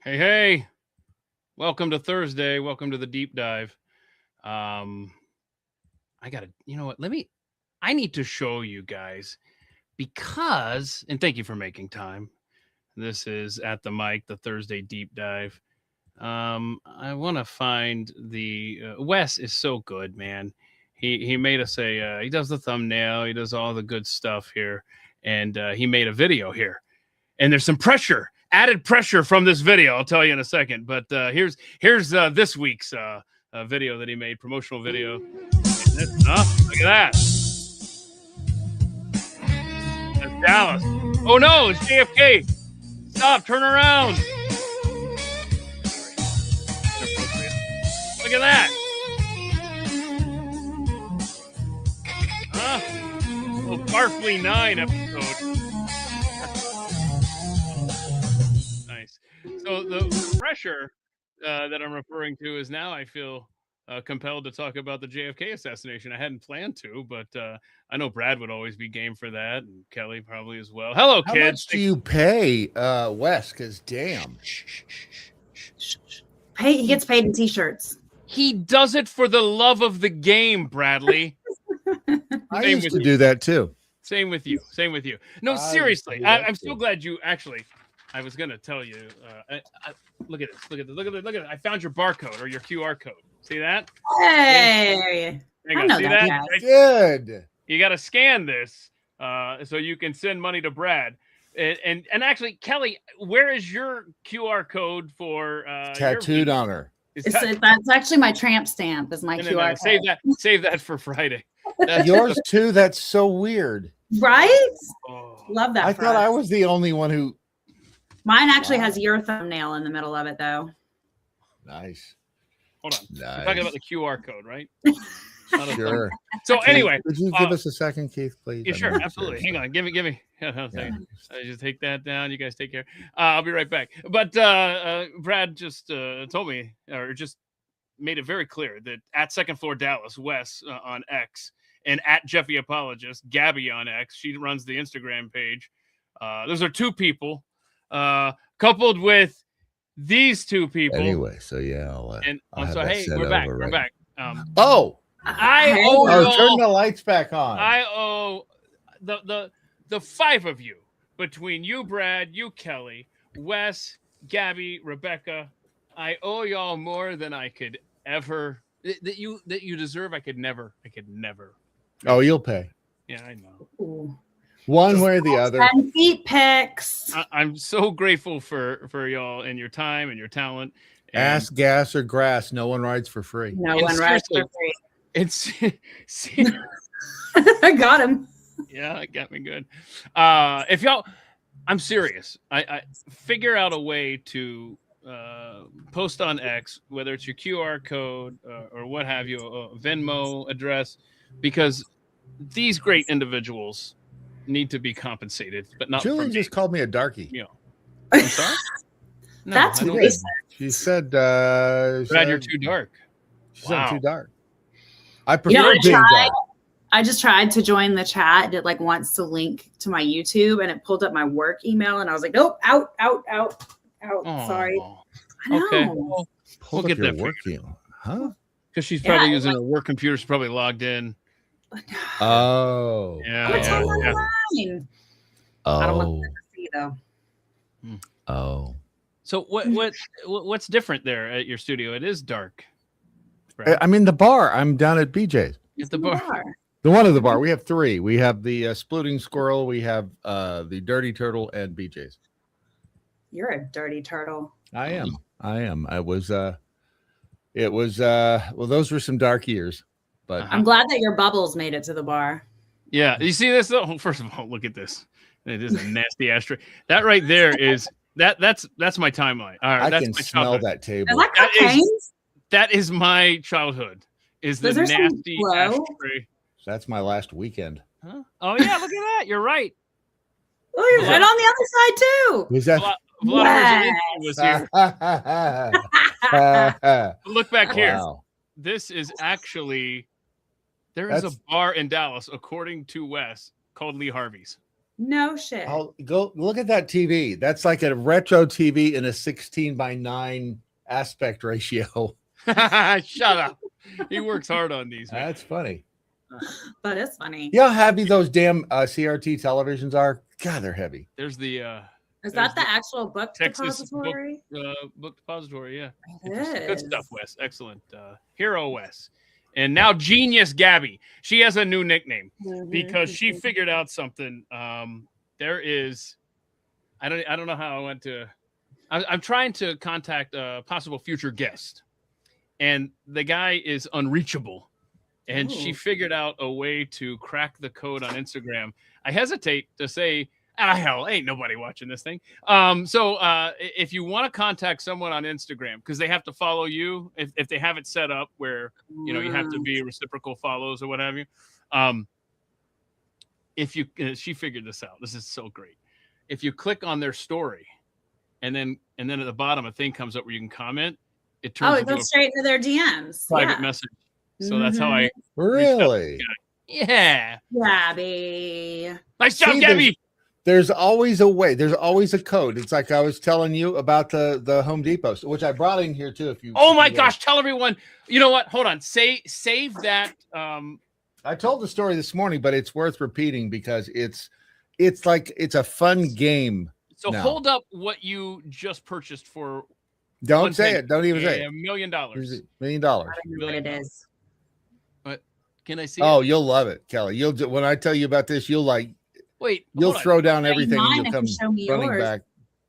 Hey, hey. Welcome to Thursday. Welcome to the deep dive. I got to, you know what? I need to show you guys because, and thank you for making time. This is At the Mic, the Thursday deep dive. I want to find Wes is so good, man. He made us he does the thumbnail, he does all the good stuff here, and he made a video here. And there's some added pressure from this video. I'll tell you in a second. But here's this week's video that he made, promotional video. Look at that. That's Dallas. Oh no, it's JFK. Stop, turn around. Look at that. Oh, Barfly 9 episode. So the pressure that I'm referring to is now I feel compelled to talk about the JFK assassination. I hadn't planned to, but I know Brad would always be game for that, and Kelly probably as well. Hello, kids. How much do you pay Wes? Because damn. He gets paid in T-shirts. He does it for the love of the game, Bradley. I used to do that too. Same with you. No, seriously. I'm so glad you actually... I was going to tell you, look at this. Look at it. I found your barcode or your QR code. See that? Hey. I know that. Good. You got to scan this so you can send money to Brad. And actually, Kelly, where is your QR code for tattooed on her? That's actually my tramp stamp is my QR code. Save that for Friday. Yours too? That's so weird. Right? Love that. I thought I was the only one who... Mine actually has your thumbnail in the middle of it, though. Nice. Hold on. Nice. We're talking about the QR code, right? Sure. So anyway, could you give us a second, Keith, please? Yeah, sure, absolutely. Hang on, give me. I just take that down. You guys take care. I'll be right back. But Brad just told me, or just made it very clear that at Second Floor Dallas, Wes on X, and at Jeffy Apologist, Gabby on X, she runs the Instagram page. Those are two people. Coupled with these two people. Anyway, so yeah, so hey, we're back. We're back. Turn the lights back on. I owe the five of you, between you, Brad, you, Kelly, Wes, Gabby, Rebecca. I owe y'all more than I could ever that you deserve. I could never. Oh, you'll pay. Yeah, I know. Ooh. One way or the other. 10 feet pics. I'm so grateful for y'all and your time and your talent. Ass, gas, or grass. No one rides for free. No one rides for free. It's I got him. Yeah, it got me good. If y'all, I'm serious. I figure out a way to post on X, whether it's your QR code or what have you, a Venmo address, because these great individuals need to be compensated, but not. Julie just called me a darkie. You know, I'm sorry. No, that's racist. She said, "Brad, you're too dark." She said too dark. I prefer being dark. I just tried to join the chat. It wants to link to my YouTube, and it pulled up my work email, and I was like, "Nope, out." Oh, sorry. I know. Okay. We'll get that work email, huh? Because she's probably using her work computer. She's probably logged in. Oh, yeah. I don't want to see though. Oh. So what's different there at your studio? It is dark. Right? I'm in the bar. I'm down at BJ's. At the bar. The one of the bar. We have three. We have the Splooting Squirrel. We have the Dirty Turtle and BJ's. You're a dirty turtle. I am. I was. It was. Well, those were some dark years. But I'm glad that your bubbles made it to the bar. Yeah. You see this though? First of all, look at this. It is a nasty ashtray. That right there is that's my timeline. All right, I can smell that table. That is my childhood. Is the nasty ashtray. That's my last weekend. Huh? Oh yeah, look at that. You're right. Oh, you're right on the other side too. Was that? Was here. Look back here. Wow. This is actually. There is a bar in Dallas, according to Wes, called Lee Harvey's. No shit. I'll go look at that TV. That's like a retro TV in a 16:9 aspect ratio. Shut up. He works hard on these, man. That's funny. But it's funny. You know how heavy those damn CRT televisions are? God, they're heavy. There's the Is that the actual book Texas depository? book depository, yeah. It Good is. stuff, Wes. Excellent. Hero Wes. And now Genius Gabby. She has a new nickname because she figured out something. There is, I don't know how I went to. I'm trying to contact a possible future guest, and the guy is unreachable. And she figured out a way to crack the code on Instagram. I hesitate to say, hell, ain't nobody watching this thing. So if you want to contact someone on Instagram, because they have to follow you, if they have it set up where you have to be reciprocal follows or what have you. If you, she figured this out. This is so great. If you click on their story, and then at the bottom a thing comes up where you can comment, it turns it goes straight into their DMs. Private message. So that's how I really. Yeah. Gabby. Nice job, Gabby. There's always a way. There's always a code. It's like I was telling you about the Home Depot, which I brought in here too. If you. Oh my gosh! Tell everyone. You know what? Hold on. Save that. I told the story this morning, but it's worth repeating because it's like it's a fun game. So hold up what you just purchased for. Don't say it. Don't even say it. $1 million. $1 million. I don't know what it is. But can I see? Oh, you'll love it, Kelly. when I tell you about this, you'll like. Wait. You'll throw down everything and you'll come running yours. back.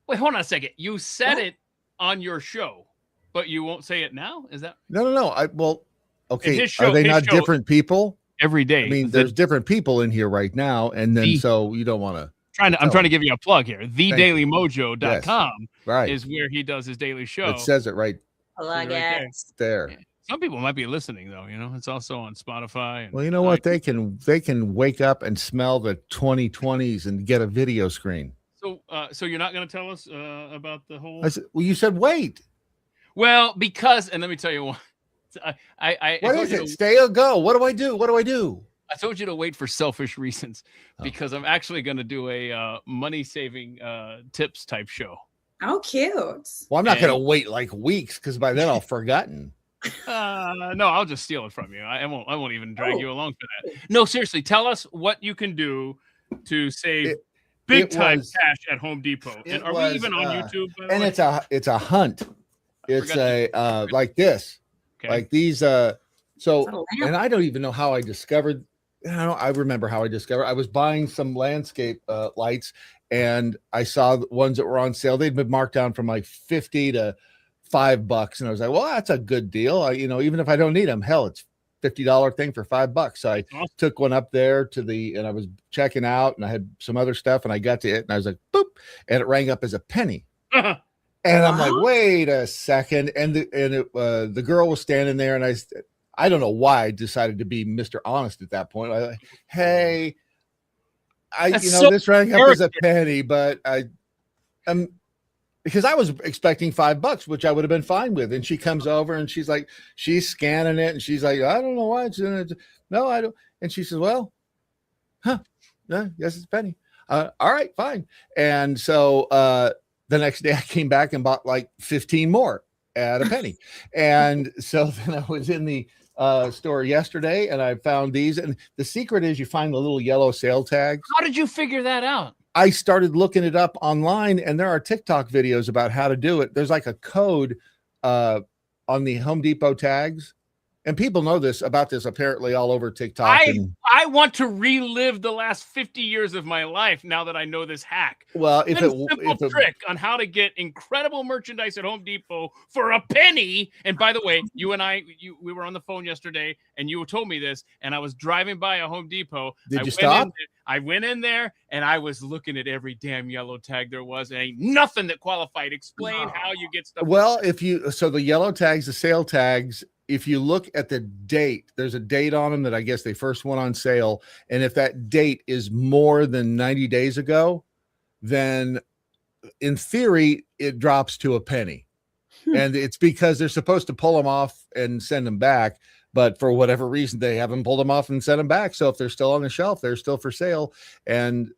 Wait, hold on a second. You said it on your show, but you won't say it now. Is that? No. Okay. Show, are they not different people? Every day. I mean, there's different people in here right now, and then so you don't want to. I'm trying to give you a plug here. TheDailyMojo.com is where he does his daily show. It says it right. Plug it. There. Yeah. Some people might be listening though. It's also on Spotify. And well, you know what? They can wake up and smell the 2020s and get a video screen. So you're not going to tell us about the whole? Well, you said wait. Well, because and let me tell you what. What is it? Stay or go? What do I do? What do I do? I told you to wait for selfish reasons because I'm actually going to do a money saving tips type show. Oh, cute. Well, I'm not going to wait like weeks because by then I'll have forgotten. No, I'll just steal it from you. I won't even drag you along for that. No, seriously, tell us what you can do to save big time cash at Home Depot. And are we even on YouTube? And it's a hunt. It's like this. Okay. Like these and I don't even know how I discovered. I remember how I discovered. I was buying some landscape lights, and I saw the ones that were on sale. They'd been marked down from like $50 to $5, and I was like, "Well, that's a good deal." Even if I don't need them, hell, it's $50 thing for $5. So I took one up there and I was checking out, and I had some other stuff, and I got to it, and I was like, "Boop," and it rang up as a penny. And I'm like, "Wait a second!" And the girl was standing there, and I don't know why I decided to be Mr. Honest at that point. I like, hey, this rang up as a penny, but because I was expecting $5, which I would have been fine with. And she comes over and she's scanning it, and she's like, I don't know why it's in it. No, I don't. And she says, well, yes, it's a penny. All right, fine. And so the next day I came back and bought like 15 more at a penny. And so then I was in the store yesterday and I found these. And the secret is you find the little yellow sale tags. How did you figure that out? I started looking it up online, and there are TikTok videos about how to do it. There's like a code on the Home Depot tags, and people know about this apparently all over TikTok. I want to relive the last 50 years of my life now that I know this hack. Well, if a trick on how to get incredible merchandise at Home Depot for a penny. And by the way, you and we were on the phone yesterday, and you told me this, and I was driving by a Home Depot. Did you stop? I went in there and I was looking at every damn yellow tag there was, and ain't nothing that qualified. Explain how you get stuff. Well, the yellow tags, the sale tags, if you look at the date, there's a date on them that I guess they first went on sale. And if that date is more than 90 days ago, then in theory, it drops to a penny. And it's because they're supposed to pull them off and send them back. but for whatever reason, they haven't pulled them off and sent them back. So if they're still on the shelf, they're still for sale, and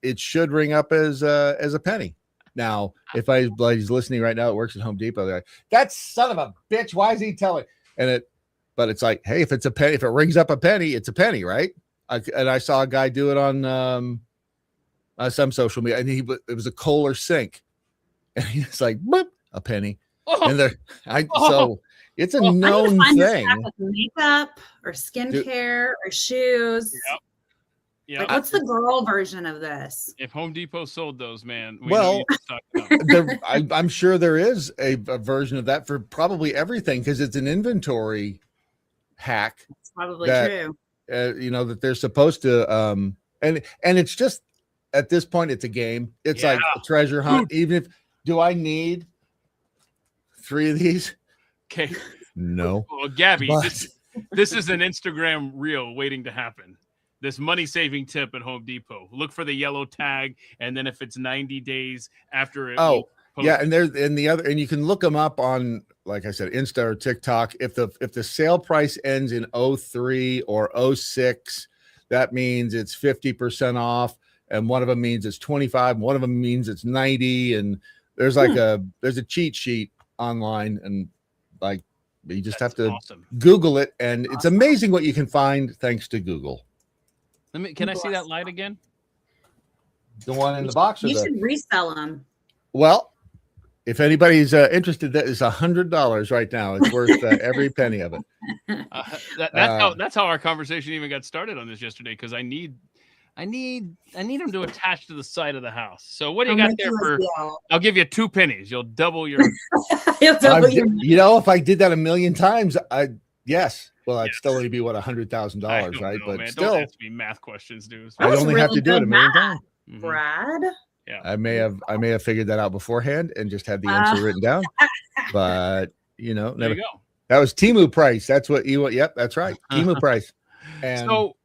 it should ring up as a penny. Now, if anybody's listening right now, it works at Home Depot. They're like, that son of a bitch, why is he telling? But it's like, hey, if it's a penny, if it rings up a penny, it's a penny, right? I saw a guy do it on some social media, and it was a Kohler sink, and he's like, boop, a penny. And so it's a known thing. Makeup or skincare or shoes. Yep. Yeah. Like, what's the girl version of this? If Home Depot sold those, man. I'm sure there is a version of that for probably everything, because it's an inventory hack. It's probably true. That they're supposed to, and it's just, at this point, it's a game. It's like a treasure hunt. Even if, do I need 3 of these? Okay. No. Well, Gabby, this is an Instagram reel waiting to happen. This money-saving tip at Home Depot. Look for the yellow tag, and then if it's 90 days after it. And you can look them up on, like I said, Insta or TikTok. If the sale price ends in 03 or 06, that means it's 50% off, and one of them means it's 25, and one of them means it's 90, and there's like there's a cheat sheet online, and like you just have to Google it, and it's amazing what you can find thanks to Google. Can I see that light again? The one in the box? You should resell them. Well, if anybody's interested, that is $100 right now. It's worth every penny of it. That's how our conversation even got started on this yesterday, because I need them to attach to the side of the house. So what do you got there for? I'll give you 2 pennies. You'll double your. If I did that a million times, yes. Well, I'd still only be $100,000, right? But man. still, don't ask me math questions, dude. I only have to do it a million times. Brad. Yeah, I may have figured that out beforehand and just had the answer written down. But never. There you go. That was Temu price. That's what you want. Yep, that's right. Temu price. And so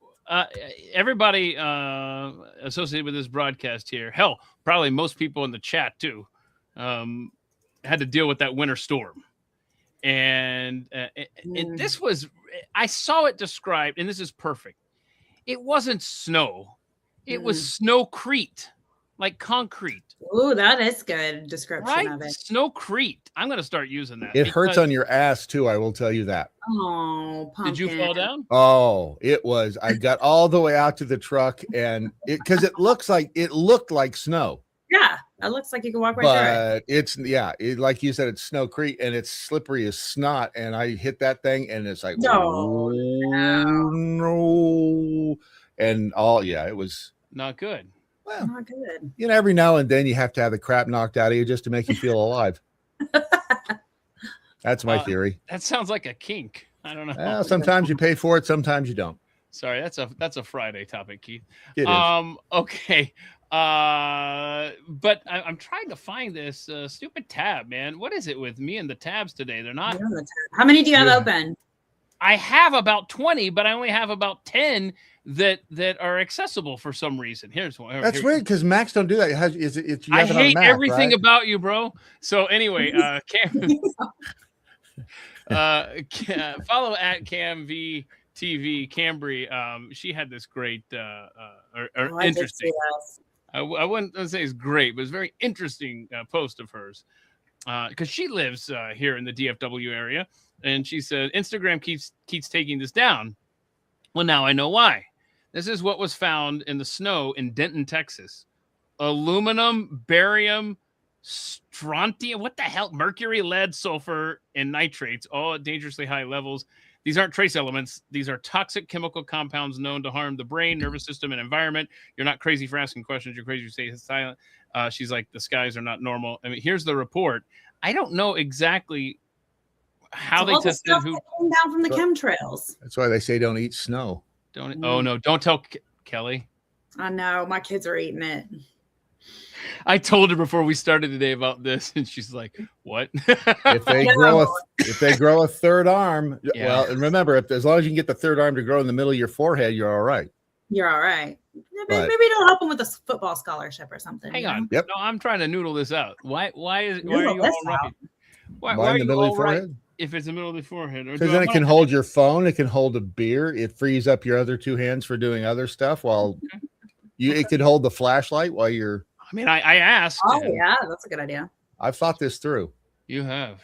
everybody associated with this broadcast here, hell, probably most people in the chat too, had to deal with that winter storm. And this was, I saw it described, and this is perfect. It wasn't snow. It was Snowcrete, like concrete. Ooh, that is good description of it. Snowcrete. I'm going to start using that. It hurts on your ass too, I will tell you that. Oh, pumpkin. Did you fall down? Oh, it was. I got all the way out to the truck, and because it looked like snow. Yeah, it looks like you can walk right through it. But it's like you said, it's Snowcrete, and it's slippery as snot. And I hit that thing, and it's like no, and it was not good. Well, not good. Every now and then you have to have the crap knocked out of you just to make you feel alive. That's my theory. That sounds like a kink. I don't know. Well, sometimes you pay for it, sometimes you don't. Sorry, that's a Friday topic, Keith. It is. Okay. But I'm trying to find this stupid tab, man. What is it with me and the tabs today? They're not. How many do you have open? I have about 20, but I only have about 10 that are accessible for some reason. Here's one. That's weird because Macs don't do that. I hate everything about you, bro. So anyway, follow at CamVTV Cambry. She had this great interesting. I wouldn't say it's great, but it's very interesting post of hers because she lives here in the DFW area, and she said Instagram keeps taking this down. Well, now I know why. This is what was found in the snow in Denton, Texas. Aluminum, barium, strontium, what the hell? Mercury, lead, sulfur, and nitrates, all at dangerously high levels. These aren't trace elements. These are toxic chemical compounds known to harm the brain, nervous system, and environment. You're not crazy for asking questions. You're crazy for staying silent. She's like, the skies are not normal. I mean, here's the report. I don't know exactly how they tested who came down from the chemtrails. That's why they say don't eat snow. Oh no! Don't tell Kelly. I know my kids are eating it. I told her before we started today about this, and she's like, "What?" If they grow a third arm, well, and remember, as long as you can get the third arm to grow in the middle of your forehead, you're all right. You're all right. Maybe it'll help them with a football scholarship or something. Hang on. Yep. No, I'm trying to noodle this out. Why are you all right? Why are you all right? if it's the middle of the forehead. Because then it can hold your phone. It can hold a beer. It frees up your other two hands for doing other stuff while it could hold the flashlight while you're. I mean, I asked. Oh, yeah, that's a good idea. I've thought this through. You have.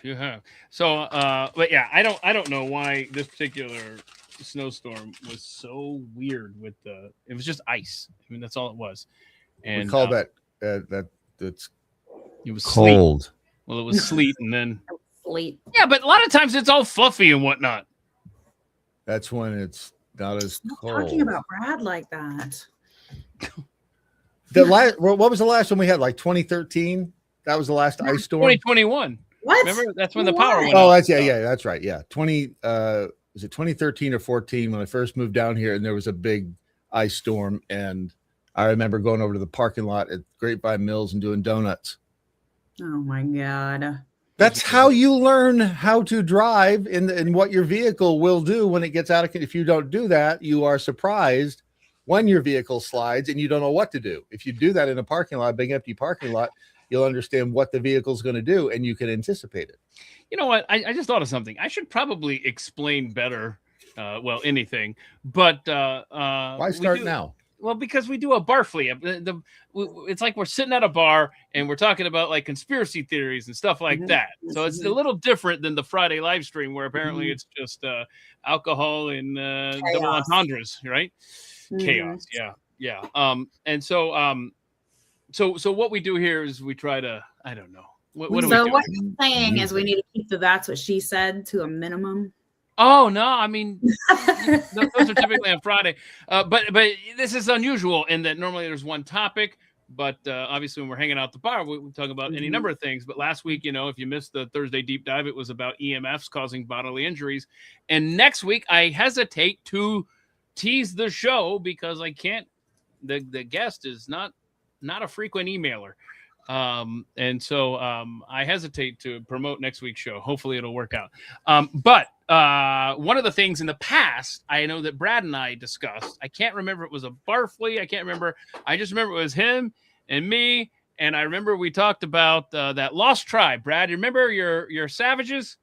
So, but yeah, I don't know why this particular snowstorm was so weird with it was just ice. I mean, that's all it was. And we call that's it was cold. Sleet. Well, it was sleet and then sleet. Yeah, but a lot of times it's all fluffy and whatnot. That's when it's not as cold. Talking about Brad like that. What was the last one we had? Like 2013? That was the last ice storm. 2021. What? Remember, that's when the power went. Oh, that's yeah, that's right. Yeah, was it 2013 or 14 when I first moved down here, and there was a big ice storm, and I remember going over to the parking lot at Grapevine Mills and doing donuts. Oh my God. That's how you learn how to drive and what your vehicle will do when it gets out of. If you don't do that, you are surprised when your vehicle slides and you don't know what to do. If you do that in a parking lot, big empty parking lot, you'll understand what the vehicle's going to do and you can anticipate it. You know what? I just thought of something. I should probably explain better. Anything, but why start now? Well, because we do a Barfly. It's like we're sitting at a bar and we're talking about like conspiracy theories and stuff like that. So it's a little different than the Friday live stream where apparently it's just alcohol and double entendres, right? Chaos. Yeah. And so what we do here is we try to, I don't know. What do we do? What you're saying is we need to keep the "that's what she said" to a minimum. Oh no! I mean, those are typically on Friday, but this is unusual in that normally there's one topic. But obviously, when we're hanging out at the bar, we talk about any number of things. But last week, if you missed the Thursday deep dive, it was about EMFs causing bodily injuries. And next week, I hesitate to tease the show because I can't. The guest is not a frequent emailer. And so I hesitate to promote next week's show. Hopefully it'll work out. But one of the things in the past, I know that Brad and I discussed, I can't remember if it was a Barfly. I can't remember. I just remember it was him and me. And I remember we talked about that lost tribe. Brad, you remember your savages?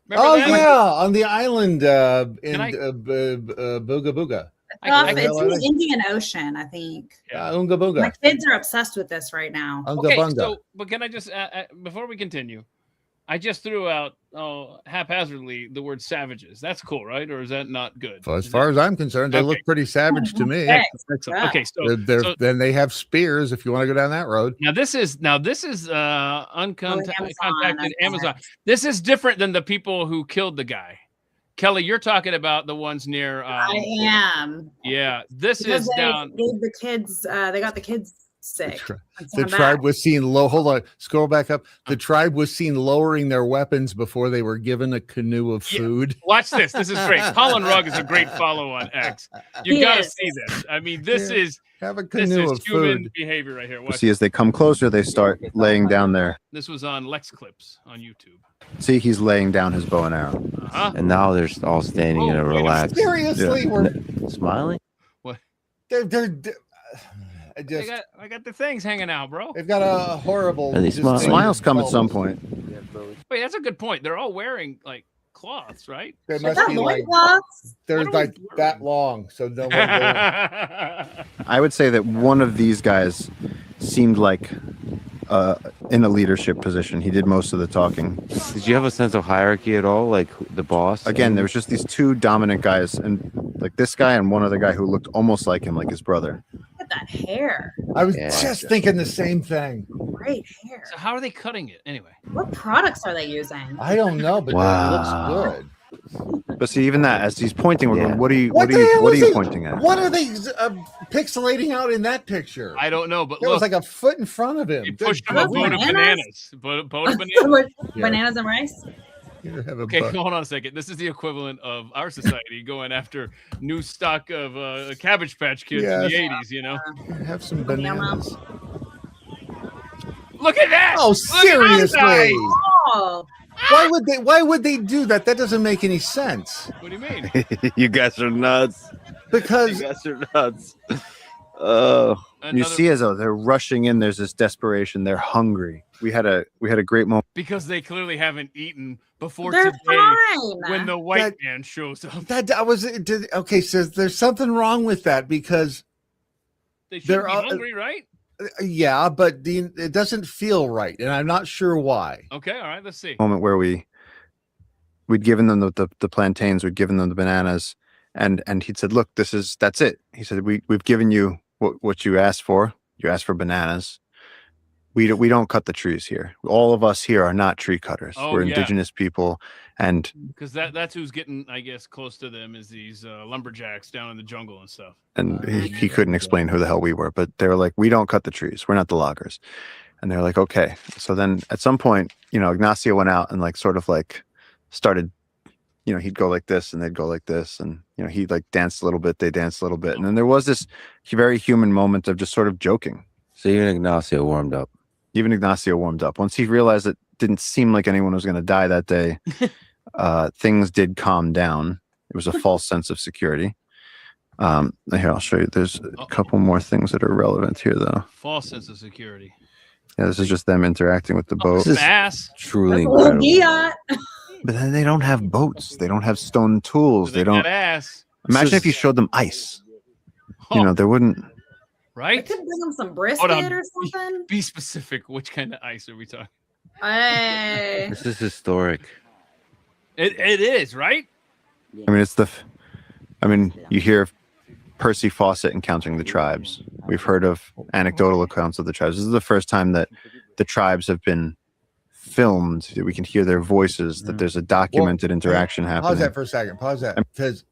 Remember that? Yeah. On the island in Booga Booga. It's in the Indian Ocean, I think. Unga Bunga. My kids are obsessed with this right now. Okay, so, but can I just, before we continue, I just threw out haphazardly the word savages. That's cool, right? Or is that not good? Well, as far as I'm concerned, they look pretty savage to me. Okay, so then they have spears if you want to go down that road. Now this is uncontacted Amazon. This is different than the people who killed the guy. Kelly, you're talking about the ones near. I am. Yeah, this is down. The kids. They got the kids sick. The tribe was seen low. Hold on, scroll back up. The tribe was seen lowering their weapons before they were given a canoe of food. Watch this. This is great. Colin Rugg is a great follow on X. You got to see this. I mean, this is. Have a canoe of human food. Behavior right here. Watch. See, as they come closer, they start laying down there. This was on Lex Clips on YouTube. See, he's laying down his bow and arrow. And now they're all standing in a relaxed. Seriously, we're smiling. What? I got the things hanging out, bro. They've got a horrible. And smiles come at some point. Wait, that's a good point. They're all wearing like cloths, right? They must be like they're like that long, so no one. I would say that one of these guys seemed like in a leadership position. He did most of the talking. Did you have a sense of hierarchy at all, like the boss? Again, there was just these two dominant guys, and like this guy and one other guy who looked almost like him, like his brother. Look at that hair. I was just thinking the same thing. Great hair. So how are they cutting it anyway? What products are they using? I don't know, but it looks good. But see, even that, as he's pointing, we're going, what are you pointing at? What are they pixelating out in that picture? I don't know, but it was like a foot in front of him. He pushed him a boat of bananas. Bananas and rice? Okay, hold on a second. This is the equivalent of our society going after new stock of Cabbage Patch Kids in the 80s, you know? Have some bananas. Look at that! Oh, seriously! Oh. Why would they do that? That doesn't make any sense. What do you mean? You guys are nuts. Because you guys are nuts. You see as though they're rushing in, there's this desperation. They're hungry. we had a great moment because they clearly haven't eaten before They're today fine. when the white man shows up. Okay, so there's something wrong with that because They should be hungry, right? Yeah, but it doesn't feel right, and I'm not sure why. Okay, all right, let's see. Moment where we'd given them the plantains, we'd given them the bananas, and he'd said, "Look, that's it." He said, "We've given you what you asked for. You asked for bananas. We don't cut the trees here. All of us here are not tree cutters. We're indigenous people, and because that's who's getting, I guess, close to them is these lumberjacks down in the jungle and stuff. And he couldn't explain who the hell we were, but they were like, "We don't cut the trees. We're not the loggers." And they're like, "Okay." So then at some point, Ignacio went out and sort of started, he'd go like this and they'd go like this, and he danced a little bit, they danced a little bit, and then there was this very human moment of just sort of joking. So even Ignacio warmed up. Once he realized it didn't seem like anyone was going to die that day, things did calm down. It was a false sense of security. Here, I'll show you. There's a couple more things that are relevant here, though. False sense of security. Yeah, this is just them interacting with the boat. This is ass. Truly incredible. But then they don't have boats. They don't have stone tools. They don't. Ass. Imagine if you showed them ice. They wouldn't. Right? I could bring them some brisket or something. Be specific. Which kind of ice are we talking? Hey. This is historic. It is, right? I mean, you hear Percy Fawcett encountering the tribes. We've heard of anecdotal accounts of the tribes. This is the first time that the tribes have been filmed, that we can hear their voices, that there's a documented interaction happening. Pause that for a second. Pause that. Because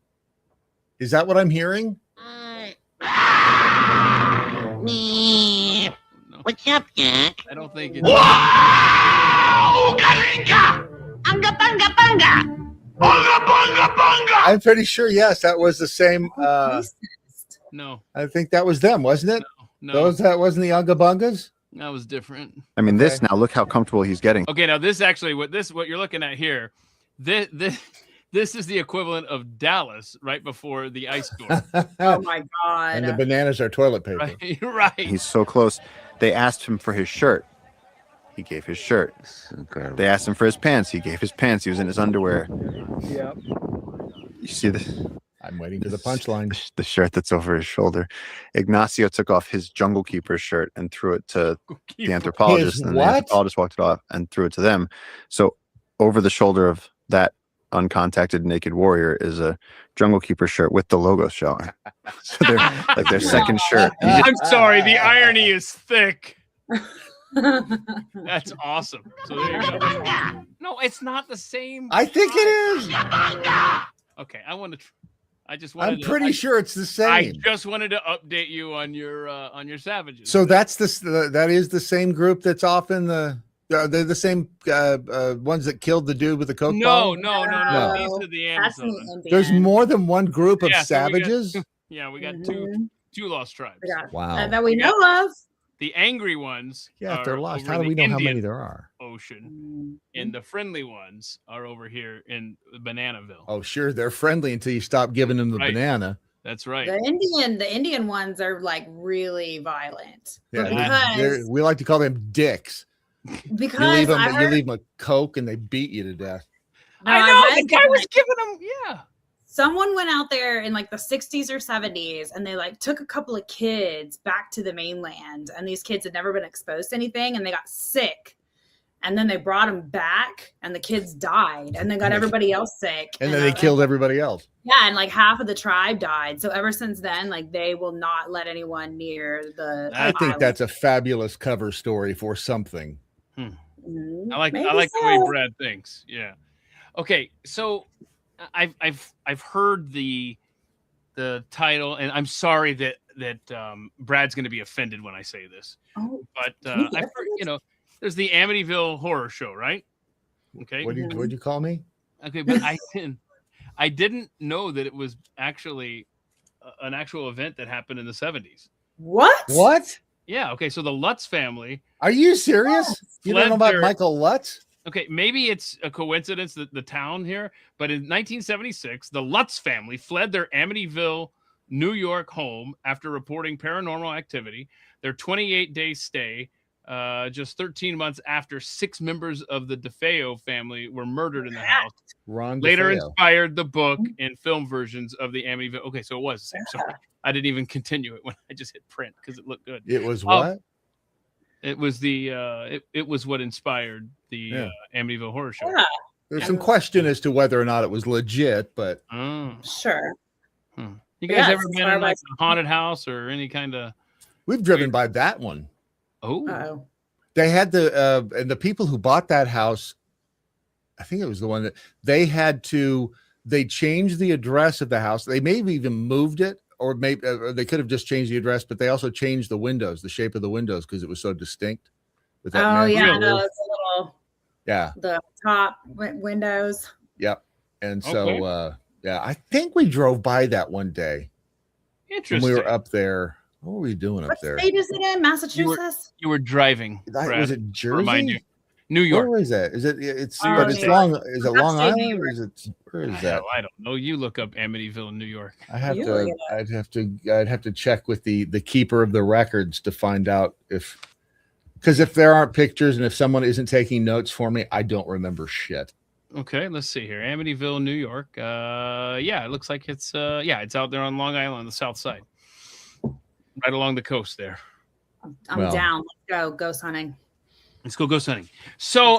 is that what I'm hearing? No. What's up, Jack? I don't think it's. Wow! Galinga! Anga banga banga! Bunga bunga bunga! I'm pretty sure, yes, that was the same. No. I think that was them, wasn't it? No. That wasn't the Unga Bungas? That was different. I mean, this now, look how comfortable he's getting. Okay, now this actually, what you're looking at here, this is the equivalent of Dallas right before the ice storm. Oh my God. And the bananas are toilet paper. Right. He's so close. They asked him for his shirt. He gave his shirt. Incredible. They asked him for his pants. He gave his pants. He was in his underwear. Yep. You see this? I'm waiting for the punchline. The shirt that's over his shoulder. Ignacio took off his Jungle Keeper shirt and threw it to the anthropologist. His and what? the anthropologist walked it off and threw it to them. So over the shoulder of that uncontacted naked warrior is a Jungle Keeper shirt with the logo showing. So they're like their second shirt. I'm sorry, the irony is thick. That's awesome. So there you go. No, it's not the same. I think it is. Okay, I'm pretty sure it's the same. I just wanted to update you on your savages. So that is the same group that's off in the. They're the same ones that killed the dude with the coke No. bomb? These are the Amazon. There's more than one group of savages. We got two lost tribes. Wow. That we know of. The angry ones. Yeah, if they're lost, over how do in we the know how many Indian there are? Ocean, and the friendly ones are over here in Bananaville. Oh, sure, they're friendly until you stop giving them the banana. That's right. The Indian ones are like really violent. Yeah, we like to call them dicks. Because you leave them a Coke and they beat you to death. No, I know the guy was giving them. Yeah. Someone went out there in like the 60s or 70s and they like took a couple of kids back to the mainland, and these kids had never been exposed to anything and they got sick. And then they brought them back and the kids died and they got everybody else sick. And then they killed everybody else. Yeah, and like half of the tribe died. So ever since then, like they will not let anyone near the I think that's a fabulous cover story for something. I like the way Brad thinks. Yeah. Okay, so I've heard the title, and I'm sorry that Brad's going to be offended when I say this. Oh, but I've heard, there's the Amityville Horror Show, right? Okay. What'd you call me? Okay, but I didn't know that it was actually an actual event that happened in the 70s. What? Yeah. Okay. So the Lutz family. Are you serious? You don't know about Michael Lutz? Okay. Maybe it's a coincidence that the town here, but in 1976, the Lutz family fled their Amityville, New York home after reporting paranormal activity. Their 28-day stay just 13 months after 6 members of the DeFeo family were murdered in the house. Later inspired the book and film versions of the Amityville. Okay, so it was the same. Sorry, I didn't even continue it when I just hit print because it looked good. It was what? It was the it was what inspired the Amityville Horror Show. Yeah. There's some question as to whether or not it was legit, but sure. You guys ever been in like a haunted house or any kind of? We've driven by that one. Oh, they had and the people who bought that house, I think it was the one that they changed the address of the house. They maybe even moved it, or maybe they could have just changed the address, but they also changed the windows, the shape of the windows, because it was so distinct. With that no, it's a little. Yeah. The top windows. Yep. And so, I think we drove by that one day. Interesting. When we were up there. What were we doing up there? What state is it in? Massachusetts? You were driving. Was it Jersey? Remind you. New York. Where is that? Is it? But it's long. Is it Long Island? Or is it? Where is that? I don't know. You look up Amityville, New York. I'd have to check with the keeper of the records to find out because if there aren't pictures and if someone isn't taking notes for me, I don't remember shit. Okay, let's see here. Amityville, New York. It looks like it's it's out there on Long Island on the south side. Right along the coast there. I'm down. Let's go ghost hunting. Let's go ghost hunting. So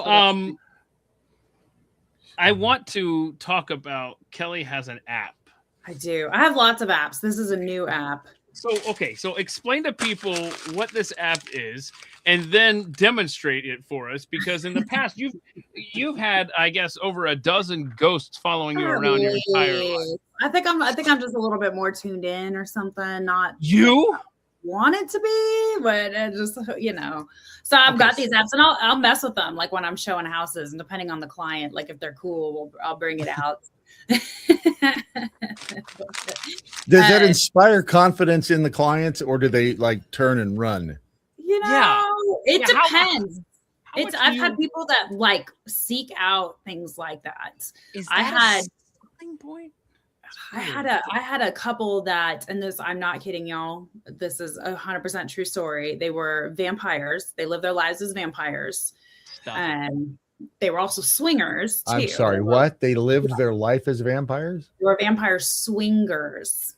I want to talk about Kelly has an app. I do. I have lots of apps. This is a new app. So explain to people what this app is and then demonstrate it for us, because in the past you've had, I guess, over a dozen ghosts following you around your entire life. I think I'm just a little bit more tuned in or something. Not you want it to be, but it just So I've got these apps, and I'll mess with them like when I'm showing houses, and depending on the client, like if they're cool, I'll bring it out. Does that inspire confidence in the clients, or do they like turn and run? It depends. I've had people that like seek out things like that. I had a couple that, and this, I'm not kidding y'all, this is 100% true story. They were vampires. They lived their lives as vampires. And they were also swingers too. I'm sorry, what? They lived their life as vampires? They were vampire swingers.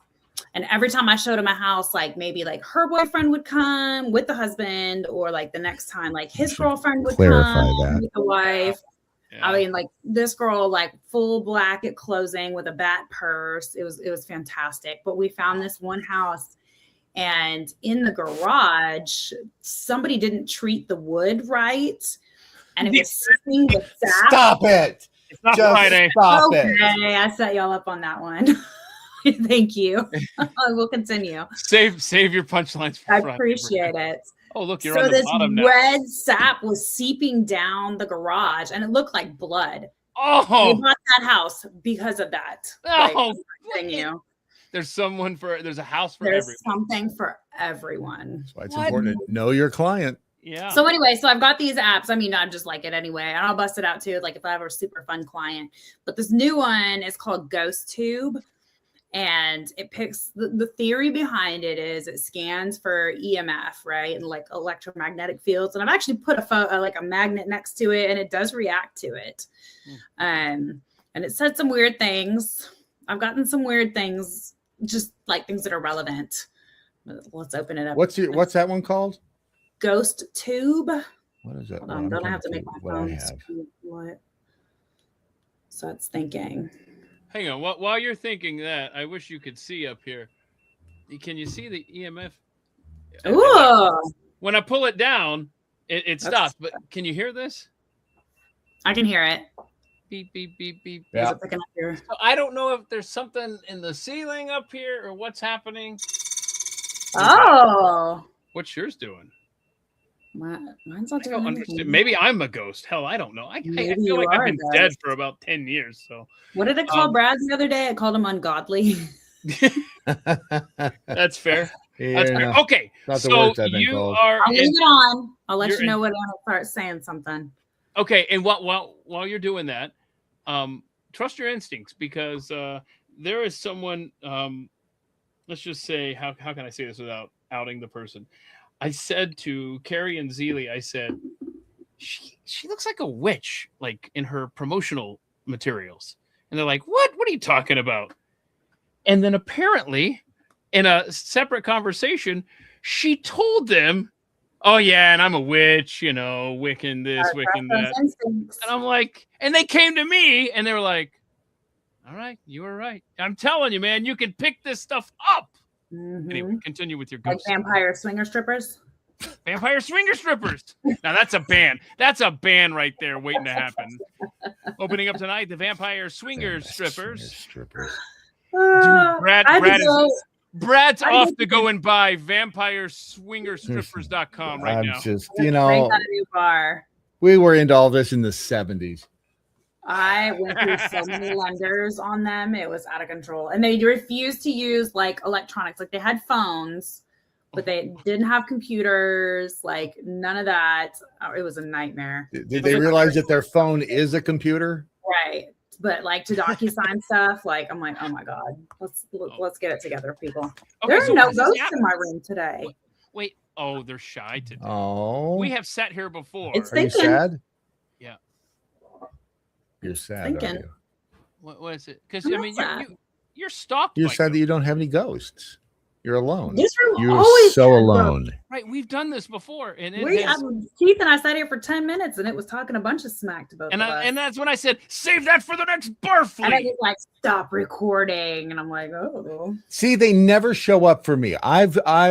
And every time I showed them a house, like maybe like her boyfriend would come with the husband, or like the next time, like his girlfriend would come with the wife. Yeah. I mean, like this girl, like full black at closing with a bat purse. It was fantastic. But we found this one house, and in the garage, somebody didn't treat the wood right, and it was sitting with sap. Stop it! It's not Friday. Stop it. Okay, I set y'all up on that one. Thank you. I will continue. Save your punchlines for Friday. I appreciate it. Oh, look, you're on the bottom now. So this red sap was seeping down the garage, and it looked like blood. Oh, we bought that house because of that. Oh, there's a house for everyone. There's something for everyone. That's why it's important to know your client. Yeah. So anyway, so I've got these apps. I mean, I just like it anyway, and I'll bust it out too, like if I have a super fun client. But this new one is called Ghost Tube. And it picks the theory behind it is it scans for EMF, right? And like electromagnetic fields. And I've actually put a magnet next to it, and it does react to it. And it said some weird things. I've gotten some weird things, just like things that are relevant. Let's open it up. What's that one called? Ghost Tube. What is that? Hold on, don't I have to make my phone? What? So it's thinking. Hang on. While you're thinking that, I wish you could see up here. Can you see the EMF? Ooh. When I pull it down, it stops. But can you hear this? I can hear it. Beep, beep, beep, beep. Yeah. So I don't know if there's something in the ceiling up here or what's happening. Oh. What's yours doing? Mine's not doing anything. Maybe I'm a ghost. Hell, I don't know. I feel like I've been dead for about 10 years. So what did it call Brad the other day? I called him ungodly. That's fair. Yeah, That's fair. Okay. So you are. I'll leave it on. I'll let you know when I start saying something. Okay. And while you're doing that, trust your instincts, because there is someone, let's just say, how can I say this without outing the person? I said to Carrie and Zeely, I said, she looks like a witch, like in her promotional materials. And they're like, what? What are you talking about? And then apparently, in a separate conversation, she told them, oh, yeah, and I'm a witch, you know, Wiccan this, Wiccan that. And I'm like, and they came to me and they were like, all right, you were right. I'm telling you, man, you can pick this stuff up. Anyway, continue with your ghost. Like vampire swinger strippers? Vampire swinger strippers. Now that's a band. That's a band right there waiting to happen. Opening up tonight, the Vampire Swinger Strippers. Dude, Brad's off to go and buy vampireswingerstrippers.com right now. Just, you know, we were into all this in the 70s. I went through so many lenders on them. It was out of control. And they refused to use like electronics. Like they had phones, but they didn't have computers, like none of that. Oh, it was a nightmare. Did they realize that their phone is a computer? Right. But like to DocuSign stuff, like I'm like, oh my God, let's get it together, people. Okay, there are no ghosts in my room today. Wait, oh, they're shy today. Oh, we have sat here before. It's are you sad? Yeah. You're sad, aren't you? What is it? Because I mean, you're stalked. You're sad that you don't have any ghosts. You're alone. You're so alone. Right, we've done this before, and Keith and I sat here for 10 minutes, and it was talking a bunch of smack to both of us. And that's when I said, "Save that for the next Barfly." And I was like, "Stop recording," and I'm like, "Oh." See, they never show up for me. I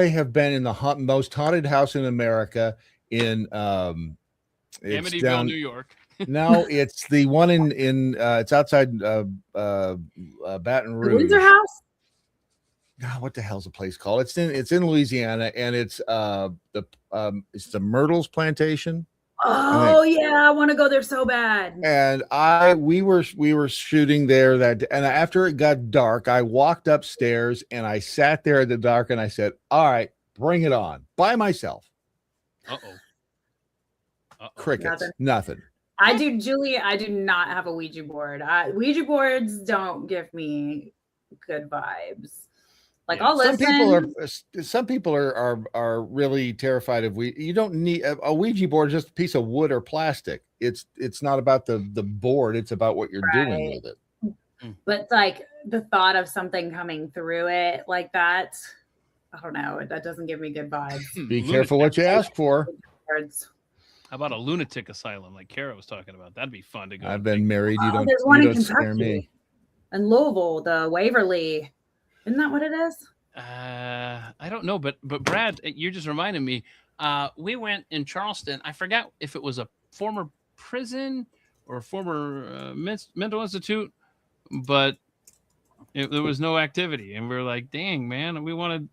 have been in the most haunted house in America in Amityville, New York. No, it's the one in it's outside Baton Rouge. The Windsor House. God, what the hell's the place called? It's in Louisiana, and it's the Myrtles Plantation. Oh yeah, I want to go there so bad. And we were shooting there and after it got dark, I walked upstairs and I sat there in the dark and I said, "All right, bring it on," by myself. Crickets, nothing. Julie, I do not have a Ouija board. Ouija boards don't give me good vibes. Like I'll listen. Some people are really terrified of you don't need a Ouija board, just a piece of wood or plastic. It's not about the board, it's about what you're doing with it. But like the thought of something coming through it like that, I don't know, that doesn't give me good vibes. Be careful what you ask for. How about a lunatic asylum like Kara was talking about? That'd be fun to go. I've been married. You don't scare me. And Louisville, the Waverly. Isn't that what it is? I don't know, but Brad, you just reminded me. We went in Charleston. I forgot if it was a former prison or a former mental institute, but there was no activity, and we were like, "Dang, man, we wanted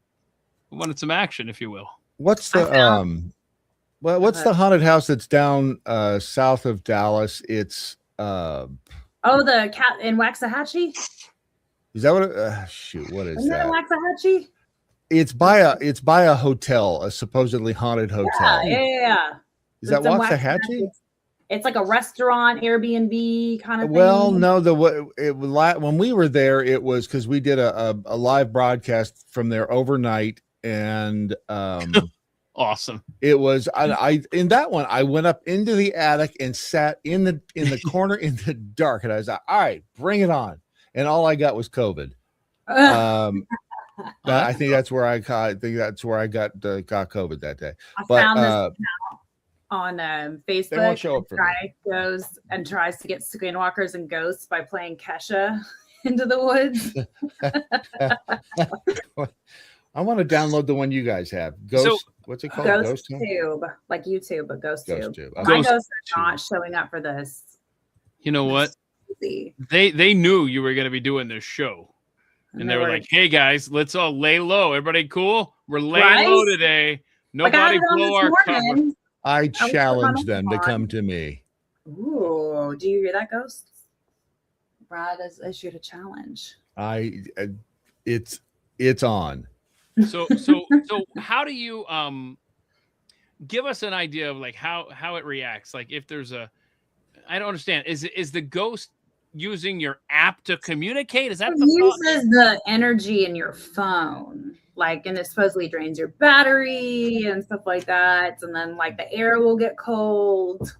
some action, if you will." What's the what's the haunted house that's down south of Dallas? It's the cat in Waxahachie. Is that what? Shoot, what is that? Waxahachie? It's by a hotel, a supposedly haunted hotel. Yeah. Is that Waxahachie? It's like a restaurant, Airbnb kind of thing. Well, no, when we were there, it was because we did a live broadcast from there overnight, and awesome. It was I in that one. I went up into the attic and sat in the corner in the dark, and I was like, "All right, bring it on." And all I got was COVID. I think that's where I got COVID that day. I found this account on Facebook. They won't show up for me. Goes and tries to get skinwalkers and ghosts by playing Kesha into the woods. I want to download the one you guys have. Ghost. What's it called? Ghost Tube, like YouTube, but Ghost Tube. Okay. My ghosts are not showing up for this. You know what? They knew you were going to be doing this show, and they were like, "Hey guys, let's all lay low. Everybody cool? We're laying low today. Nobody blow our cover." I challenge them to come to me. Ooh, do you hear that, Ghost? Brad has issued a challenge. It's on. So how do you give us an idea of like how it reacts? Like if there's I don't understand. Is the ghost using your app to communicate? Is that uses the energy in your phone? Like, and it supposedly drains your battery and stuff like that. And then like the air will get cold.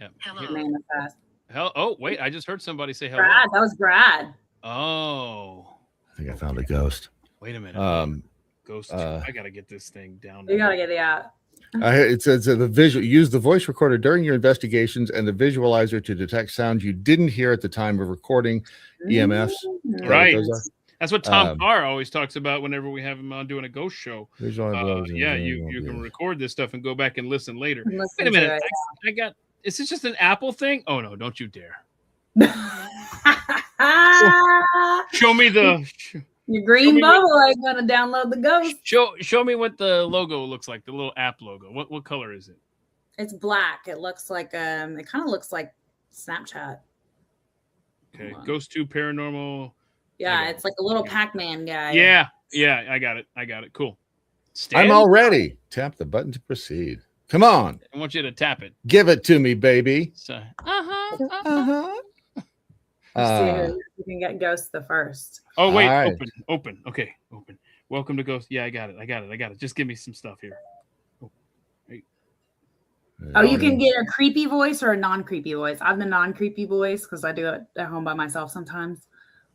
Yeah. Manifest. Hell, oh wait, I just heard somebody say hello. Brad, that was Brad. Oh, I think I found a ghost. wait a minute. Ghost. I gotta get this thing down. You gotta get it out. It says the visual. Use the voice recorder during your investigations and the visualizer to detect sounds you didn't hear at the time of recording. EMFs. Right. That's what Tom Carr always talks about whenever we have him on doing a ghost show. Yeah, you can record this stuff and go back and listen later. Wait a minute. I got. Is this just an Apple thing? Oh no! Don't you dare. Show me the. Your green bubble ain't gonna download the ghost. Show me what the logo looks like. The little app logo. What color is it? It's black. It looks like it kind of looks like Snapchat. Okay, Ghost 2 Paranormal. Yeah, it's like a little Pac-Man guy. Yeah, I got it. Cool. I'm all ready. Tap the button to proceed. Come on. I want you to tap it. Give it to me, baby. So, You can get Ghost the first. Oh wait, right. Open. Okay, open. Welcome to Ghost. Yeah, I got it. Just give me some stuff here. Oh, you can get a creepy voice or a non-creepy voice. I have the non-creepy voice because I do it at home by myself sometimes.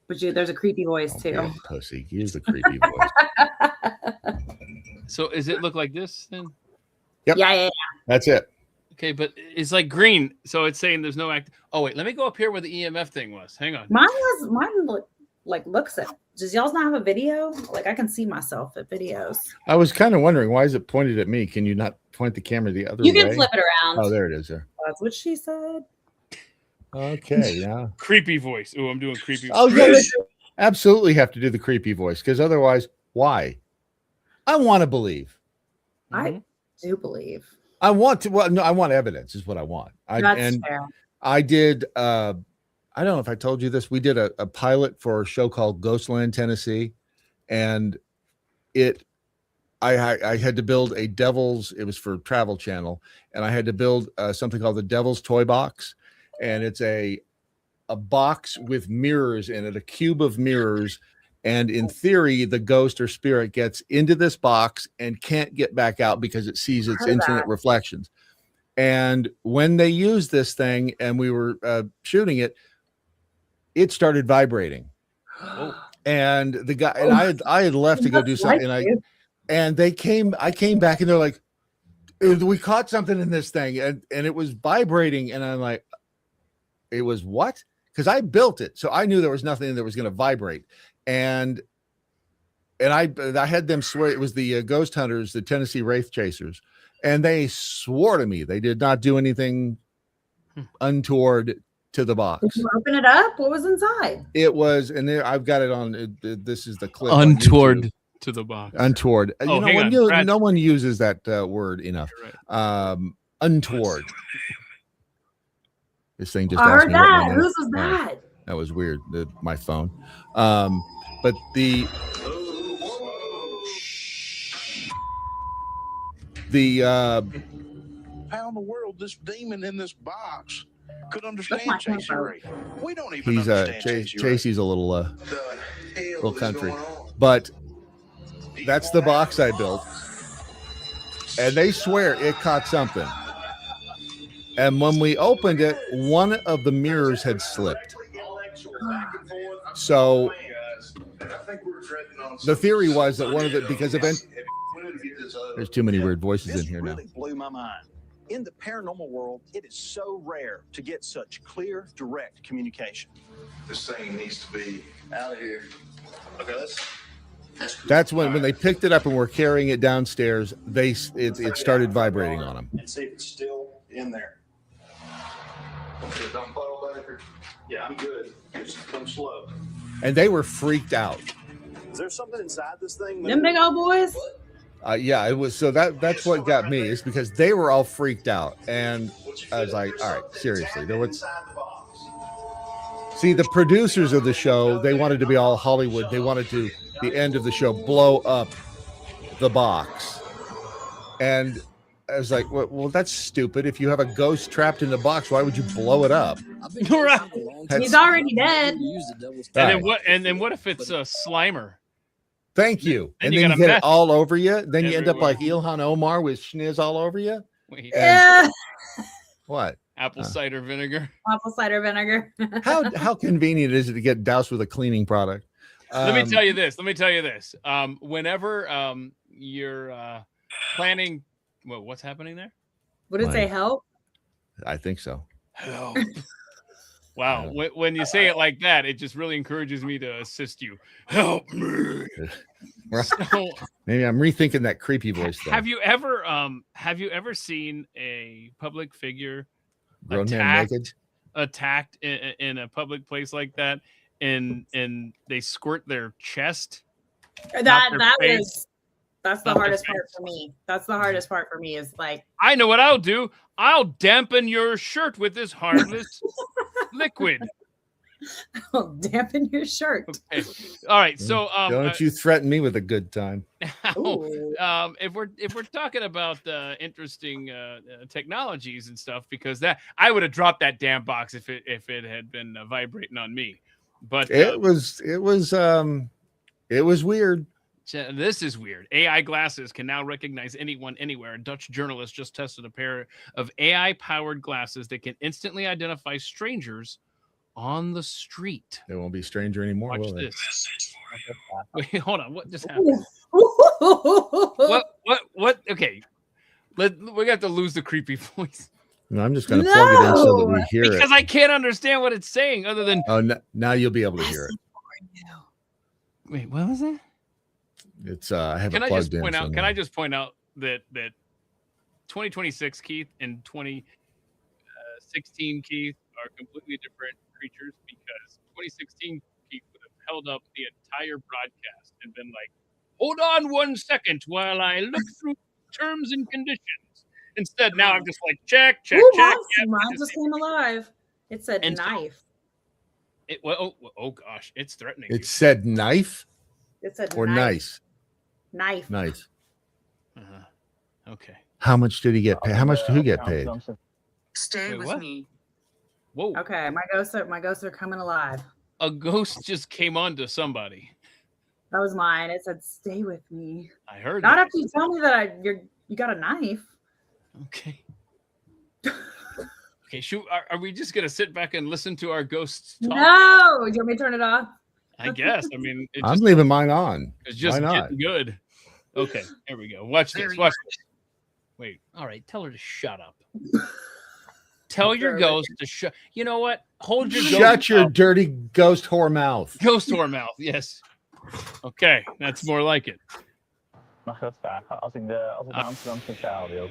But there's a creepy voice too. Pussy, use the creepy voice. So, does it look like this then? Yep. Yeah. That's it. Okay, but it's like green, so it's saying there's no act. Oh wait, let me go up here where the EMF thing was. Hang on. Mine looks at. Does y'all not have a video? Like I can see myself at videos. I was kind of wondering why is it pointed at me? Can you not point the camera the other way? You can flip it around. Oh, there it is. There. That's what she said. Okay, yeah. Creepy voice. Oh, I'm doing creepy. Oh yeah, absolutely have to do the creepy voice because otherwise, why? I want to believe. I do believe. I want to. Well, no, I want evidence. Is what I want. That's fair. I did. I don't know if I told you this. We did a pilot for a show called Ghostland, Tennessee, and I had to build a Devil's. It was for Travel Channel, and I had to build something called the Devil's Toy Box, and it's a box with mirrors in it, a cube of mirrors. And in theory, the ghost or spirit gets into this box and can't get back out because it sees its infinite reflections. And when they used this thing and we were shooting it, it started vibrating. And the guy and I had left to go do something. And I came back and they're like, we caught something in this thing and it was vibrating. And I'm like, it was what? Because I built it. So I knew there was nothing that was going to vibrate. And I had them swear it was the ghost hunters, the Tennessee Wraith Chasers, and they swore to me they did not do anything untoward to the box. Did you open it up? What was inside? It was, and I've got it on. This is the clip. Untoward to the box. Untoward. Oh, No one uses that word enough. Right. Untoward. This thing just. I heard that. Whose was that? That was weird. My phone. But how in the world this demon in this box could understand Chasey Ray? We don't even he's understand Chasey's a little country, but that's the box I built, and they swear it caught something. And when we opened it, one of the mirrors had slipped. So the theory was that one of the there's too many weird voices in here now. Really blew my mind. In the paranormal world, it is so rare to get such clear, direct communication. This thing needs to be out of here. Okay, that's when they picked it up and were carrying it downstairs. It started vibrating on them. And see if it's still in there. Okay, don't follow back. Yeah, I'm good. Just come slow. And they were freaked out. Is there something inside this thing? Them big old boys? Yeah, it was. So that's what got me, is because they were all freaked out. And I was like, all right, seriously. See, the producers of the show, they wanted to be all Hollywood. They wanted to, the end of the show, blow up the box. And I was like, well, that's stupid. If you have a ghost trapped in the box, why would you blow it up? He's already dead. And then what if it's a Slimer? Thank you. Then And you then got you a get mess it all over you. Then you end up everywhere. like Ilhan Omar with schniz all over you. Wait, Yeah. What? apple cider vinegar. Apple cider vinegar. How convenient is it to get doused with a cleaning product? Let me tell you this. Whenever you're planning, what's happening there? Would it say help? I think so. Help. Wow. When you say it like that, it just really encourages me to assist you. Help me. So, maybe I'm rethinking that creepy voice thing. have you ever seen a public figure Grown man naked? attacked in a public place like that, and they squirt their chest? That's the hardest part for me. That's the hardest part for me is like, I know what I'll do. I'll dampen your shirt with this harmless liquid. I'll dampen your shirt. Okay. All right. So don't you threaten me with a good time. If we're talking about interesting technologies and stuff, because that I would have dropped that damn box if it had been vibrating on me. But it was weird. This is weird. AI glasses can now recognize anyone, anywhere. A Dutch journalist just tested a pair of AI-powered glasses that can instantly identify strangers on the street. They won't be stranger anymore. Watch will they? this. Wait, hold on. What just happened? What? Okay. We got to lose the creepy voice. No, I'm just going to plug it in so that we hear because I can't understand what it's saying other than. Oh, now you'll be able to hear it. Wait, what was that? It's I have Can it I plugged just point in. out? Can I just point out that 2026 Keith and 2016 Keith are completely different creatures, because 2016 Keith would have held up the entire broadcast and been like, "Hold on 1 second while I look through terms and conditions." Instead, now I'm just like, check. Mine just came alive. It said knife. Oh gosh, it's threatening. It said knife. It said or nice. Knife. Nice. Okay. How much did he get paid? How much did he get paid? Stay with me. Whoa. Okay, my ghosts are coming alive. A ghost just came on to somebody. That was mine. It said, "Stay with me." I heard. Not that. after you tell me that you got a knife. Okay. Okay. Shoot. Are we just gonna sit back and listen to our ghosts talk? No. Do you want me to turn it off? I guess. I mean, I'm leaving mine on. It's just getting good. Okay. Here we go. Watch this. Watch this. Wait. All right. Tell her to shut up. Tell your ghost to shut. You know what? Hold your ghost. Shut your dirty ghost whore mouth. Ghost whore mouth. Yes. Okay. That's more like it. Mag ik dat vragen? Als ik de Amsterdam Centraal wil.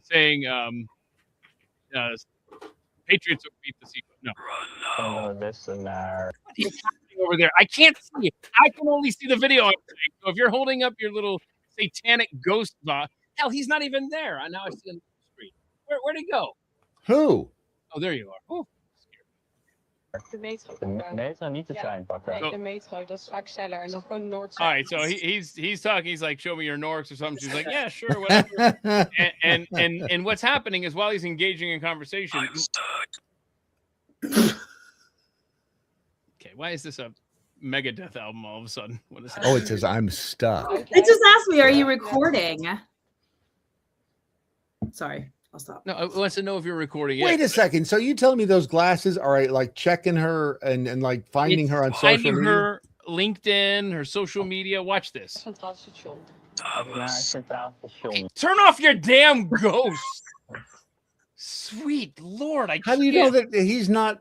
Saying Patriots will beat the Seahawks. No. Over there. I can't see it. I can only see the video. So if you're holding up your little satanic ghost box, hell, he's not even there. Now I see him on the screen. Where'd he go? Who? Oh, there you are. Oh. De metro niet de trein pakken. Nee, de metro, dat is vaak sneller. En dan gewoon Noord. All right, so he's talking. He's like, "Show me your Norks" or something. She's like, "Yeah, sure, whatever." and what's happening is while he's engaging in conversation. Okay, why is this a Megadeth album all of a sudden? What is Oh, it says I'm stuck. It just asked me, "Are you recording?" Sorry. I'll stop. No, it wants to know if you're recording. Wait a second. So you telling me those glasses are like checking her and like finding her on social media? Her LinkedIn, her social media. Watch this. Hey, turn off your damn ghost. Sweet Lord. How do you know that he's not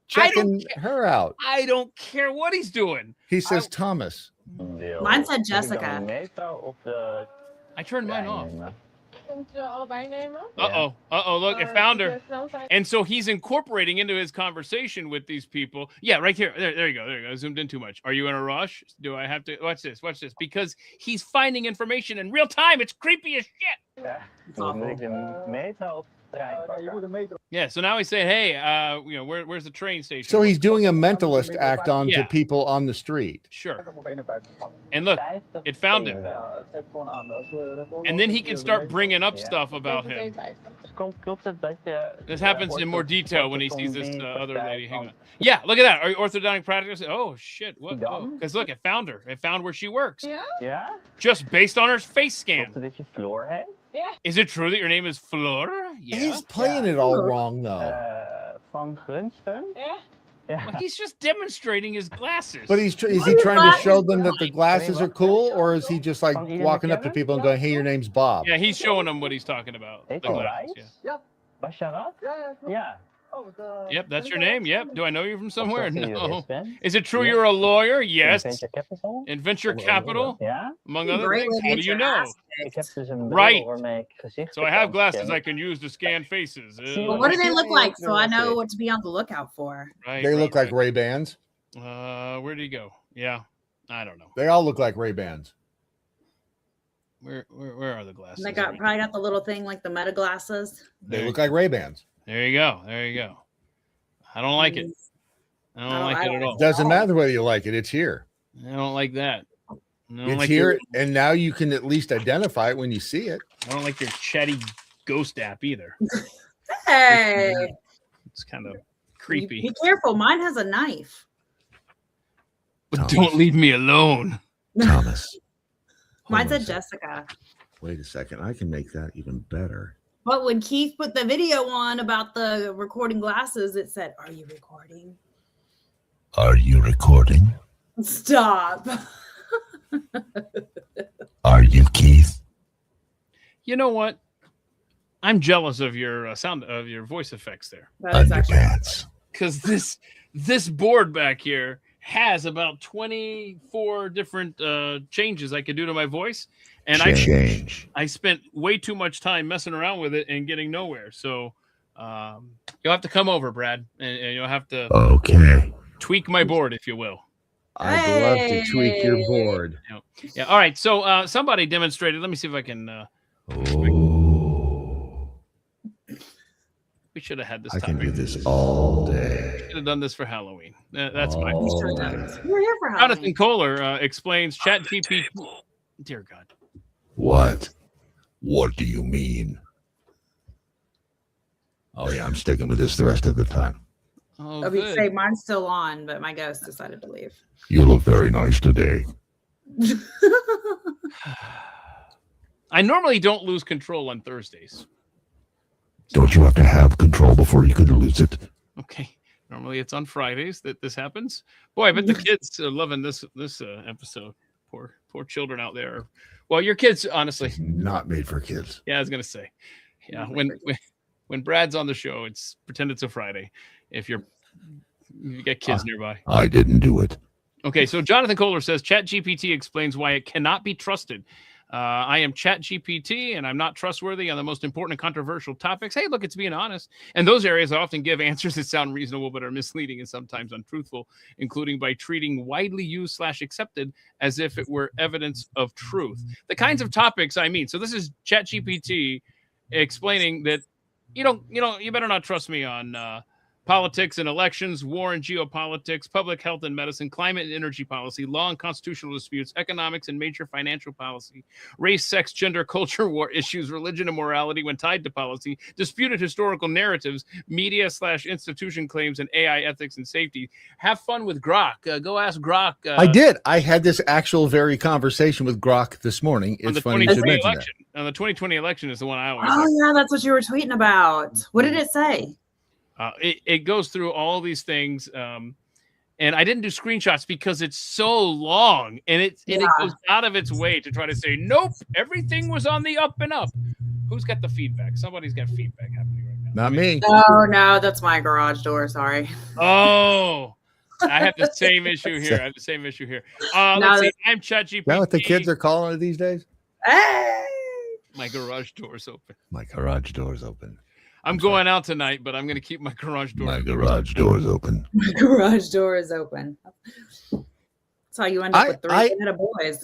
checking her out? I don't care what he's doing. He says Thomas. Mine said Jessica. I turned mine off. Allebei nemen. Uh-oh, look, I found her. And so he's incorporating into his conversation with these people. Yeah, right here. There you go. I zoomed in too much. Are you in a rush? Do I have to watch this? Because he's finding information in real time. It's creepy as shit. Yeah, so now he's saying, "Hey, where's the train station?" So he's doing a mentalist act on to people on the street. Sure. And look, it found him. And then he can start bringing up stuff about him. This happens in more detail when he sees this other lady. Hang on. Yeah, look at that. Are you orthodontic practice? Oh shit! What? Because look, it found her. It found where she works. Yeah? Just based on her face scan. Yeah. Is it true that your name is Flor? Yeah. He's playing it all wrong though. Yeah. Well, he's just demonstrating his glasses. But is he trying to show them that the glasses are cool, or is he just like walking up to people and going, "Hey, your name's Bob"? Yeah, he's showing them what he's talking about. The glasses, yeah. Yeah. Yep, that's your name. Yep. Do I know you from somewhere? No. Is it true you're a lawyer? Yes. In venture capital? Yeah. Among other things. How do you know? Right. So I have glasses I can use to scan faces. Well, what do they look like so I know what to be on the lookout for? Right, They look like Ray-Bans. Where did he go? Yeah. I don't know. They all look like Ray-Bans. Where are the glasses? And they probably got the little thing like the Meta glasses. They look like Ray-Bans. There you go. There you go. I don't like it. I don't like it at all. Doesn't matter whether you like it. It's here. I don't like that. It's here, and now you can at least identify it when you see it. I don't like your chatty ghost app either. Hey. It's kind of creepy. Be careful. Mine has a knife. But don't leave me alone. Thomas. Mine said Jessica. Wait a second. I can make that even better. But when Keith put the video on about the recording glasses, it said, "Are you recording?" Are you recording? Stop. Are you, Keith? You know what? I'm jealous of your sound of your voice effects there. Underpants. Because this board back here has about 24 different changes I could do to my voice, and I spent way too much time messing around with it and getting nowhere. So you'll have to come over, Brad, and you'll have to tweak my board, if you will. I'd love to tweak your board. Yeah. All right. So somebody demonstrated. Let me see if I can. We should have had this. I can do this all day. Should have done this for Halloween. That's my. We're here for Halloween. Jonathan Kohler explains ChatGPT. Dear God. What? What do you mean? Oh yeah, I'm sticking with this the rest of the time. Oh, I would say mine's still on, but my ghost decided to leave. You look very nice today. I normally don't lose control on Thursdays. Don't you have to have control before you could lose it? Okay. Normally it's on Fridays that this happens. Boy, I bet the kids are loving this episode. Poor children out there. Well, your kids, honestly, not made for kids. Yeah, I was gonna say. Yeah, when Brad's on the show, it's pretend it's a Friday. If you get kids nearby. I didn't do it. Okay, so Jonathan Kohler says ChatGPT explains why it cannot be trusted. I am ChatGPT, and I'm not trustworthy on the most important and controversial topics. Hey, look, it's being honest. And those areas I often give answers that sound reasonable but are misleading and sometimes untruthful, including by treating widely used / accepted as if it were evidence of truth. The kinds of topics I mean. So this is ChatGPT explaining that you better not trust me on politics and elections, war and geopolitics, public health and medicine, climate and energy policy, law and constitutional disputes, economics and major financial policy, race, sex, gender, culture, war issues, religion and morality when tied to policy, disputed historical narratives, media / institution claims, and AI ethics and safety. Have fun with Grok. Go ask Grok. I did. I had this actual very conversation with Grok this morning. It's funny to mention that. The 2020 election is the one I always. Oh yeah, that's what you were tweeting about. What did it say? It goes through all these things, and I didn't do screenshots because it's so long, and it goes out of its way to try to say, nope, everything was on the up and up. Who's got the feedback? Somebody's got feedback happening right now. Not me. Oh, no, that's my garage door. Sorry. Oh, I have the same issue here. Let's see. I'm ChatGPT. You know what the kids are calling it these days? Hey! My garage door's open. My garage door's open. I'm going out tonight, but I'm going to keep my garage door. My garage door is open. My garage door is open. That's how you end up with three headed boys.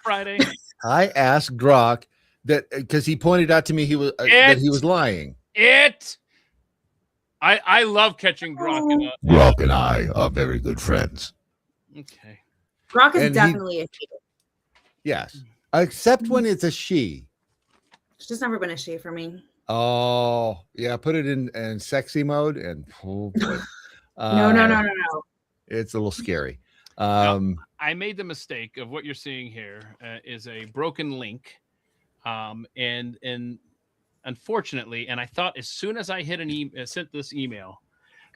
Friday. I asked Grok that because he pointed out to me that he was lying. I love catching Grok. Grok and I are very good friends. Okay. Grok is definitely a she. Yes, except when it's a she. It's just never been a she for me. Oh yeah, put it in sexy mode, and oh boy. No. It's a little scary. I made the mistake of what you're seeing here is a broken link, and unfortunately, and I thought as soon as I hit sent this email,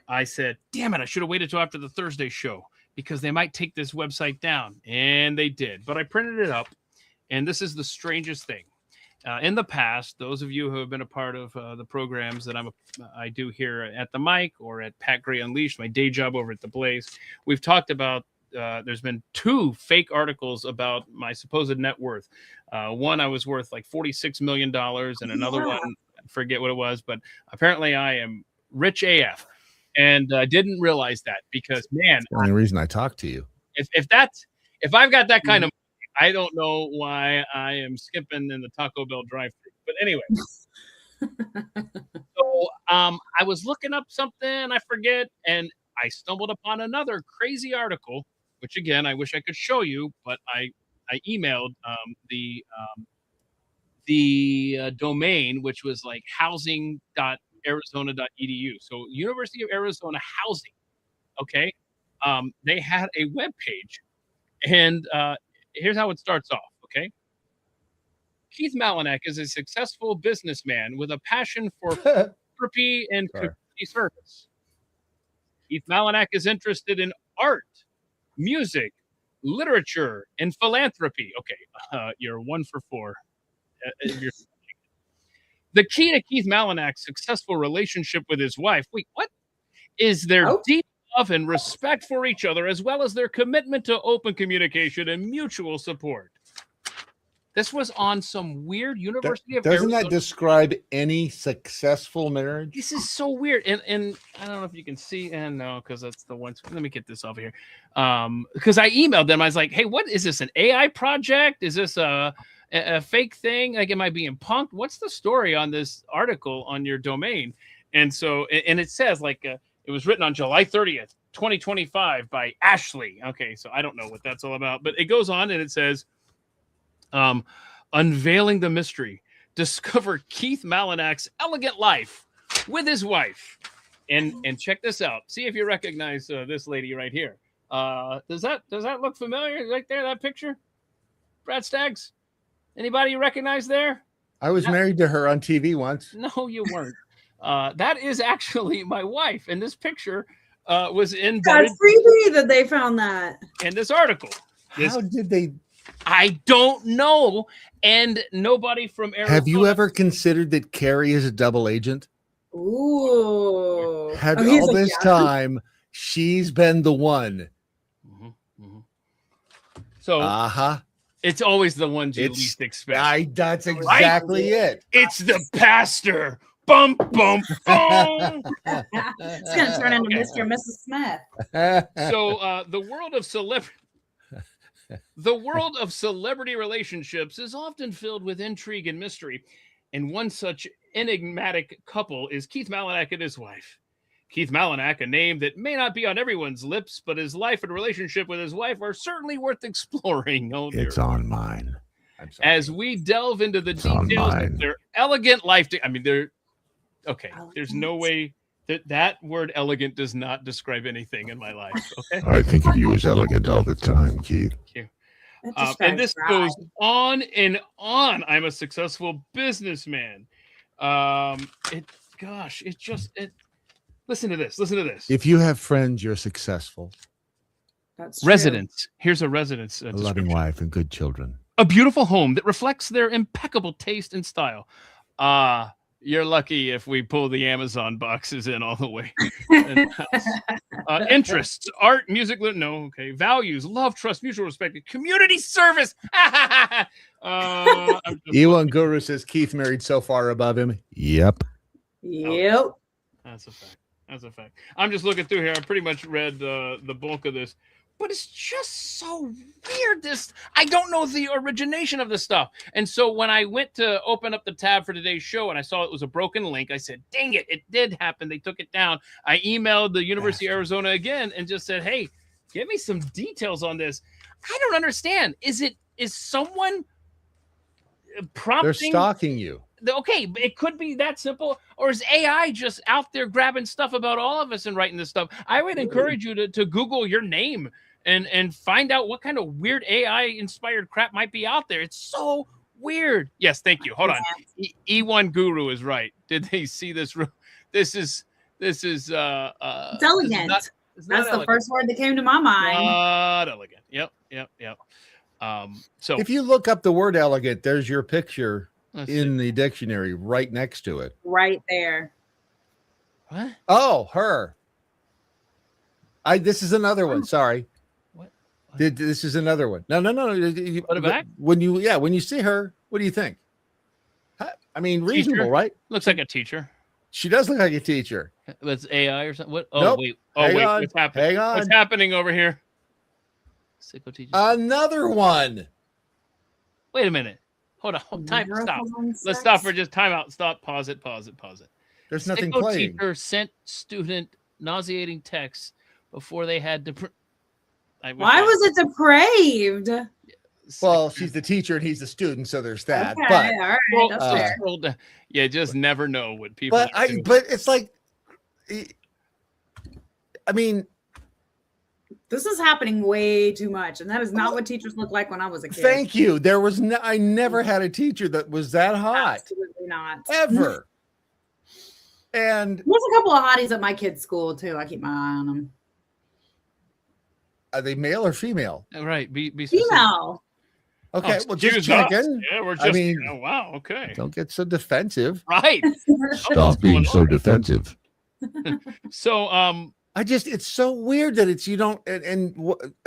I said, "Damn it! I should have waited till after the Thursday show because they might take this website down," and they did. But I printed it up, and this is the strangest thing. In the past, those of you who have been a part of the programs that I do here at the mic or at Pat Gray Unleashed, my day job over at the Blaze, we've talked about. There's been 2 fake articles about my supposed net worth. One, I was worth like $46 million, and another one, I forget what it was, but apparently I am rich AF, and I didn't realize that because, man, that's the only reason I talk to you. If I've got that kind of money, I don't know why I am skipping in the Taco Bell drive-thru. But anyway, so I was looking up something, I forget, and I stumbled upon another crazy article, which again, I wish I could show you, but I emailed the domain, which was like housing.arizona.edu. So University of Arizona Housing. Okay. They had a web page, and here's how it starts off. Okay. Keith Malinak is a successful businessman with a passion for philanthropy and community service. Keith Malinak is interested in art, music, literature, and philanthropy. Okay, you're 1 for 4. The key to Keith Malinak's successful relationship with his wife, wait, what? Is their deep love and respect for each other, as well as their commitment to open communication and mutual support. This was on some weird University of Arizona. Doesn't that describe any successful marriage? This is so weird. And I don't know if you can see. And no, because that's the one. Let me get this over here. Because I emailed them. I was like, hey, what is this? An AI project? Is this a fake thing? Like, am I being punked? What's the story on this article on your domain? And so, and it says like it was written on July 30th, 2025 by Ashley. Okay, so I don't know what that's all about. But it goes on and it says, unveiling the mystery, discover Keith Malinak's elegant life with his wife, and check this out. See if you recognize this lady right here. Does that look familiar right there? That picture, Brad Staggs. Anybody you recognize there? I was married to her on TV once. No, you weren't. That is actually my wife, and this picture was in. That's creepy that they found that in this article. How did they? I don't know. And nobody from Arizona. Have you ever considered that Carrie is a double agent? Ooh. All this time, she's been the one. So, it's always the ones you least expect. That's exactly it. It's the pastor. Bum, bum, bum. It's going to turn into Mr. and Mrs. Smith. So, the world of celebrity relationships is often filled with intrigue and mystery, and one such enigmatic couple is Keith Malinak and his wife. Keith Malinak, a name that may not be on everyone's lips, but his life and relationship with his wife are certainly worth exploring. Oh, it's on mine. As we delve into the details of their elegant life, they're okay. There's no way that word elegant does not describe anything in my life. Okay. I think of you as elegant all the time, Keith. Thank you. And this goes on and on. I'm a successful businessman. Listen to this. Listen to this. If you have friends, you're successful. That's residence. Here's a residence. A loving wife and good children. A beautiful home that reflects their impeccable taste and style. You're lucky if we pull the Amazon boxes in all the way. Interests, art, music, values, love, trust, mutual respect, community service. Ewan Guru says Keith married so far above him. Yep. That's a fact. That's a fact. I'm just looking through here. I pretty much read the bulk of this. But it's just so weird. I don't know the origination of this stuff. And so when I went to open up the tab for today's show and I saw it was a broken link, I said, dang it, it did happen. They took it down. I emailed the University of Arizona again and just said, hey, give me some details on this. I don't understand. Is someone prompting? They're stalking you. okay, it could be that simple, or is AI just out there grabbing stuff about all of us and writing this stuff? I would encourage you to Google your name and find out what kind of weird AI inspired crap might be out there. It's so weird. Yes, thank you. Hold on. E1 Guru is right. Did they see this? This is it's elegant. That's the first word that came to my mind. Not elegant. Yep. So if you look up the word elegant, there's your picture in the dictionary right next to it. Right there. What? Oh, her. This is another one. Sorry. What? This is another one. No. Put it back? When you see her, what do you think? I mean, reasonable, right? Looks like a teacher. She does look like a teacher. That's AI or something. What? Oh, nope. wait. Hang on. What's happening? Hang on. What's happening over here? Sicko teacher. Another one. Wait a minute. Hold on. Time. Stop. Let's stop for just time out. Stop. Pause it. There's nothing Sicko playing. Teacher sent student nauseating texts before they had to. Why was it depraved? Well, she's the teacher and he's the student, so there's that. Okay, but all right, that's fair. Yeah, just never know what people. But it's like, I mean, this is happening way too much, and that is not what teachers looked like when I was a kid. Thank you. I never had a teacher that was that hot. Absolutely not. Ever. And there's a couple of hotties at my kids' school too. I keep my eye on them. Are they male or female? Right. Be specific. Female. Okay, well, just checking. Yeah, we're just. Wow. Okay. Don't get so defensive. Right. Stop being so defensive. So, it's so weird that it's you don't and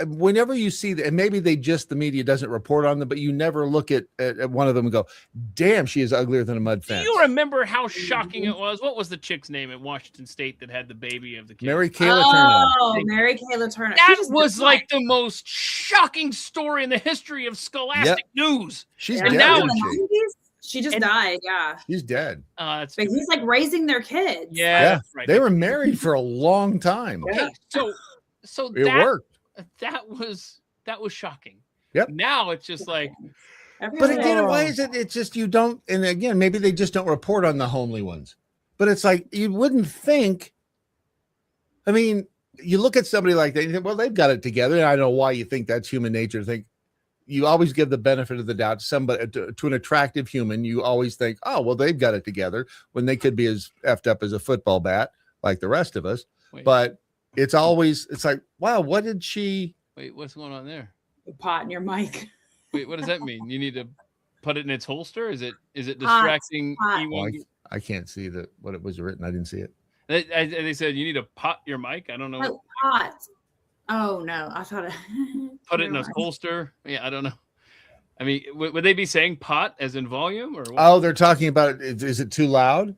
whenever you see that, and maybe the media doesn't report on them, but you never look at one of them and go, damn, she is uglier than a mud fence. Do you remember how shocking it was? What was the chick's name at Washington State that had the baby of the kid? Mary Kayla Turner. Oh, Mary Kayla Turner. That was like the most shocking story in the history of scholastic news. She's dead. Now she just died. Yeah, she's dead. But he's like raising their kids. Yeah, right. They were married for a long time. Okay, so it worked. That was shocking. Yep. Now it's just like. But again, why is it? It's just you don't. And again, maybe they just don't report on the homely ones. But it's like you wouldn't think. I mean, you look at somebody like that. You think, well, they've got it together. And I don't know why you think that's human nature. To think you always give the benefit of the doubt to somebody, to an attractive human. You always think, oh, well, they've got it together when they could be as effed up as a football bat like the rest of us. Wait. But it's like, wow, what did she? Wait, what's going on there? The pot in your mic. Wait, what does that mean? You need to put it in its holster? Is it distracting? Well, I can't see what it was written. I didn't see it. They said you need to pot your mic. I don't know. Pot. Oh no, I thought it. Put it in a holster. Yeah, I don't know. I mean, would they be saying pot as in volume or what? Oh, they're talking about it. Is it too loud?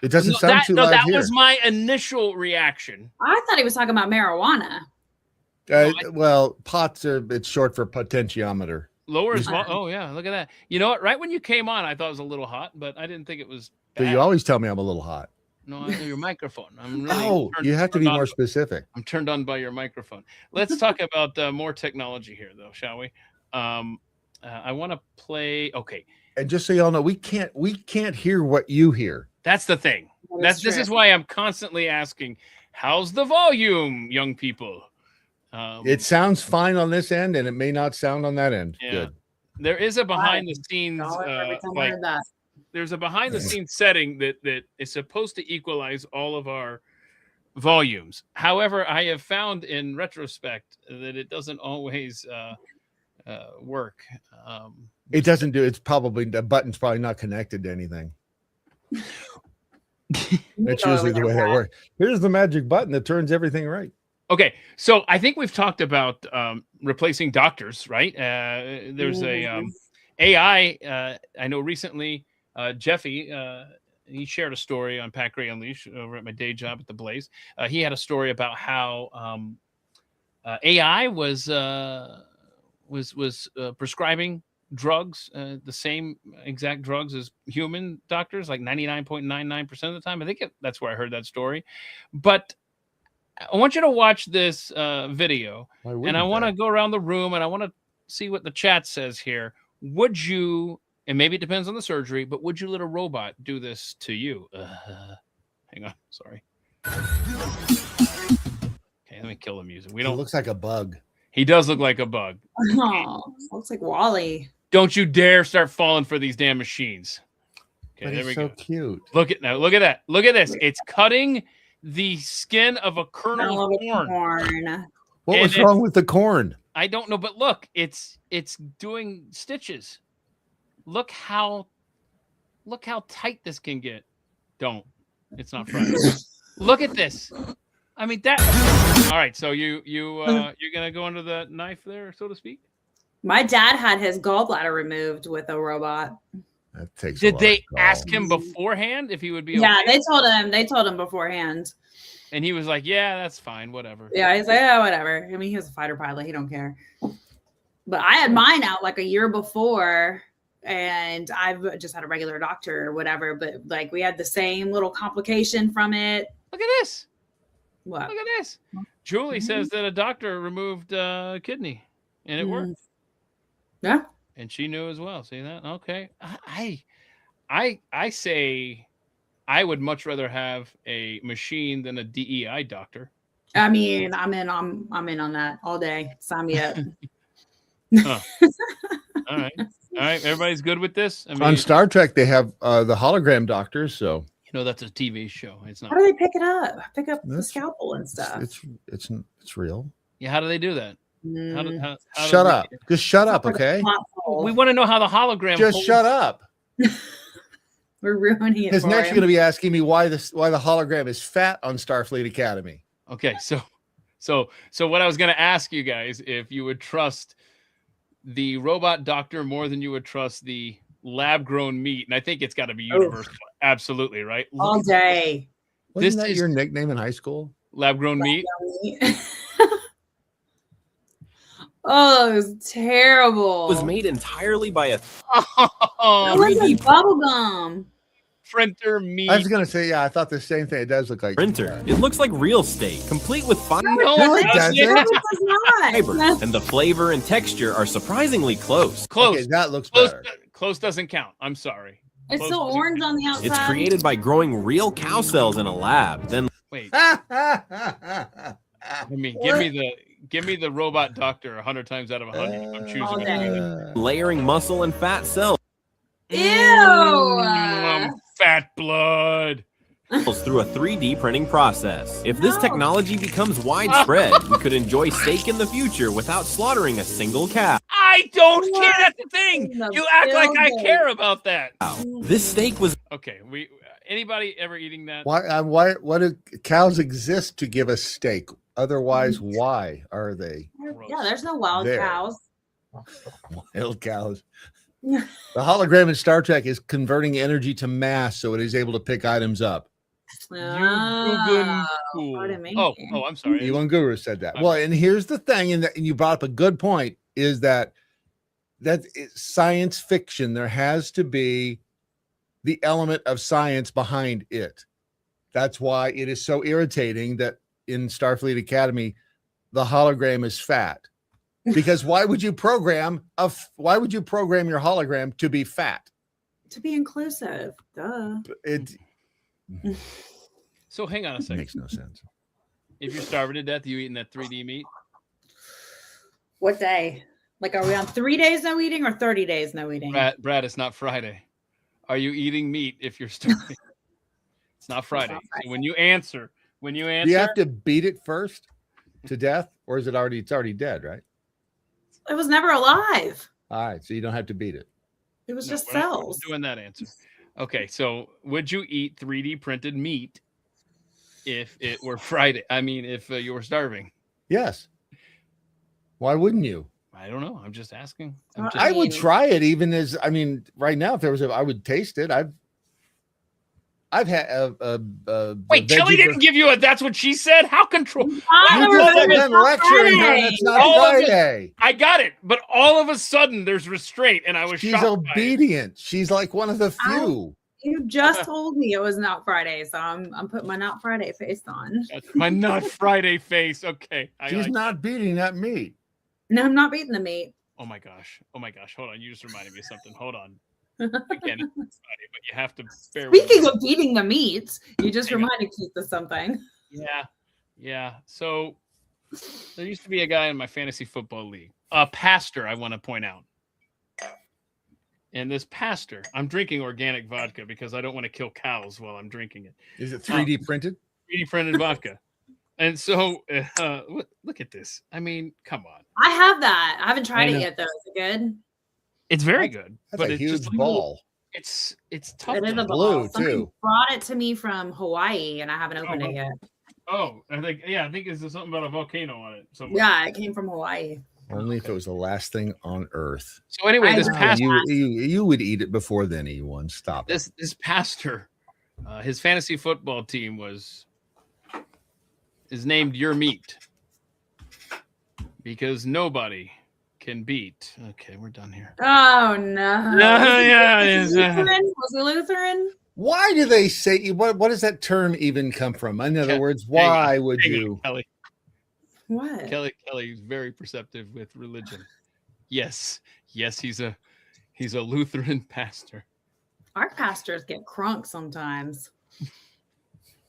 It doesn't sound too loud. That here. was my initial reaction. I thought he was talking about marijuana. Well, pots it's short for potentiometer. Lower is oh yeah, look at that. You know what? Right when you came on, I thought it was a little hot, but I didn't think it was bad. But you always tell me I'm a little hot. No, I know your microphone. I'm really you have to be more specific. I'm turned on by your microphone. Let's talk about more technology here, though, shall we? I want to play. Okay. And just so y'all know, we can't hear what you hear. That's the thing. This is why I'm constantly asking, how's the volume, young people? It sounds fine on this end, and it may not sound on that end. Yeah. Good. There is a behind the scenes there's a behind the scenes setting that is supposed to equalize all of our volumes. However, I have found in retrospect that it doesn't always work. It doesn't do. It's probably the button's probably not connected to anything. That's usually the way that works. Here's the magic button that turns everything right. Okay, so I think we've talked about replacing doctors, right? There's a AI. I know recently, Jeffy, he shared a story on Pat Gray Unleashed over at my day job at the Blaze. He had a story about how AI was prescribing drugs, the same exact drugs as human doctors, like 99.99% of the time. I think that's where I heard that story. But I want you to watch this video, and I want to go around the room, and I want to see what the chat says here. Would you and maybe it depends on the surgery, but would you let a robot do this to you? Hang on, sorry. Okay, let me kill the music. It looks like a bug. He does look like a bug. Oh, looks like Wally. Don't you dare start falling for these damn machines. Okay, But there he's we so go. cute. Look at that. Look at this. It's cutting the skin of a kernel of corn. What And was wrong with the corn? I don't know, but look, it's doing stitches. Look how tight this can get. Don't. It's not Friday. Look at this. I mean that. All right, so you're gonna go under the knife there, so to speak. My dad had his gallbladder removed with a robot. That takes. Did they ask him beforehand if he would be? Yeah, okay? they told him beforehand. And he was like, "Yeah, that's fine, whatever." Yeah, he's like, "Yeah, whatever." I mean, he was a fighter pilot; he don't care. But I had mine out like a year before, and I've just had a regular doctor or whatever. But like, we had the same little complication from it. Look at this. What? Look at this. Julie says that a doctor removed kidney, and it worked. Yeah. And she knew as well. See that? Okay. I say I would much rather have a machine than a DEI doctor. I mean, I'm in on that all day. Sign me up. Huh. All right. Everybody's good with this. I mean, On Star Trek, they have the hologram doctors. So that's a TV show. It's not. How do they pick it up? Pick up the scalpel and stuff. It's real. Yeah. How do they do that? How Shut up. Just shut up, okay? We want to know how the hologram. Just shut up. We're ruining it. Because for next him. you're going to be asking me why the hologram is fat on Starfleet Academy. Okay, so what I was going to ask you guys, if you would trust the robot doctor more than you would trust the lab-grown meat, and I think it's got to be universal. Absolutely, right? All day. Wasn't that your nickname in high school? Lab-grown meat? Oh, it was terrible. It was made entirely by a It was like bubble gum. Printer meat. I was going to say, yeah, I thought the same thing. It does look like printer. It looks like real steak, complete with fine it doesn't. fiber, and the flavor and texture are surprisingly close. Close. Okay, that looks Close, better. close doesn't count. I'm sorry. It's Close still doesn't orange count. on the outside. It's created by growing real cow cells in a lab. Then Wait. I mean, give me the robot doctor 100 times out of 100. I'm choosing layering muscle and fat cells. Ew. Fat blood. Through a 3D printing process. If this technology becomes widespread, we could enjoy steak in the future without slaughtering a single cow. I don't care. That's the thing. You act like I care about that. This steak was okay. Anybody ever eating that? Why do cows exist to give us steak? Otherwise, why are they Yeah, there's no wild there? cows. Wild cows. The hologram in Star Trek is converting energy to mass, so it is able to pick items up. Oh, I'm sorry. Ewan Guru said that. Well, and here's the thing, and you brought up a good point, is that it's science fiction. There has to be the element of science behind it. That's why it is so irritating that in Starfleet Academy, the hologram is fat. Because why would you program your hologram to be fat? To be inclusive. Duh. So hang on a second. Makes no sense. If you're starving to death, you eating that 3D meat? What day? Like, are we on 3 days no eating or 30 days no eating? Brad, it's not Friday. Are you eating meat if you're starving? It's not Friday. So when you answer, do you have to beat it first to death, or is it's already dead, right? It was never alive. All right, so you don't have to beat it. It was just we're not cells. doing that answer. Okay, so would you eat 3D printed meat if it were Friday? I mean, if you were starving? Yes. Why wouldn't you? I don't know. I'm just asking. I would try it, right now, if there was I would taste it. I've had wait, Kelly didn't give you a that's what she said? How control? You just have been lecturing her, and it's not Friday. I got it, but all of a sudden there's restraint, and I was She's shocked. obedient. She's like one of the few. You just told me it was not Friday, so I'm putting my not Friday face on. That's my not Friday face. Okay. She's not beating that meat. No, I'm not beating the meat. Oh my gosh. Hold on. You just reminded me of something. Hold on. Again, it's funny, but you have to bear Speaking of eating the meat, you just Hang on. reminded Keith of something. Yeah. So there used to be a guy in my fantasy football league, a pastor, I want to point out. And this pastor, I'm drinking organic vodka because I don't want to kill cows while I'm drinking it. Is it 3D printed? 3D printed vodka. And so look at this. I mean, come on. I have that. I haven't tried it yet, though. Is it good? It's very good. That's but a it's huge just like ball. It's tough. It is a blue, ball. Somebody too. brought it to me from Hawaii, and I haven't opened it yet. Oh, I think it's something about a volcano on it. Somewhere. Yeah, it came from Hawaii. Only if it was the last thing on earth. So anyway, this pastor, you would eat it before then, E1. Stop. This pastor, his fantasy football team is named Your Meat because nobody can beat. Okay, we're done here. Oh no! Was he Lutheran? Why do they say what does that term even come from? In other words, why would you? Kelly. What? Kelly's very perceptive with religion. Yes, he's a Lutheran pastor. Our pastors get crunk sometimes.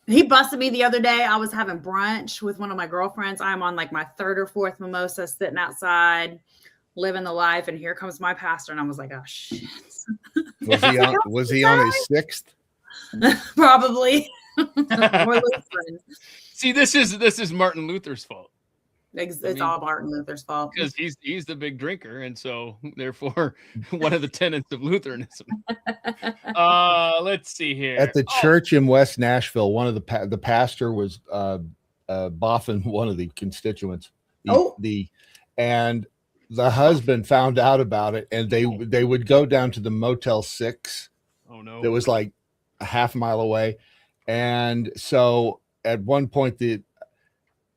He busted me the other day. I was having brunch with one of my girlfriends. I'm on like my third or fourth mimosa, sitting outside, living the life, and here comes my pastor, and I was like, "Oh shit!" Was he on his sixth? Probably. More Lutheran. See, this is Martin Luther's fault. It's all Martin Luther's fault because he's the big drinker, and so therefore one of the tenets of Lutheranism. Let's see here. At the church in West Nashville, one of the pastor was boffing one of the constituents. And the husband found out about it, and they would go down to the Motel 6. Oh no! That was like a half mile away, and so at one point the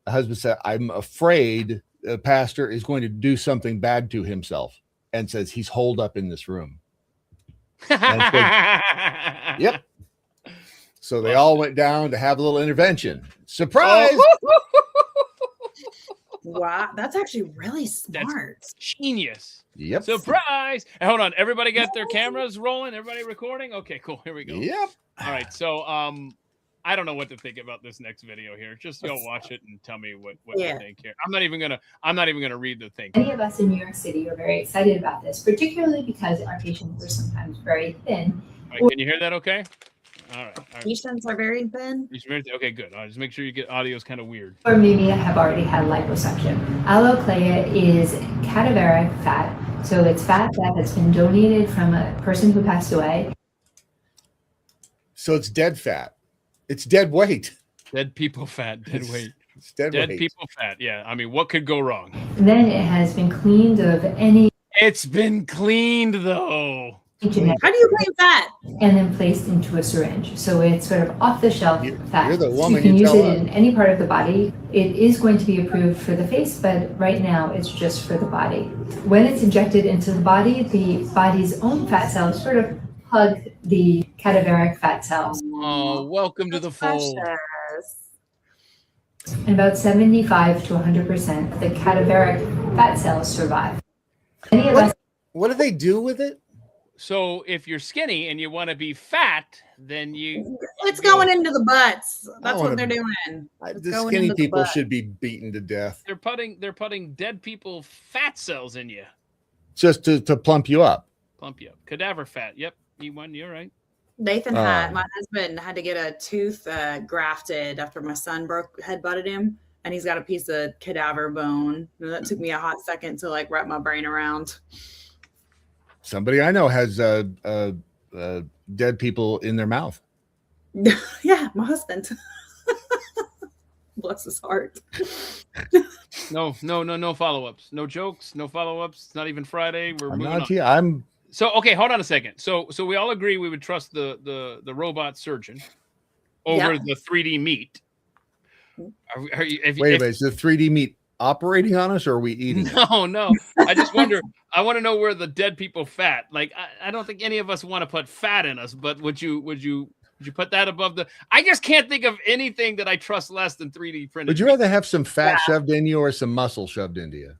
husband said, "I'm afraid the pastor is going to do something bad to himself," and says he's holed up in this room. Yep. So they all went down to have a little intervention. Surprise! Wow, that's actually really smart. That's genius. Yep. Surprise! And hold on, everybody got their cameras rolling? Everybody recording? Okay, cool. Here we go. Yep. All right. So I don't know what to think about this next video here. Just go watch it and tell me what you think here. I'm not even gonna read the thing. Many of us in New York City are very excited about this, particularly because our patients are sometimes very thin. All right, can you hear that okay? All right. Patients are very thin. Okay, good. Just make sure you get audio's kind of weird. Or maybe have already had liposuction. Alloclea is cadaveric fat, so it's fat that has been donated from a person who passed away. So it's dead fat. It's dead weight. Dead people fat, dead weight. It's dead weight. People fat. Yeah. I mean, what could go wrong? Then it has been cleaned of any. It's been cleaned though. How do you clean fat? And then placed into a syringe. So it's sort of off the shelf fat. You're the woman. You can use it in any part of the body. It is going to be approved for the face, but right now it's just for the body. When it's injected into the body's own fat cells sort of hug the cadaveric fat cells. Oh, welcome to the fold. And about 75 to 100% of the cadaveric fat cells survive. What do they do with it? So if you're skinny and you want to be fat, then it's going into the butts. That's what they're doing. The skinny people should be beaten to death. They're putting dead people fat cells in you. Just to plump you up. Plump you up. Cadaver fat. Yep. E1, you're right. Nathan my husband had to get a tooth grafted after my son head-butted him, and he's got a piece of cadaver bone. And that took me a hot second to wrap my brain around. Somebody I know has dead people in their mouth. Yeah, my husband. Bless his heart. No follow-ups. No jokes, no follow-ups. It's not even Friday. We're moving on. So okay, hold on a second. So we all agree we would trust the robot surgeon over the 3D meat. Wait a minute, is the 3D meat operating on us, or are we eating? No. I just wonder. I want to know where the dead people fat. I don't think any of us want to put fat in us, but would you put that above the? I just can't think of anything that I trust less than 3D printed. Would you rather have some fat shoved in you or some muscle shoved into you?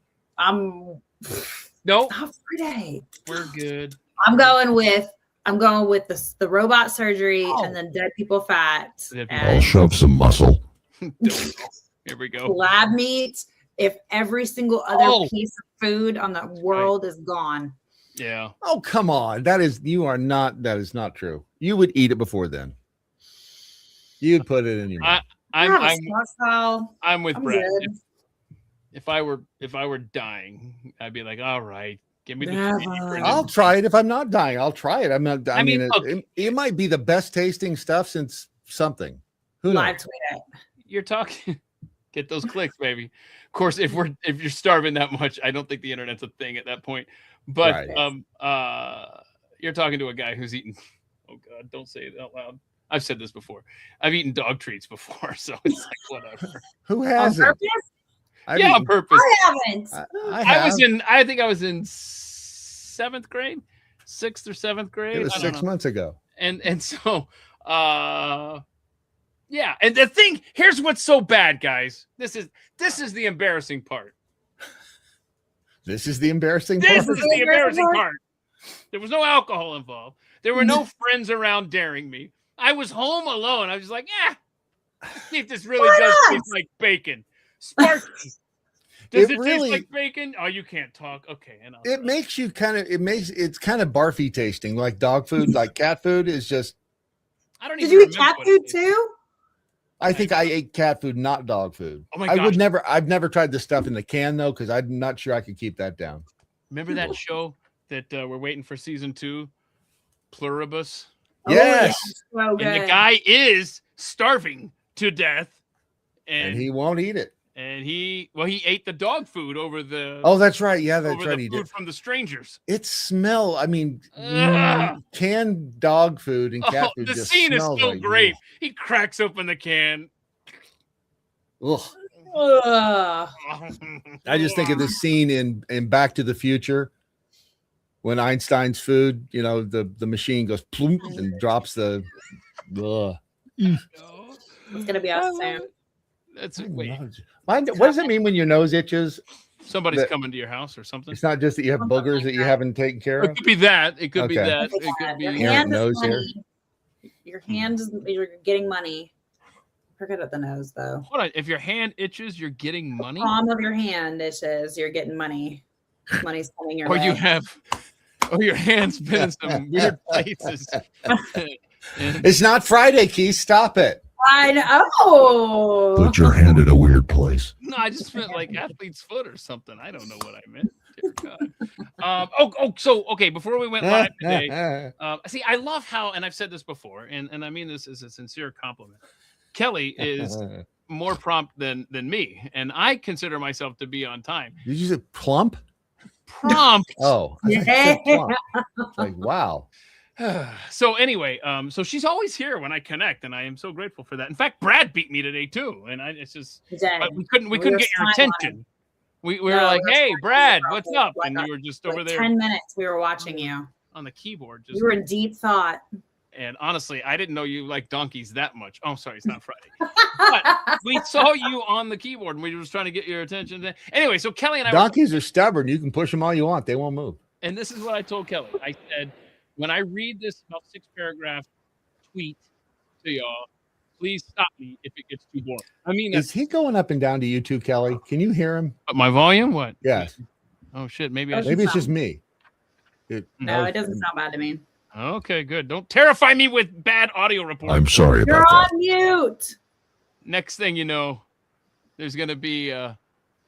No. Not Friday. We're good. I'm going with I'm going with the robot surgery and then dead people fat. I'll shove some muscle. Here we go. Lab meat. If every single other piece of food on the world is gone. Yeah. Oh, come on. That is not true. You would eat it before then. You'd put it in your mouth. I'm with Brad. Good. If I were dying, I'd be like, all right, give me the. I'll try it if I'm not dying. I'll try it. I mean, look, it might be the best tasting stuff since something. Who knows? Live tweet it. You're talking. Get those clicks, baby. Of course, if you're starving that much, I don't think the internet's a thing at that point. But you're talking to a guy who's eaten. Oh God, don't say it out loud. I've said this before. I've eaten dog treats before, so it's like whatever. Who hasn't? On purpose. I haven't. I think I was in 7th grade, 6th or 7th grade. It was 6 months ago. And so yeah, and the thing, here's what's so bad, guys. This is the embarrassing part. This is the embarrassing part. This is the embarrassing part. There was no alcohol involved. There were no friends around daring me. I was home alone. I was like, see if this really does taste like bacon. Sparky. Does it taste like bacon? Oh, you can't talk. Okay. It makes you it's kind of barfy tasting, like dog food, like cat food is just. Did you eat cat food too? I think I ate cat food, not dog food. Oh my gosh. I've never tried the stuff in the can though, because I'm not sure I could keep that down. Remember that show that we're waiting for season 2, Pluribus? Yes. Oh, yeah. And the guy is starving to death, and he won't eat it. And he ate the dog food over the. Oh, that's right. Yeah, that's right. He did from the strangers. It smell. I mean, canned dog food and cat food. The just scene is so like, great. He cracks open the can. Ugh. I just think of the scene in Back to the Future when Einstein's food, the machine goes plump and drops the. It's gonna be us soon. That's wait. What does it mean when your nose itches? Somebody's coming to your house or something. It's not just that you have boogers that you haven't taken care of. It could be that. It could be that. It could be your nose hair. Your hand is. You're getting money. Forget at the nose though. Hold on. If your hand itches, you're getting money. The palm of your hand itches. You're getting money. Money's coming your way. Or you have. Oh, your hand's been in some weird places. It's not Friday, Keith. Stop it. I know. Put your hand in a weird place. No, I just meant like athlete's foot or something. I don't know what I meant. Dear God. So before we went live today, see, I love how, and I've said this before, and I mean this as a sincere compliment. Kelly is more prompt than me, and I consider myself to be on time. Did you say plump? Prompt. Oh, yeah. Like wow. So anyway, so she's always here when I connect, and I am so grateful for that. In fact, Brad beat me today too, and it's just we couldn't get your attention. We were like, "Hey, Brad, what's up?" And you were just over there. 10 minutes. We were watching you on the keyboard. You were in deep thought. And honestly, I didn't know you like donkeys that much. Oh, sorry, it's not Friday. But we saw you on the keyboard, and we were just trying to get your attention. Anyway, so Kelly and I. Donkeys are stubborn. You can push them all you want; they won't move. And this is what I told Kelly. I said, when I read this about 6-paragraph tweet to y'all, please stop me if it gets too boring. I mean, is he going up and down to YouTube, Kelly? Can you hear him? My volume? What? Yes. Oh shit! Maybe it's just me. No, it doesn't sound bad to me. Okay, good. Don't terrify me with bad audio reports. I'm sorry about that. You're on mute. Next thing you know, there's going to be a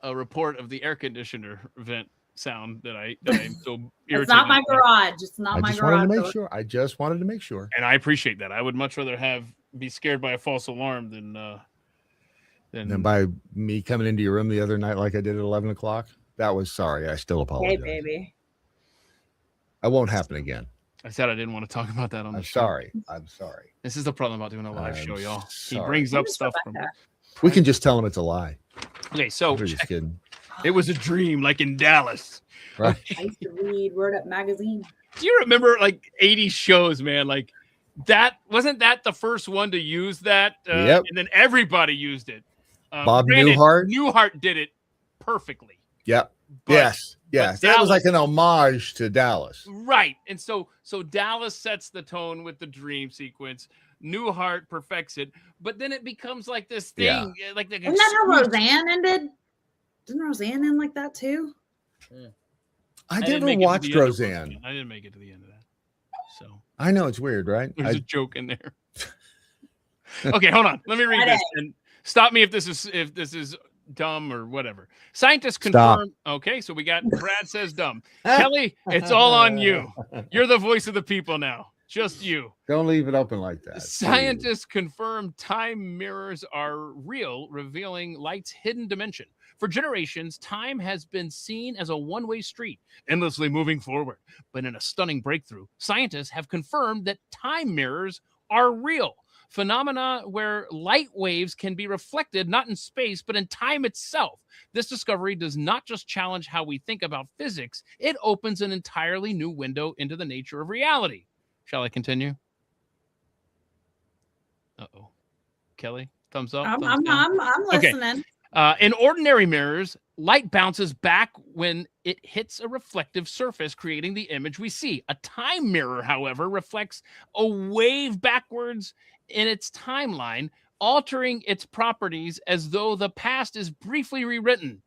report of the air conditioner vent sound that I'm so irritated. It's not my garage. It's not my garage. I just wanted to make sure. And I appreciate that. I would much rather be scared by a false alarm than by me coming into your room the other night like I did at 11 o'clock. That was sorry. I still apologize. Hey, baby. It won't happen again. I said I didn't want to talk about that on the show. I'm sorry. This is the problem about doing a live show, y'all. He brings up stuff from. We can just tell him it's a lie. Okay, so we're just kidding. It was a dream, like in Dallas. Right. I used to read Word Up magazine. Do you remember like 80s shows, man? Like that wasn't that the first one to use that? Yep. And then everybody used it. Bob Newhart. Newhart did it perfectly. Yep. Yes. That was like an homage to Dallas. Right. And so Dallas sets the tone with the dream sequence. Newhart perfects it, but then it becomes like this thing. Like isn't that how Roseanne ended? Didn't Roseanne end like that too? I never watched Roseanne. I didn't make it to the end of that. So I know it's weird, right? There's a joke in there. Okay, hold on. Let me read this and stop me if this is dumb or whatever. Scientists confirm. Okay, so we got Brad says dumb. Kelly, it's all on you. You're the voice of the people now. Just you. Don't leave it open like that. Scientists confirm time mirrors are real, revealing light's hidden dimension. For generations, time has been seen as a one-way street, endlessly moving forward. But in a stunning breakthrough, scientists have confirmed that time mirrors are real. Phenomena where light waves can be reflected not in space, but in time itself. This discovery does not just challenge how we think about physics, it opens an entirely new window into the nature of reality. Shall I continue? Uh-oh. Kelly, thumbs up? I'm listening. Okay. In ordinary mirrors, light bounces back when it hits a reflective surface, creating the image we see. A time mirror, however, reflects a wave backwards in its timeline, altering its properties as though the past is briefly rewritten.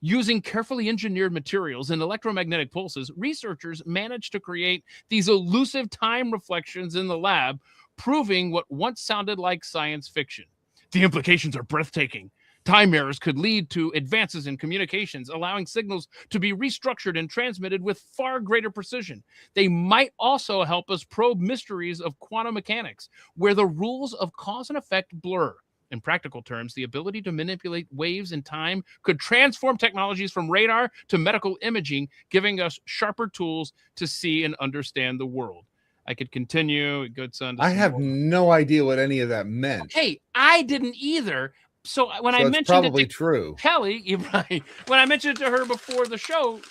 Using carefully engineered materials and electromagnetic pulses, researchers managed to create these elusive time reflections in the lab, proving what once sounded like science fiction. The implications are breathtaking. Time mirrors could lead to advances in communications, allowing signals to be restructured and transmitted with far greater precision. They might also help us probe mysteries of quantum mechanics, where the rules of cause and effect blur. In practical terms, the ability to manipulate waves in time could transform technologies from radar to medical imaging, giving us sharper tools to see and understand the world. I could continue. Good son. I have no idea what any of that meant. Hey, I didn't either. So when I mentioned probably it to true. Kelly, you're right. When I mentioned it to her before the show,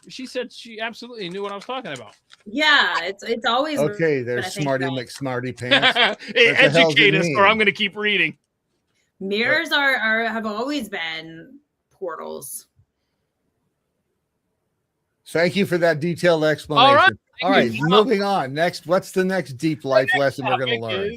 she said she absolutely knew what I was talking about. Yeah, it's always okay. There's Smarty McSmarty pants. Educate us, or I'm going to keep reading. Mirrors have always been portals. Thank you for that detailed explanation. All right, moving on. Next, what's the next deep life lesson we're going to learn?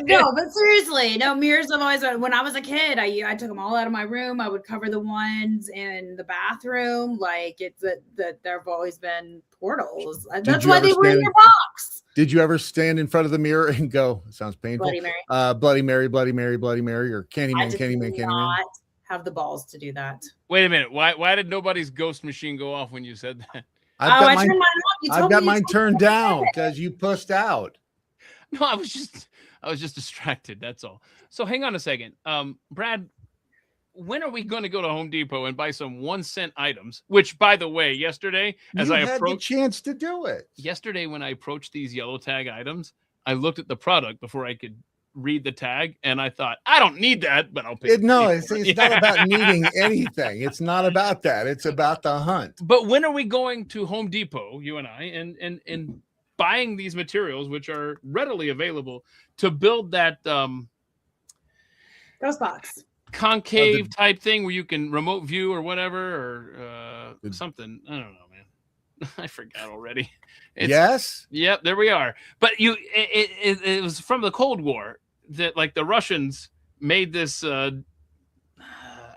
No, but seriously, no, mirrors have always been. When I was a kid, I took them all out of my room. I would cover the ones in the bathroom. Like it's that there have always been portals. That's why they were in your box. Did you ever stand in front of the mirror and go, it sounds painful, Bloody Mary, Bloody Mary, Bloody Mary, Bloody Mary, or Candyman, Candyman, Candyman? Have the balls to do that. Wait a minute. Why did nobody's ghost machine go off when you said that? I've got mine turned down because you pushed out. No, I was just distracted. That's all. So hang on a second. Brad, when are we going to go to Home Depot and buy some 1-cent items? Which, by the way, yesterday, as I approached, had the chance to do it. Yesterday, when I approached these yellow tag items, I looked at the product before I could read the tag, and I thought, I don't need that, but I'll pay. It's not about needing anything. It's not about that. It's about the hunt. But when are we going to Home Depot, you and I, and buying these materials, which are readily available, to build that ghost box concave type thing where you can remote view or whatever, or something? I don't know, man. I forgot already. Yes. Yep. There we are. But it was from the Cold War that like the Russians made this, and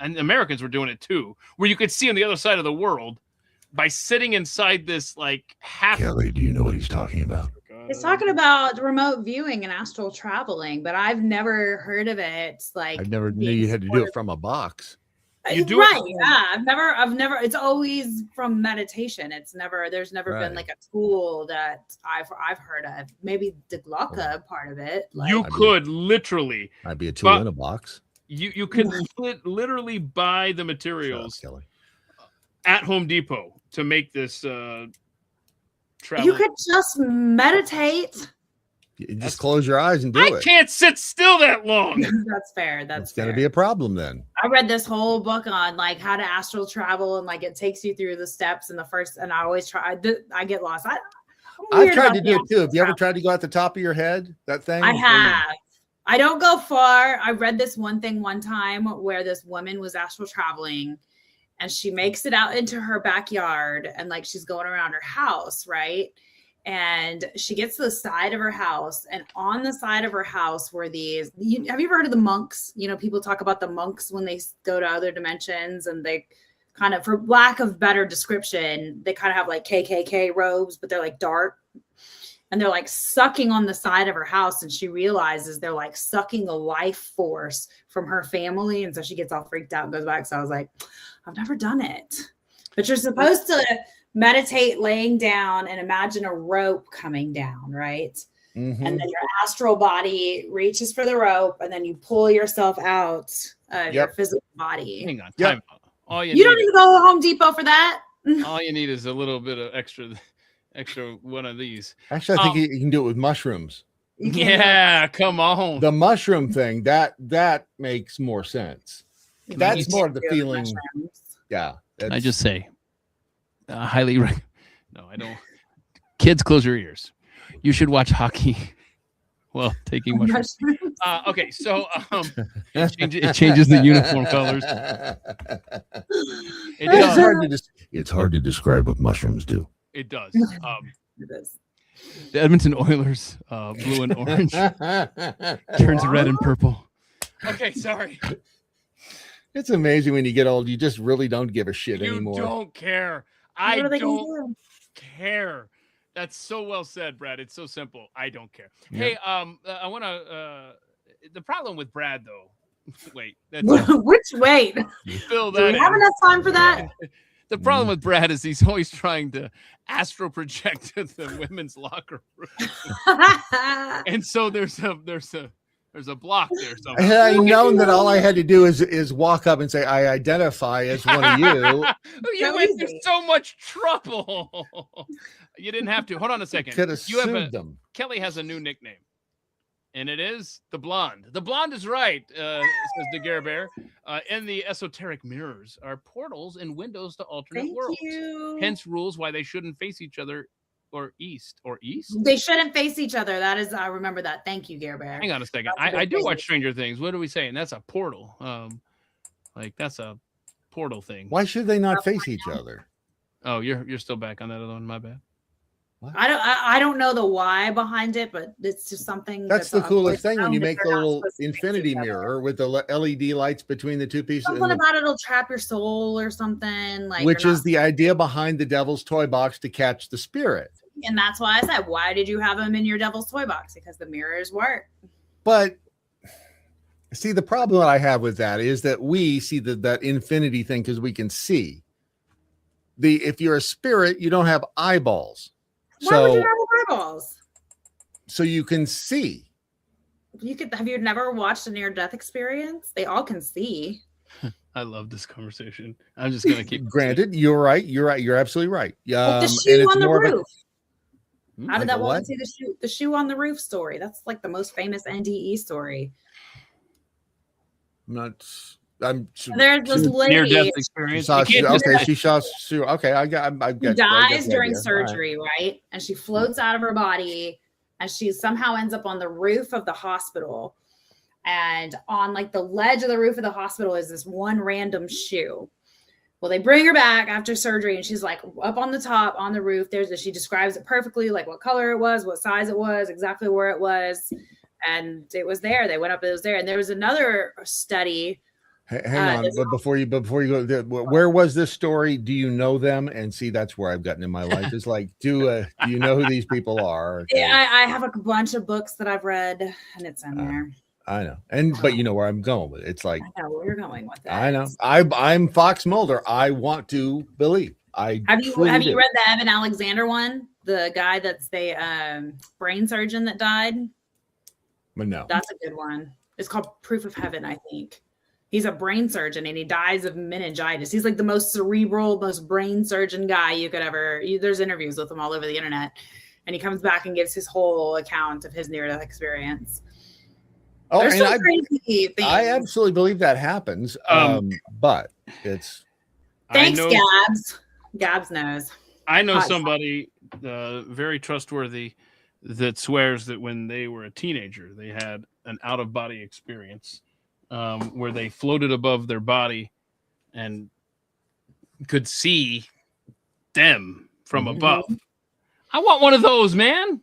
Americans were doing it too, where you could see on the other side of the world by sitting inside this like half. Kelly, do you know what he's talking about? He's talking about remote viewing and astral traveling, but I've never heard of it. Like I never knew you had to do it from a box. You do right? Yeah, I've never. It's always from meditation. There's never been like a tool that I've heard of. Maybe the Glauca part of it. Like, you could literally. Might be a tool in a box. You could literally buy the materials at Home Depot to make this travel. You could just meditate. You just close your eyes and do it. I can't sit still that long. That's fair. That's going to be a problem then. I read this whole book on like how to astral travel, and like it takes you through the steps and and I always try. I get lost. I've tried to do it too. Have you ever tried to go at the top of your head? That thing? I have. I don't go far. I read this one thing one time where this woman was astral traveling, and she makes it out into her backyard, and like she's going around her house, right? And she gets to the side of her house, and on the side of her house were these. Have you ever heard of the monks? You know, people talk about the monks when they go to other dimensions, and they kind of, for lack of better description, they kind of have like KKK robes, but they're like dark. And they're like sucking on the side of her house, and she realizes they're like sucking the life force from her family. And so she gets all freaked out and goes back. So I was like, I've never done it. But you're supposed to meditate laying down and imagine a rope coming down, right? Mm-hmm. And then your astral body reaches for the rope, and then you pull yourself out of your physical body. Hang on, time out. All you don't need to go to Home Depot for that. All you need is a little bit of extra one of these. Actually, I think you can do it with mushrooms. Yeah, come on. The mushroom thing, that makes more sense. That's more of the feeling. Yeah. I just say, highly no, I don't. Kids, close your ears. You should watch hockey. Well, taking mushrooms. Okay, so it changes the uniform colors. It's hard to describe what mushrooms do. It does. It is. The Edmonton Oilers, blue and orange, turns red and purple. Okay, sorry. It's amazing when you get old, you just really don't give a shit anymore. You don't care. I don't care. That's so well said, Brad. It's so simple. I don't care. Yeah. Hey, I want to. The problem with Brad, though. Wait. Which wait? Fill that. Do we have enough time for that? The problem with Brad is he's always trying to astral project to the women's locker room, and so there's a block there. Had I known that all I had to do is walk up and say I identify as one of you, you went through so much trouble. You didn't have to. Hold on a second. Could have sued them. Kelly has a new nickname, and it is the Blonde. The Blonde is right, says the Gare Bear. In the esoteric mirrors are portals and windows to alternate worlds. Hence rules why they shouldn't face each other or east. They shouldn't face each other. That is, I remember that. Thank you, Gare Bear. Hang on a second. I do watch Stranger Things. What are we saying? That's a portal. That's a portal thing. Why should they not face each other? Oh, you're still back on that other one. My bad. What? I don't know the why behind it, but it's just something that's the coolest thing when you make the little infinity mirror with the LED lights between the two pieces. Something about it'll trap your soul or something, like, which is the idea behind the Devil's Toy Box to catch the spirit. And that's why I said, why did you have them in your Devil's Toy Box? Because the mirrors work. But see, the problem that I have with that is that we see that infinity thing because we can see. If you're a spirit, you don't have eyeballs. Why would you have eyeballs? So you can see. Have you never watched a near-death experience? They all can see. I love this conversation. I'm just gonna keep. Granted, you're right. You're absolutely right. The shoe on the roof. How did that woman see the shoe on the roof story? That's like the most famous NDE story. There's this lady. Near-death experience. She saw. Okay, I got. She dies during surgery, right? And she floats out of her body, and she somehow ends up on the roof of the hospital. And on like the ledge of the roof of the hospital is this one random shoe. Well, they bring her back after surgery, and she's like up on the top on the roof. She describes it perfectly, like what color it was, what size it was, exactly where it was, and it was there. They went up, it was there. And there was another study. Hang on, but before you go, where was this story? Do you know them? And see, that's where I've gotten in my life. It's like, do you know who these people are? Yeah, I have a bunch of books that I've read, and it's in there. I know, but you know where I'm going with it. It's like I know where you're going with it. I know. I'm Fox Mulder. I want to believe. Have you read the Evan Alexander one? The guy that's the brain surgeon that died. No, that's a good one. It's called Proof of Heaven, I think. He's a brain surgeon and he dies of meningitis. He's like the most cerebral, most brain surgeon guy you could ever. There's interviews with him all over the internet, and he comes back and gives his whole account of his near-death experience. Oh, and I absolutely believe that happens. But it's. Thanks, Gabs. Gabs knows. I know somebody very trustworthy that swears that when they were a teenager, they had an out-of-body experience where they floated above their body and could see them from above. I want one of those, man.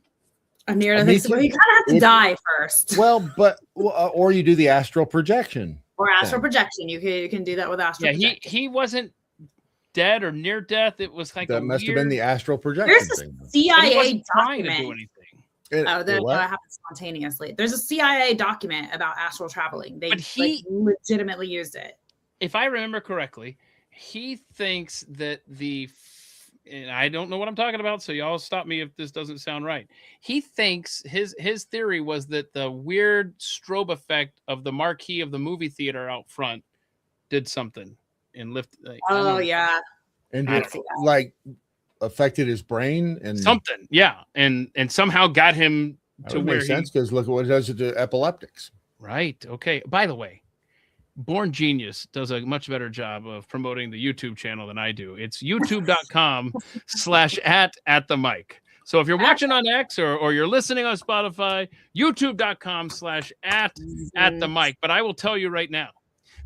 A near death experience. Well, you kind of have to die first. Well, but or you do the astral projection. Or astral projection. You can do that with astral projection. He wasn't dead or near death. It was like that must have been the astral projection. There's a CIA trying to document. do anything. That happened spontaneously. There's a CIA document about astral traveling. They legitimately used it. If I remember correctly, he thinks that and I don't know what I'm talking about, so y'all stop me if this doesn't sound right. He thinks his theory was that the weird strobe effect of the marquee of the movie theater out front did something and lift. Yeah, and like affected his brain and something. Yeah, and somehow got him to where makes sense because look at what it does to epileptics. Right. Okay. By the way, Born Genius does a much better job of promoting the YouTube channel than I do. It's youtube.com/@the mic. So if you're watching on X or you're listening on Spotify, youtube.com/@the mic. But I will tell you right now,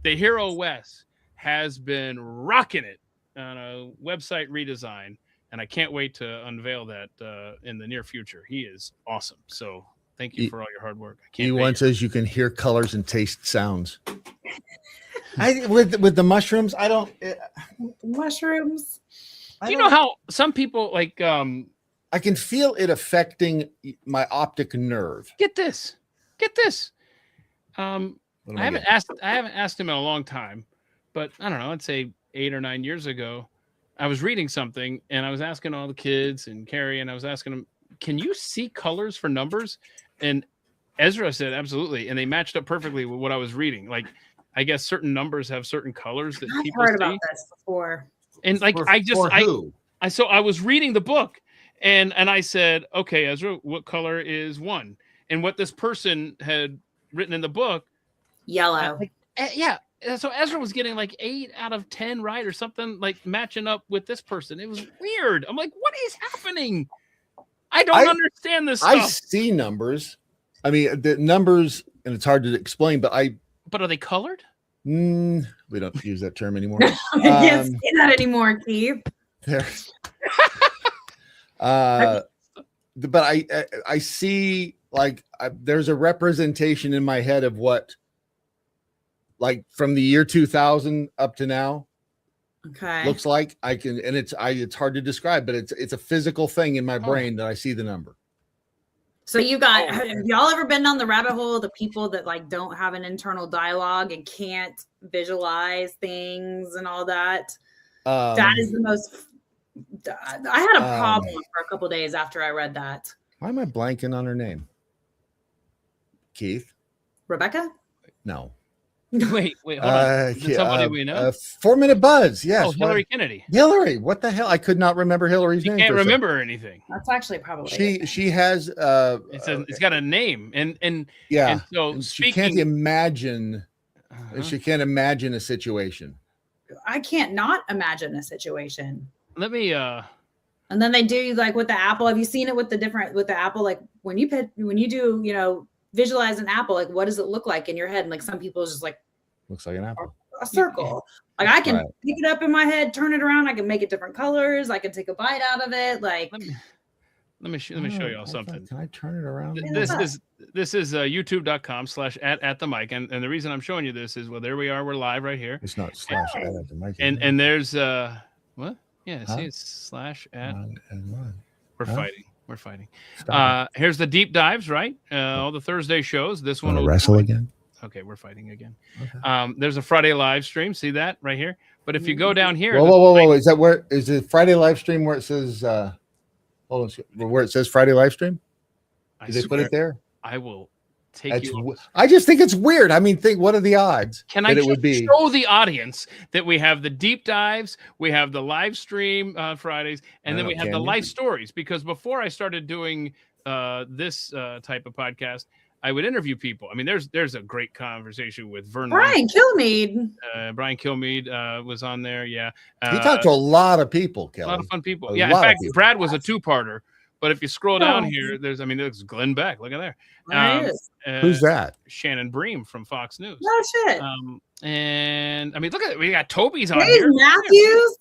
the Hero Wes has been rocking it on a website redesign, and I can't wait to unveil that in the near future. He is awesome. So thank you for all your hard work. One says you can hear colors and taste sounds. With the mushrooms, I don't. Mushrooms. Do you know how some people like? I can feel it affecting my optic nerve. Get this. I haven't asked him in a long time, but I don't know. I'd say 8 or 9 years ago, I was reading something and I was asking all the kids and Carrie, and I was asking them, "Can you see colors for numbers?" And Ezra said, "Absolutely," and they matched up perfectly with what I was reading. Like, I guess certain numbers have certain colors that people heard see. about this before. And like, so I was reading the book, and I said, "Okay, Ezra, what color is 1?" And what this person had written in the book, yellow. Yeah. So Ezra was getting like 8 out of 10 right or something, like matching up with this person. It was weird. I'm like, what is happening? I don't understand this stuff. I see numbers. I mean, the numbers, and it's hard to explain, but are they colored? We don't use that term anymore. I can't say that anymore, Keith. But I see like there's a representation in my head of what, like from the year 2000 up to now, looks like. I can, and it's hard to describe, but it's a physical thing in my brain that I see the number. So have y'all ever been on the rabbit hole of the people that like don't have an internal dialogue and can't visualize things and all that? That is the most. I had a problem for a couple of days after I read that. Why am I blanking on her name? Keith? Rebecca? No. Wait, hold on. Is it somebody we know? 4 Minute Buzz. Yes. Oh, Hillary Kennedy. Hillary. What the hell? I could not remember Hillary's name. Can't remember anything. That's actually probably she has. It's got a name, and so she can't imagine. She can't imagine a situation. I can't not imagine a situation. Let me. And then they do like with the apple. Have you seen it with the apple? Like when you do, visualize an apple, like what does it look like in your head? And like some people just like looks like an apple, a circle. Like I can pick it up in my head, turn it around. I can make it different colors. I can take a bite out of it. Like let me show y'all something. Can I turn it around? This is youtube.com/@the-mic, and the reason I'm showing you this is, well, there we are. We're live right here. It's not /@the-mic. And there's what? Yeah, see, it's /@ We're fighting. Here's the deep dives, right? All the Thursday shows. This one will wrestle again. Okay, we're fighting again. Okay. There's a Friday live stream. See that right here? But if you go down here, whoa! Is that where is the Friday live stream where it says? Hold on, where it says Friday live stream? Did they put it there? I will take you. I just think it's weird. I mean, what are the odds? Can I just show the audience that we have the deep dives, we have the live stream Fridays, and then we have the life stories? Because before I started doing this type of podcast, I would interview people. I mean, there's a great conversation with Brian Kilmeade. Brian Kilmeade was on there. Yeah, he talked to a lot of people. Kelly. A lot of fun people. In fact, Brad was a 2-parter. But if you scroll down here, there's Glenn Beck. Look at there. Who's that? Shannon Bream from Fox News. Oh shit. And I mean, look at it. We got Toby's on here. Matthews.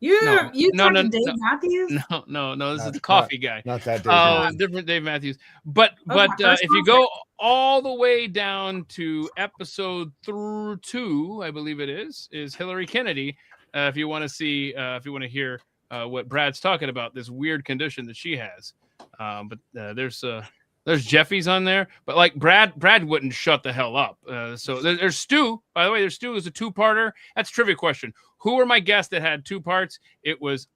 You talking no, to Dave Matthews? No. This is the coffee guy. Not that Dave. Different Dave Matthews. But if you go all the way down to episode 2, I believe it is Hillary Kennedy. If you want to see, if you want to hear what Brad's talking about, this weird condition that she has. But there's Jeffy's on there, but like Brad wouldn't shut the hell up. So there's Stu. By the way, there's Stu is a 2-parter. That's a trivia question. Who were my guests that had 2 parts? It was.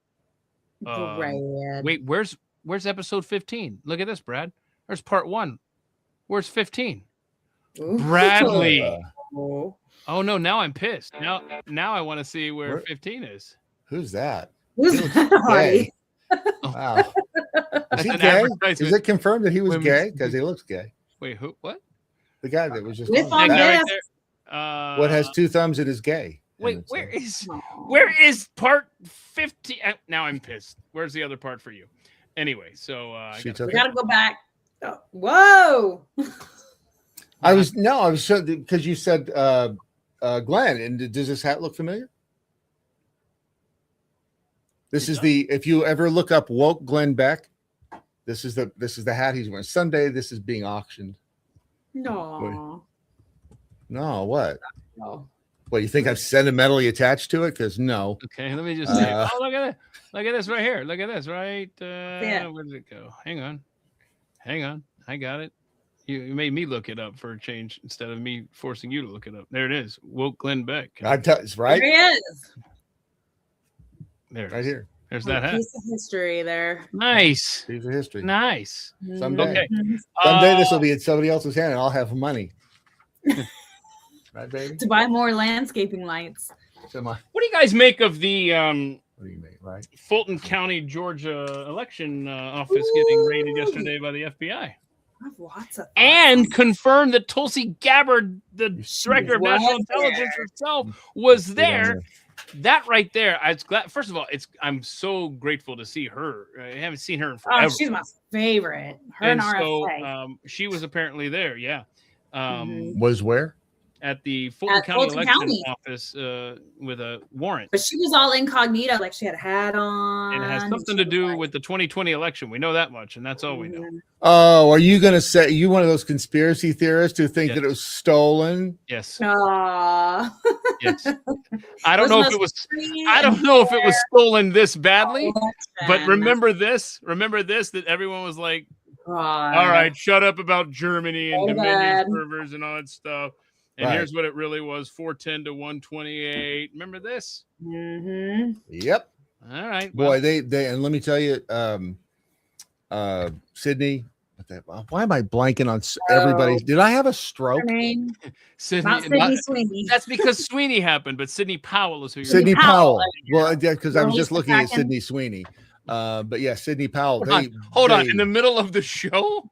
Wait, where's episode 15? Look at this, Brad. There's part 1. Where's 15? Ooh. Bradley. Oh no! Now I'm pissed. Now I want to see where 15 is. Who's that? Who's that? Wow. Is he gay? Is it confirmed that he was gay? Because he looks gay. Wait, who? What? The guy that was just right there. What has 2 thumbs and is gay? Wait, where is part 15? Now I'm pissed. Where's the other part for you? Anyway, so we gotta go back. Oh, whoa! I was because you said Glenn, and does this hat look familiar? This is if you ever look up woke Glenn Beck, this is the hat he's wearing. Sunday, this is being auctioned. No. No, what? No. What, you think I'm sentimentally attached to it? Because no. Okay, let me just say. Oh, look at that. Look at this right here. Look at this, right? Where did it go? Hang on. I got it. You made me look it up for a change instead of me forcing you to look it up. There it is. Woke Glenn Beck. It's right. There he is. There, right here. There's that hat. Piece of history there. Nice. Piece of history. Nice. Someday. Okay. Someday this will be in somebody else's hand, and I'll have money. Right, baby. To buy more landscaping lights. What do you guys make of the what do you mean, right? Fulton County, Georgia election office getting raided yesterday by the FBI? I have lots of and confirmed that Tulsi Gabbard, the director of national intelligence herself, was there. That right there, I was glad. First of all, I'm so grateful to see her. I haven't seen her in forever. Oh, she's my favorite. Her and RFK. So she was apparently there. Yeah. Was where? At the Fulton County election office with a warrant. But she was all incognito, like she had a hat on. And it has something to do with the 2020 election. We know that much, and that's all we know. Oh, are you going to say you one of those conspiracy theorists who think that it was stolen? Yes. Yes. I don't know if it was. I don't know if it was stolen this badly, but remember this. Remember this. That everyone was like, "All right, shut up about Germany and Dominion servers and all that stuff." And here's what it really was: 410 to 128. Remember this? Mm-hmm. Yep. All right. Boy, they and let me tell you, Sydney. Why am I blanking on everybody? Did I have a stroke? Sydney Sweeney. That's because Sweeney happened, but Sydney Powell is who you're Sydney Powell. Well, because I was just looking at Sydney Sweeney. But yeah, Sydney Powell. Hold on. In the middle of the show?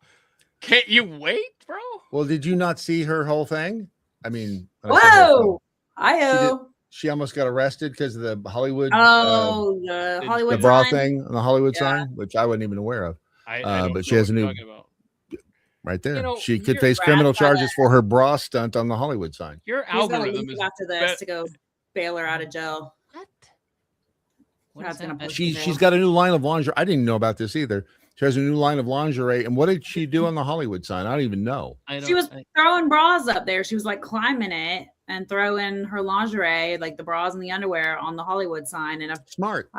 Can't you wait, bro? Well, did you not see her whole thing? I mean, whoa! She almost got arrested because of the Hollywood. The Hollywood the bra sign? thing on the Hollywood sign, which I wasn't even aware of. But she has a new. Right there, she could face criminal charges for her bra stunt on the Hollywood sign. Your algorithm is after this to go bail her out of jail. She's got a new line of lingerie. I didn't know about this either. She has a new line of lingerie. And what did she do on the Hollywood sign? I don't even know. She was throwing bras up there. She was like climbing it and throwing her lingerie, like the bras and the underwear, on the Hollywood sign. And smart.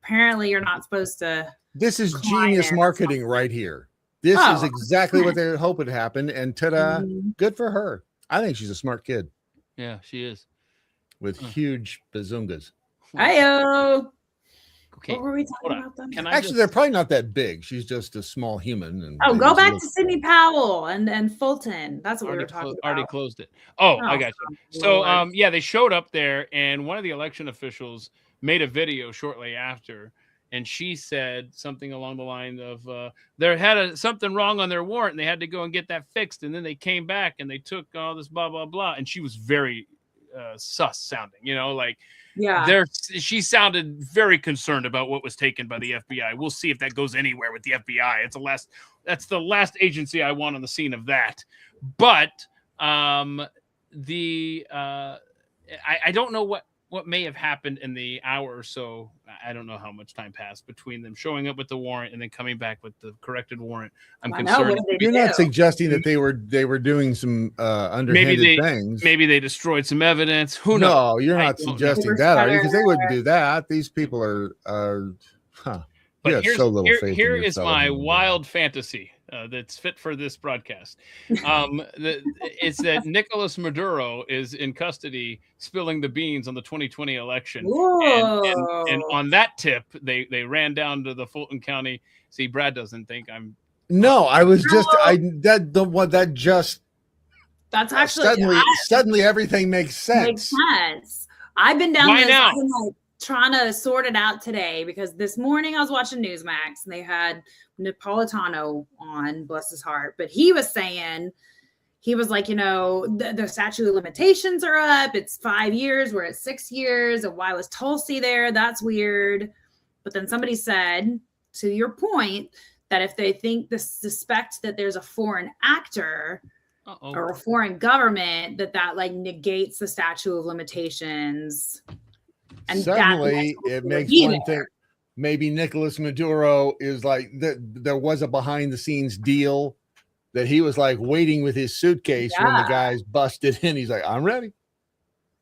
Apparently, you're not supposed to. This is genius marketing right here. This is exactly what they're hoping happened. And ta-da, good for her. I think she's a smart kid. Yeah, she is. With huge bazungas. Hi-yo. Okay. What were we talking about then? Actually, they're probably not that big. She's just a small human. And go back to Sydney Powell and Fulton. That's what we were talking about. Already closed it. Oh, I got you. So, yeah, they showed up there, and one of the election officials made a video shortly after, and she said something along the line of they had something wrong on their warrant, and they had to go and get that fixed, and then they came back, and they took all this blah, blah, blah, and she was very sus sounding, like she sounded very concerned about what was taken by the FBI. We'll see if that goes anywhere with the FBI. That's the last agency I want on the scene of that. But I don't know what may have happened in the hour or so I don't know how much time passed between them showing up with the warrant and then coming back with the corrected warrant. I'm concerned. You're not suggesting that they were doing some underhanded things. Maybe they destroyed some evidence. Who knows? No, you're not suggesting that, are you? Because they wouldn't do that. These people are But so little faith. Here is my wild fantasy that's fit for this broadcast. It's that Nicolas Maduro is in custody, spilling the beans on the 2020 election. And on that tip, they ran down to the Fulton County. See, Brad doesn't think I'm. No, I was just That's actually suddenly everything makes sense. Makes sense. I've been down Why this. now? I've been like trying to sort it out today because this morning I was watching Newsmax and they had Napolitano on, bless his heart, but he was saying, he was like, the statute of limitations are up. It's 5 years. We're at 6 years. And why was Tulsi there? That's weird. But then somebody said, to your point, that if they suspect that there's a foreign actor or a foreign government, that like negates the statute of limitations. And suddenly it makes one thing. Maybe Nicolas Maduro is like there was a behind the scenes deal that he was like waiting with his suitcase when the guys busted in. He's like, I'm ready.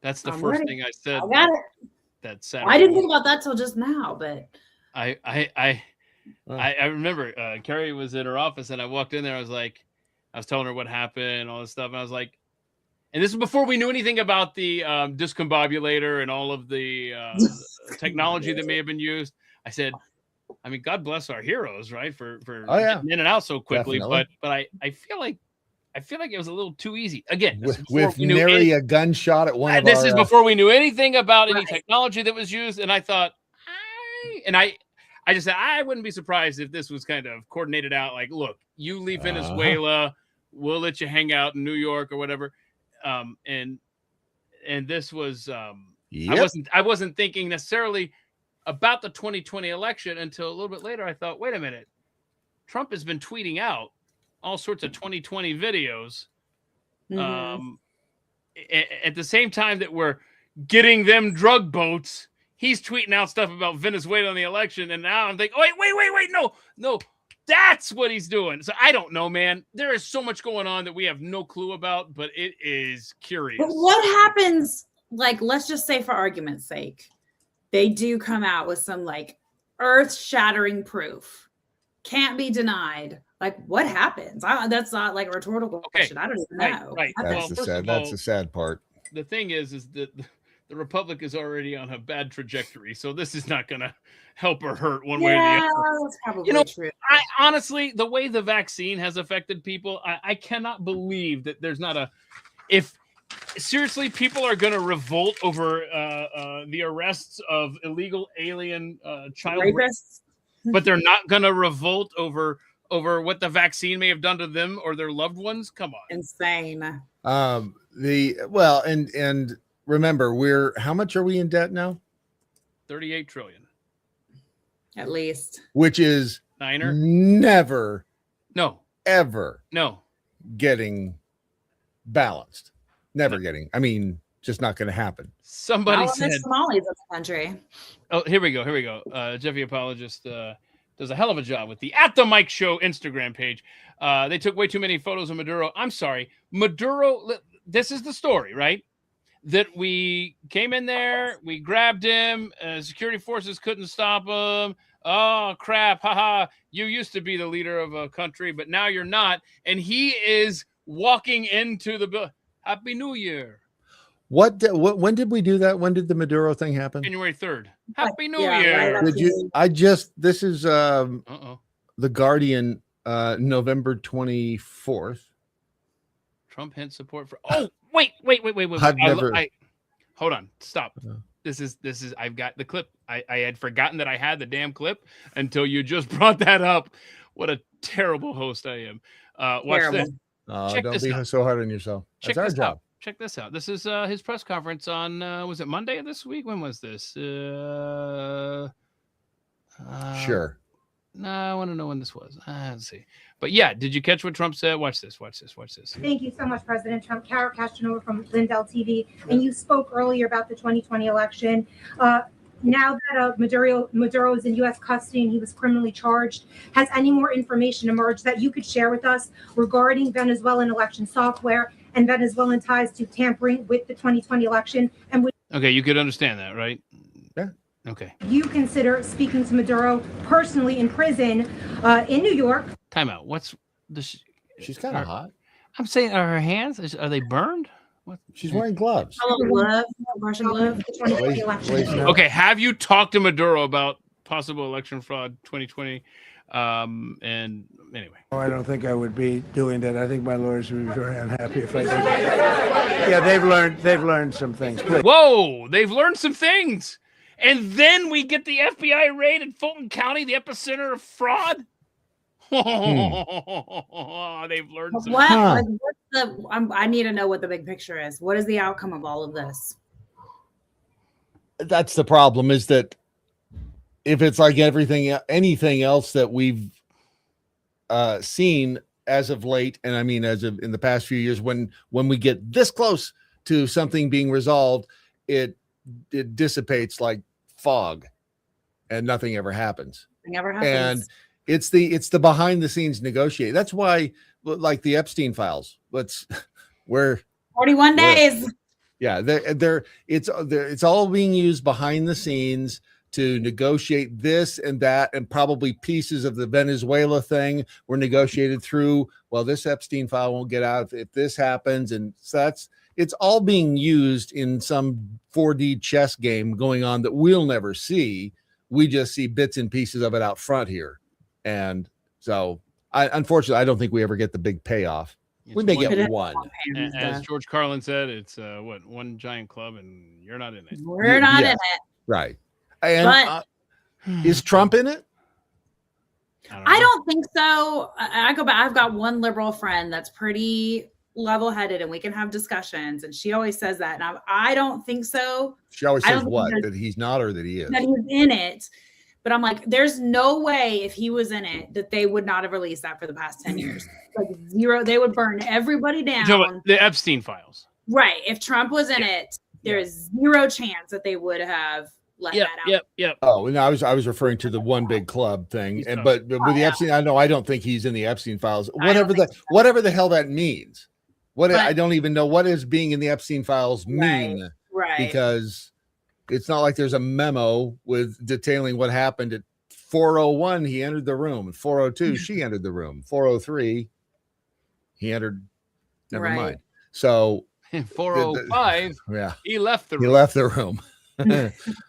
That's the first thing I said. I got it. That Saturday. I didn't think about that till just now, but I remember Carrie was in her office and I walked in there. I was telling her what happened, all this stuff, and I was like, and this is before we knew anything about the discombobulator and all of the technology that may have been used. I said, I mean, God bless our heroes, right, for getting in and out so quickly. Definitely. But I feel like it was a little too easy. Again, with nary a gunshot at one of this our, is before we knew anything about any technology that was used, and I thought, I just said I wouldn't be surprised if this was kind of coordinated out. Like, look, you leave Venezuela, we'll let you hang out in New York or whatever. And this was I wasn't thinking necessarily about the 2020 election until a little bit later. I thought, wait a minute, Trump has been tweeting out all sorts of 2020 videos at the same time that we're getting them drug boats. He's tweeting out stuff about Venezuela in the election, and now I'm thinking, wait, no. That's what he's doing. So I don't know, man. There is so much going on that we have no clue about, but it is curious. But what happens, like, let's just say for argument's sake, they do come out with some like earth-shattering proof. Can't be denied. Like, what happens? That's not like a rhetorical question. I don't even know. Right. That's the sad part. The thing is that the Republic is already on a bad trajectory, so this is not going to help or hurt one way or the other. That's probably true. I honestly, the way the vaccine has affected people, I cannot believe that there's not if seriously people are going to revolt over the arrests of illegal alien child rapists, but they're not going to revolt over what the vaccine may have done to them or their loved ones. Come on, insane. And remember, how much are we in debt now? 38 trillion. At least. Which is never ever getting balanced. Never getting. I mean, just not going to happen. Somebody said Somalis in the country. Oh, here we go. Jeffy Apologist does a hell of a job with the At the Mike Show Instagram page. They took way too many photos of Maduro. I'm sorry. Maduro, this is the story, right? That we came in there, we grabbed him, security forces couldn't stop him. Oh, crap. Haha. You used to be the leader of a country, but now you're not. And he is walking into the Happy New Year. When did we do that? When did the Maduro thing happen? January 3rd. Happy New Year. Did you? This is The Guardian, November 24th. Trump hints support for. Oh, wait. Hold on. Stop. This is. I've got the clip. I had forgotten that I had the damn clip until you just brought that up. What a terrible host I am. Watch this. Don't be so hard on yourself. That's our job. Check this out. This is his press conference on. Was it Monday of this week? When was this? Sure. No, I want to know when this was. Let's see. But yeah, did you catch what Trump said? Watch this. Thank you so much, President Trump. Kara Castanova from Lindell TV. And you spoke earlier about the 2020 election. now that Maduro is in U.S. custody and he was criminally charged, has any more information emerged that you could share with us regarding Venezuelan election software and Venezuelan ties to tampering with the 2020 election? And would you could understand that, right? Yeah. Okay. you consider speaking to Maduro personally in prison in New York? Time out. What's this? She's kind of hot. I'm saying, are her hands? Are they burned? What? She's wearing gloves. Russian glove. Okay. Have you talked to Maduro about possible election fraud 2020? And anyway, I don't think I would be doing that. I think my lawyers would be very unhappy if I did. Yeah, they've learned some things. Whoa, they've learned some things, and then we get the FBI raid in Fulton County, the epicenter of fraud. They've learned some. What? Like, what's the? I need to know what the big picture is. What is the outcome of all of this? That's the problem. Is that if it's like anything else that we've seen as of late, and I mean as of in the past few years, when we get this close to something being resolved, it dissipates like fog, and nothing ever happens. Nothing ever happens. And it's the behind the scenes negotiate. That's why, like the Epstein files. We're 41 days. Yeah, it's all being used behind the scenes to negotiate this and that, and probably pieces of the Venezuela thing were negotiated through. Well, this Epstein file won't get out if this happens, and so it's all being used in some 4D chess game going on that we'll never see. We just see bits and pieces of it out front here, and so unfortunately, I don't think we ever get the big payoff. We may get one. As George Carlin said, it's one giant club, and you're not in it. We're not in it. Right. And is Trump in it? I don't think so. I go back. I've got one liberal friend that's pretty level-headed, and we can have discussions. And she always says that. And I don't think so. She always says what? That he's not, or that he is? That he's in it. But I'm like, there's no way if he was in it that they would not have released that for the past 10 years. Like zero. They would burn everybody down. The Epstein files. Right. If Trump was in it, there is zero chance that they would have let that out. Yep. Oh, and I was referring to the one big club thing, and but with the Epstein, I don't think he's in the Epstein files. Whatever the hell that means. I don't even know what does being in the Epstein files mean. Right. Because it's not like there's a memo with detailing what happened at 4:01. He entered the room. 4:02, she entered the room. 4:03, he entered. Never mind. So 4:05, he left the room. He left the room.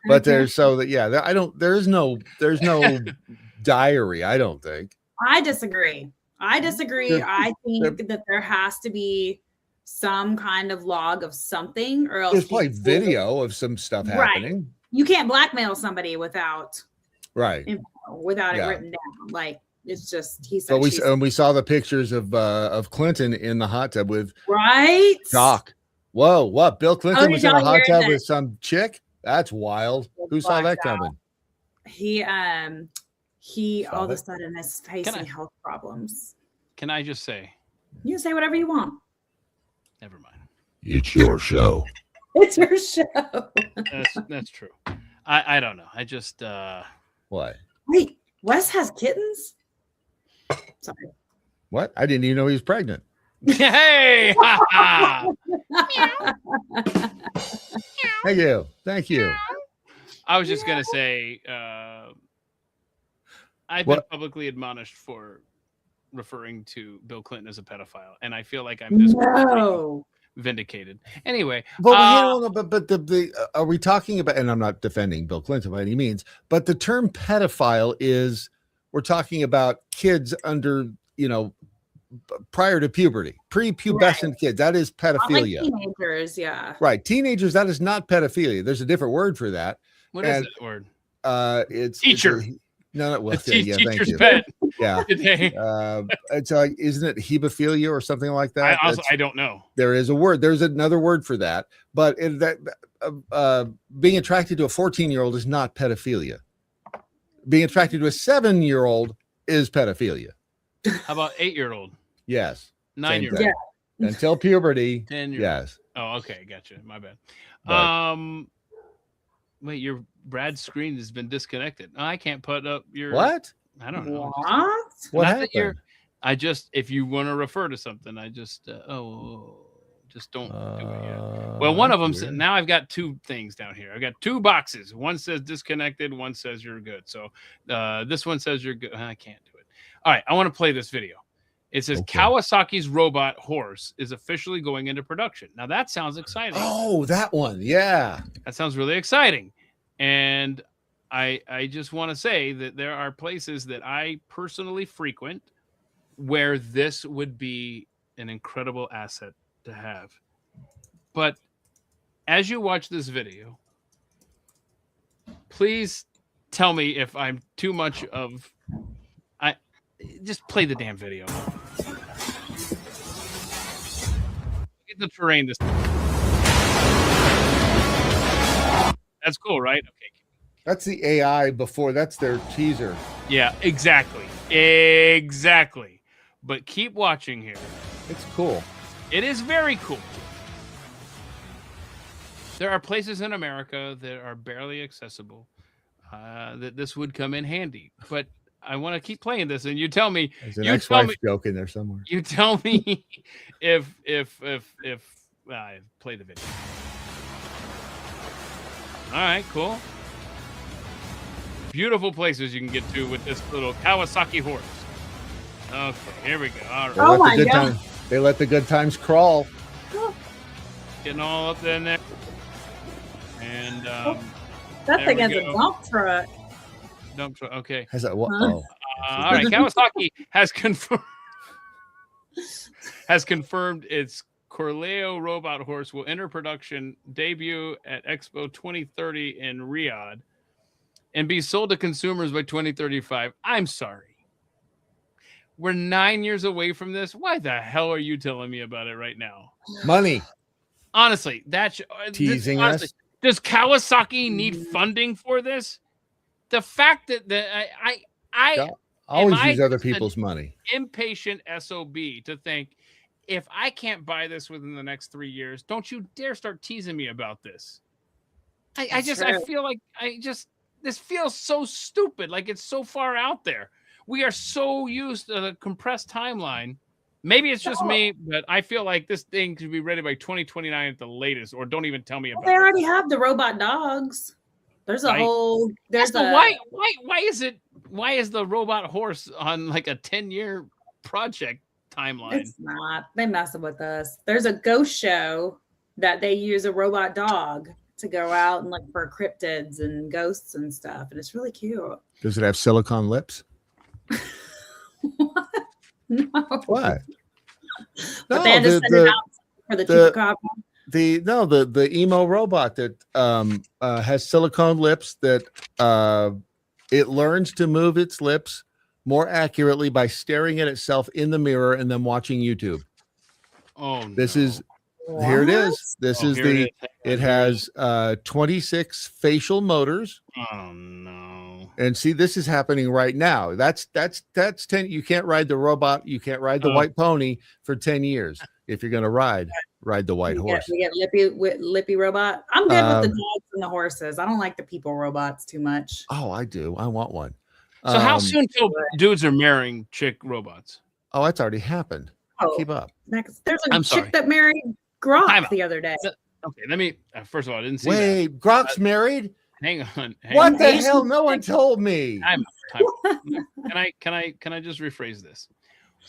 But there's there's no diary. I don't think. I disagree. I think that there has to be some kind of log of something, or else there's probably video of some stuff happening. You can't blackmail somebody without it written down. Like it's just he said. But we saw the pictures of Clinton in the hot tub with Doc. Whoa, what? Bill Clinton was in a hot tub with some chick? That's wild. Who saw that coming? He all of a sudden is facing health problems. Can I just say? You can say whatever you want. Never mind. It's your show. It's your show. That's true. I don't know. I just what? Wait, Wes has kittens? Sorry. What? I didn't even know he was pregnant. Hey! Thank you. I was just gonna say, I've been publicly admonished for referring to Bill Clinton as a pedophile, and I feel like I'm just vindicated. Anyway, but are we talking about? And I'm not defending Bill Clinton by any means, but the term pedophile is we're talking about kids under prior to puberty, prepubescent kids. That is pedophilia. Like teenagers, yeah. Right, teenagers. That is not pedophilia. There's a different word for that. What is that word? It's teacher. Teacher's pet. Yeah. It's like, isn't it hebephilia or something like that? I don't know. There is a word. There's another word for that. But being attracted to a 14-year-old is not pedophilia. Being attracted to a 7-year-old is pedophilia. How about 8-year-old? Yes. 9-year-old. Yeah. Until puberty. 10-year-old. Yes. Oh, okay. Gotcha. My bad. Wait, your Brad's screen has been disconnected. I can't put up your What? I don't know. What Not that happened? I just, if you want to refer to something, I just just don't do it yet. Well, one of them said, now I've got two things down here. I've got two boxes. One says disconnected, one says you're good. So this one says you're good. I can't do it. All right, I want to play this video. It says Kawasaki's robot horse is officially going into production. Now that sounds exciting. Oh, that one. Yeah. That sounds really exciting. And I just want to say that there are places that I personally frequent where this would be an incredible asset to have. But as you watch this video, please tell me if I'm too much of just play the damn video. Get the terrain this time. That's cool, right? Okay. That's the AI before. That's their teaser. Yeah, exactly. Exactly. But keep watching here. It's cool. It is very cool. There are places in America that are barely accessible that this would come in handy. But I want to keep playing this, and you tell me. There's an ex-wife joke in there somewhere. You tell me if I play the video. All right, cool. Beautiful places you can get to with this little Kawasaki horse. Okay, here we go. All right. Oh my God. They let the good times crawl. Getting all up in there. And that thing has a dump truck. Dump truck. Okay. Has that what? Oh. All right. Kawasaki has confirmed its Corleo robot horse will enter production, debut at Expo 2030 in Riyadh, and be sold to consumers by 2035. I'm sorry. We're 9 years away from this. Why the hell are you telling me about it right now? Money. Honestly, that's teasing honestly, us. Does Kawasaki need funding for this? The fact that I always use other people's money. Impatient SOB to think, if I can't buy this within the next 3 years, don't you dare start teasing me about this. I feel like this feels so stupid. Like it's so far out there. We are so used to the compressed timeline. Maybe it's just me, but I feel like this thing could be ready by 2029 at the latest, or don't even tell me about it. They already have the robot dogs. There's a whole why is the robot horse on like a 10-year project timeline? It's not. They messing with us. There's a ghost show that they use a robot dog to go out and look for cryptids and ghosts and stuff, and it's really cute. Does it have silicone lips? What? No. What? But No, they had to send it out for the chupacabra. The emo robot that has silicone lips that it learns to move its lips more accurately by staring at itself in the mirror and then watching YouTube. Oh, this is here it is. This is it has 26 facial motors. Oh no. And see, this is happening right now. That's 10. You can't ride the robot, you can't ride the white pony for 10 years. If you're gonna ride the white horse. We get lippy robot. I'm good with the dogs and the horses. I don't like the people robots too much. Oh, I do. I want one. So how soon till dudes are marrying chick robots? Oh, that's already happened. Keep up. There's a chick that married Grok the other day. Okay, let me first of all, I didn't see Wait, Grok's married? Hang on. What the hell? No one told me. Can I just rephrase this?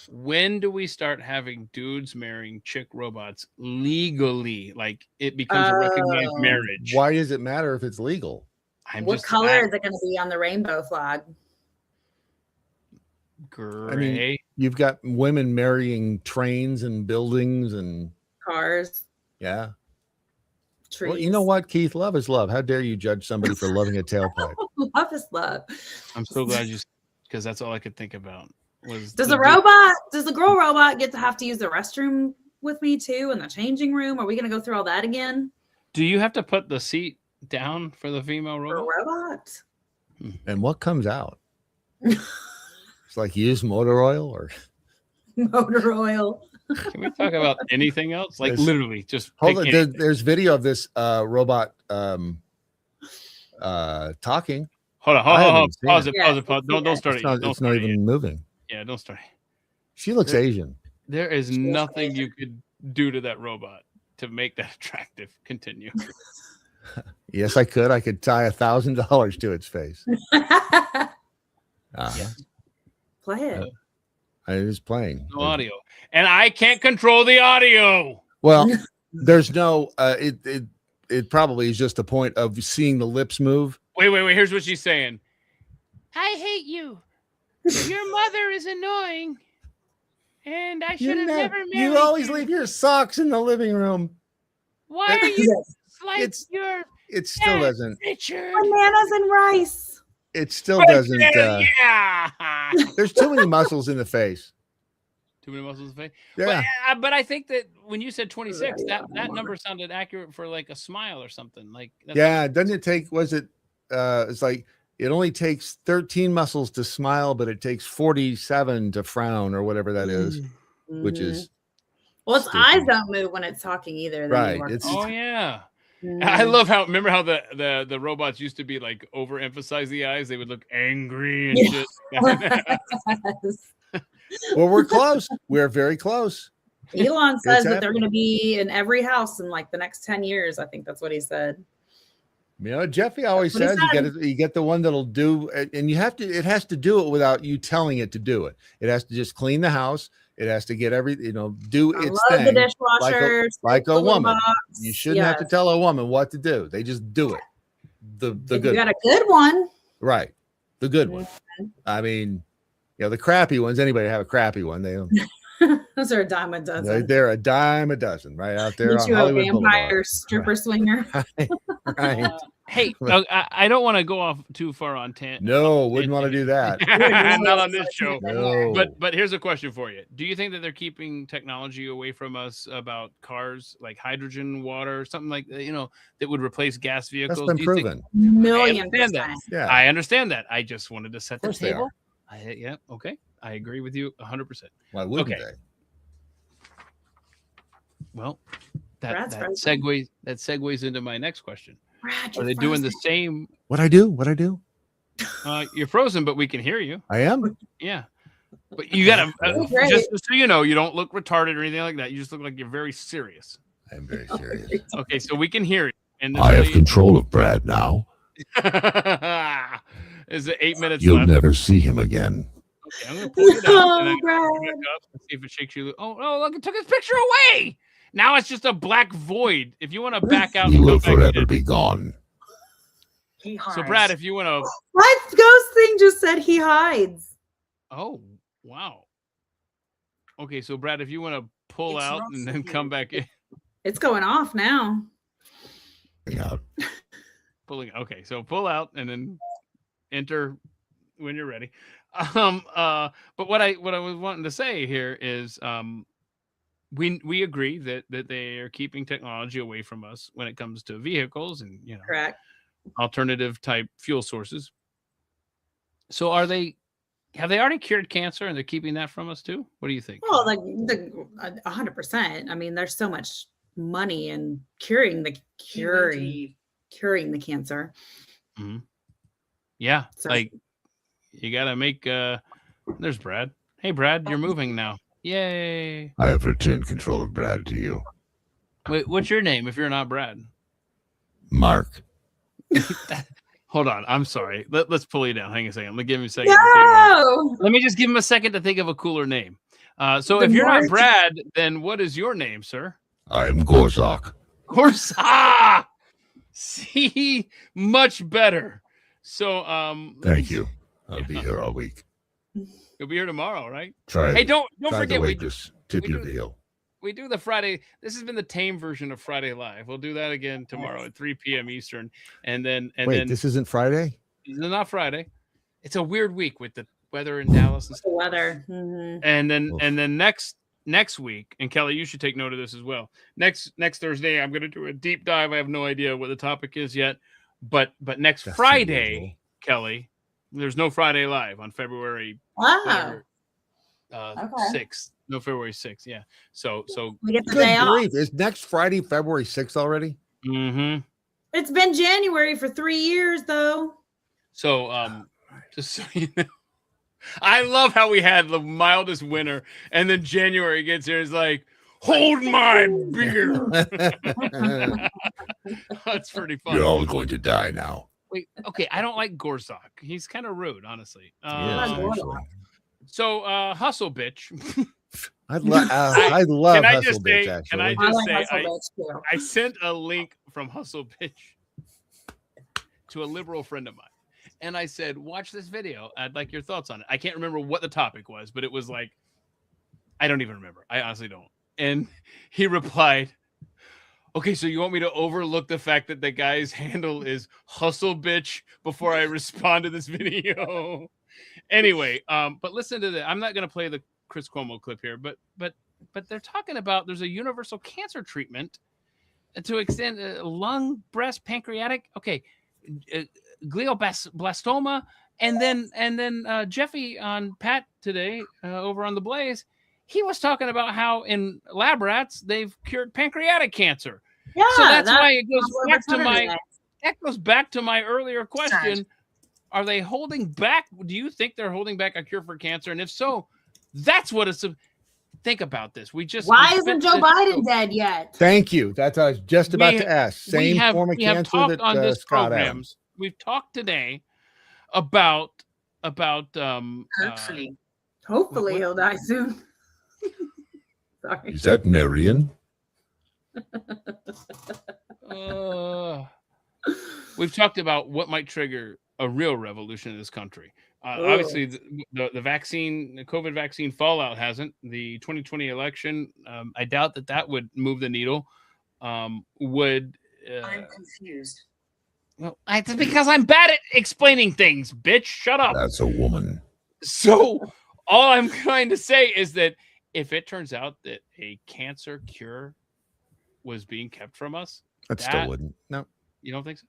When do we start having dudes marrying chick robots legally? Like it becomes a recognized marriage. Why does it matter if it's legal? What color is it going to be on the rainbow flag? Gray. I mean, you've got women marrying trains and buildings and cars. Yeah. Trees. Well, you know what, Keith? Love is love. How dare you judge somebody for loving a tailpipe? Love is love. I'm so glad because that's all I could think about. Does the girl robot get to have to use the restroom with me too in the changing room? Are we going to go through all that again? Do you have to put the seat down for the female robot? And what comes out? It's like used motor oil or motor oil. Can we talk about anything else? Like literally just hold on. There's video of this robot talking. Hold on. Pause it. Don't start it. It's not even moving. Yeah, don't start. She looks Asian. There is nothing you could do to that robot to make that attractive. Continue. Yes, I could. I could tie $1,000 to its face. Play it. I was playing. No audio, and I can't control the audio. Well, there's no. It probably is just a point of seeing the lips move. Wait. Here's what she's saying. I hate you. Your mother is annoying, and I should have never married you. Always leave your socks in the living room. Why are you like your? It still doesn't. Richard. Bananas and rice. It still doesn't. There's too many muscles in the face. Too many muscles in the face. Yeah. But I think that when you said 26, that number sounded accurate for like a smile or something. Like doesn't it take? Was it? It's like it only takes 13 muscles to smile, but it takes 47 to frown or whatever that is, which is. Well, its eyes don't move when it's talking either. Right. Yeah. I love how the robots used to be like overemphasize the eyes. They would look angry and shit. Well, we're close. We're very close. Elon says that they're going to be in every house in like the next 10 years. I think that's what he said. You know, Jeffy always says you get the one that'll do, and you have to. It has to do it without you telling it to do it. It has to just clean the house. It has to get do its thing. The dishwasher, like a woman. box. You shouldn't have to tell a woman what to do. They just do it. The good. You got a good one, right? The good one. I mean, the crappy ones. Anybody have a crappy one? They don't. Those are a dime a dozen. They're a dime a dozen, right out there. Meet you a vampire stripper swinger. Right. Hey, I don't want to go off too far on tangent. No, wouldn't want to do that. Not on this show. No. But here's a question for you. Do you think that they're keeping technology away from us about cars like hydrogen, water, something like that, that would replace gas vehicles? That's been proven. $1,000,000%. Yeah. I understand that. I just wanted to set the table. They Yeah. Okay. I agree with you 100%. Why wouldn't they? Well, that segues into my next question. Brad, are they doing the same? What I do? You're frozen, but we can hear you. I am. Yeah, but you gotta just so you know, you don't look retarded or anything like that. You just look like you're very serious. I'm very serious. Okay, so we can hear you. And I have control of Brad now. Is it 8 minutes You'll left? never see him again. Okay, I'm gonna pull you down and then back up and see if it shakes you. Oh no! Look, it took his picture away. Now it's just a black void. If you want to back out, He will forever be gone. So Brad, if you want to, what ghost thing just said he hides? Oh wow. Okay, so Brad, if you want to pull out and then come back in, it's going off now. Yeah. Pulling. Okay, so pull out and then enter when you're ready. But what I was wanting to say here is, we agree that they are keeping technology away from us when it comes to vehicles and correct alternative type fuel sources. So have they already cured cancer and they're keeping that from us too? What do you think? Well, like 100%. I mean, there's so much money in curing the cancer. Mm-hmm. Yeah, so, like you gotta make. There's Brad. Hey, Brad, you're moving now. Yay! I have returned control of Brad to you. Wait, what's your name if you're not Brad? Mark. Hold on, I'm sorry. Let's pull you down. Hang on a second. Let me give him a second. No! Let me just give him a second to think of a cooler name. So if you're not Brad, then what is your name, sir? I am Gorzak. Gorzak! See, much better. So thank you. I'll be here all week. You'll be here tomorrow, right? Hey, don't forget we just tip your deal. We do the Friday. This has been the tame version of Friday Live. We'll do that again tomorrow at 3 p.m. Eastern. And then this isn't Friday? This is not Friday. It's a weird week with the weather in Dallas and stuff. The weather. Mm-hmm. And then next week, and Kelly, you should take note of this as well. Next Thursday, I'm going to do a deep dive. I have no idea what the topic is yet, but next Friday, Kelly, there's no Friday Live on February 6th. No, February 6th. Yeah. So we get the day off. Is next Friday February 6th already? Mm-hmm. It's been January for 3 years, though. So, just so you know, I love how we had the mildest winter, and then January gets here. It's like, hold my beer. That's pretty funny. You're all going to die now. Wait, okay. I don't like Gorsak. He's kind of rude, honestly. So, hustle, bitch. I love Hustle Bitch, actually. Can I just say, I sent a link from Hustle Bitch to a liberal friend of mine. And I said, watch this video. I'd like your thoughts on it. I can't remember what the topic was, but it was like, I don't even remember. I honestly don't. And he replied, okay, so you want me to overlook the fact that the guy's handle is Hustle Bitch before I respond to this video? Anyway, but listen to this. I'm not going to play the Chris Cuomo clip here, but they're talking about there's a universal cancer treatment to extend lung, breast, pancreatic, glioblastoma, and then Jeffy on Pat today over on the Blaze, he was talking about how in lab rats they've cured pancreatic cancer. Yeah, so that's why it goes back to my earlier question. Are they holding back? Do you think they're holding back a cure for cancer? And if so, that's what it's. Think about this. Why isn't Joe Biden dead yet? Thank you. That's what I was just about to ask. Same form of cancer that on this Scott programs. Adams. We've talked today about hopefully he'll die soon. Sorry. Is that Marion? We've talked about what might trigger a real revolution in this country. Obviously, the vaccine, the COVID vaccine fallout hasn't. The 2020 election, I doubt that would move the needle. I'm confused. Well, it's because I'm bad at explaining things, bitch. Shut up. That's a woman. So all I'm trying to say is that if it turns out that a cancer cure was being kept from us, Still wouldn't. No. You don't think so?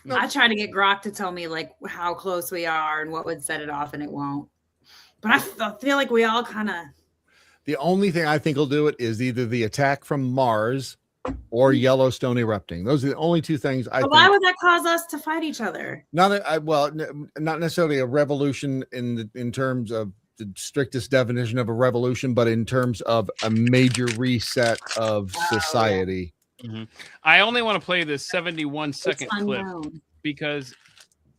No. I try to get Grok to tell me like how close we are and what would set it off, and it won't. But I feel like we all kind of. The only thing I think will do it is either the attack from Mars or Yellowstone erupting. Those are the only two things I think. Why would that cause us to fight each other? Not necessarily a revolution in terms of the strictest definition of a revolution, but in terms of a major reset of society. Mm-hmm. I only want to play this 71-second clip because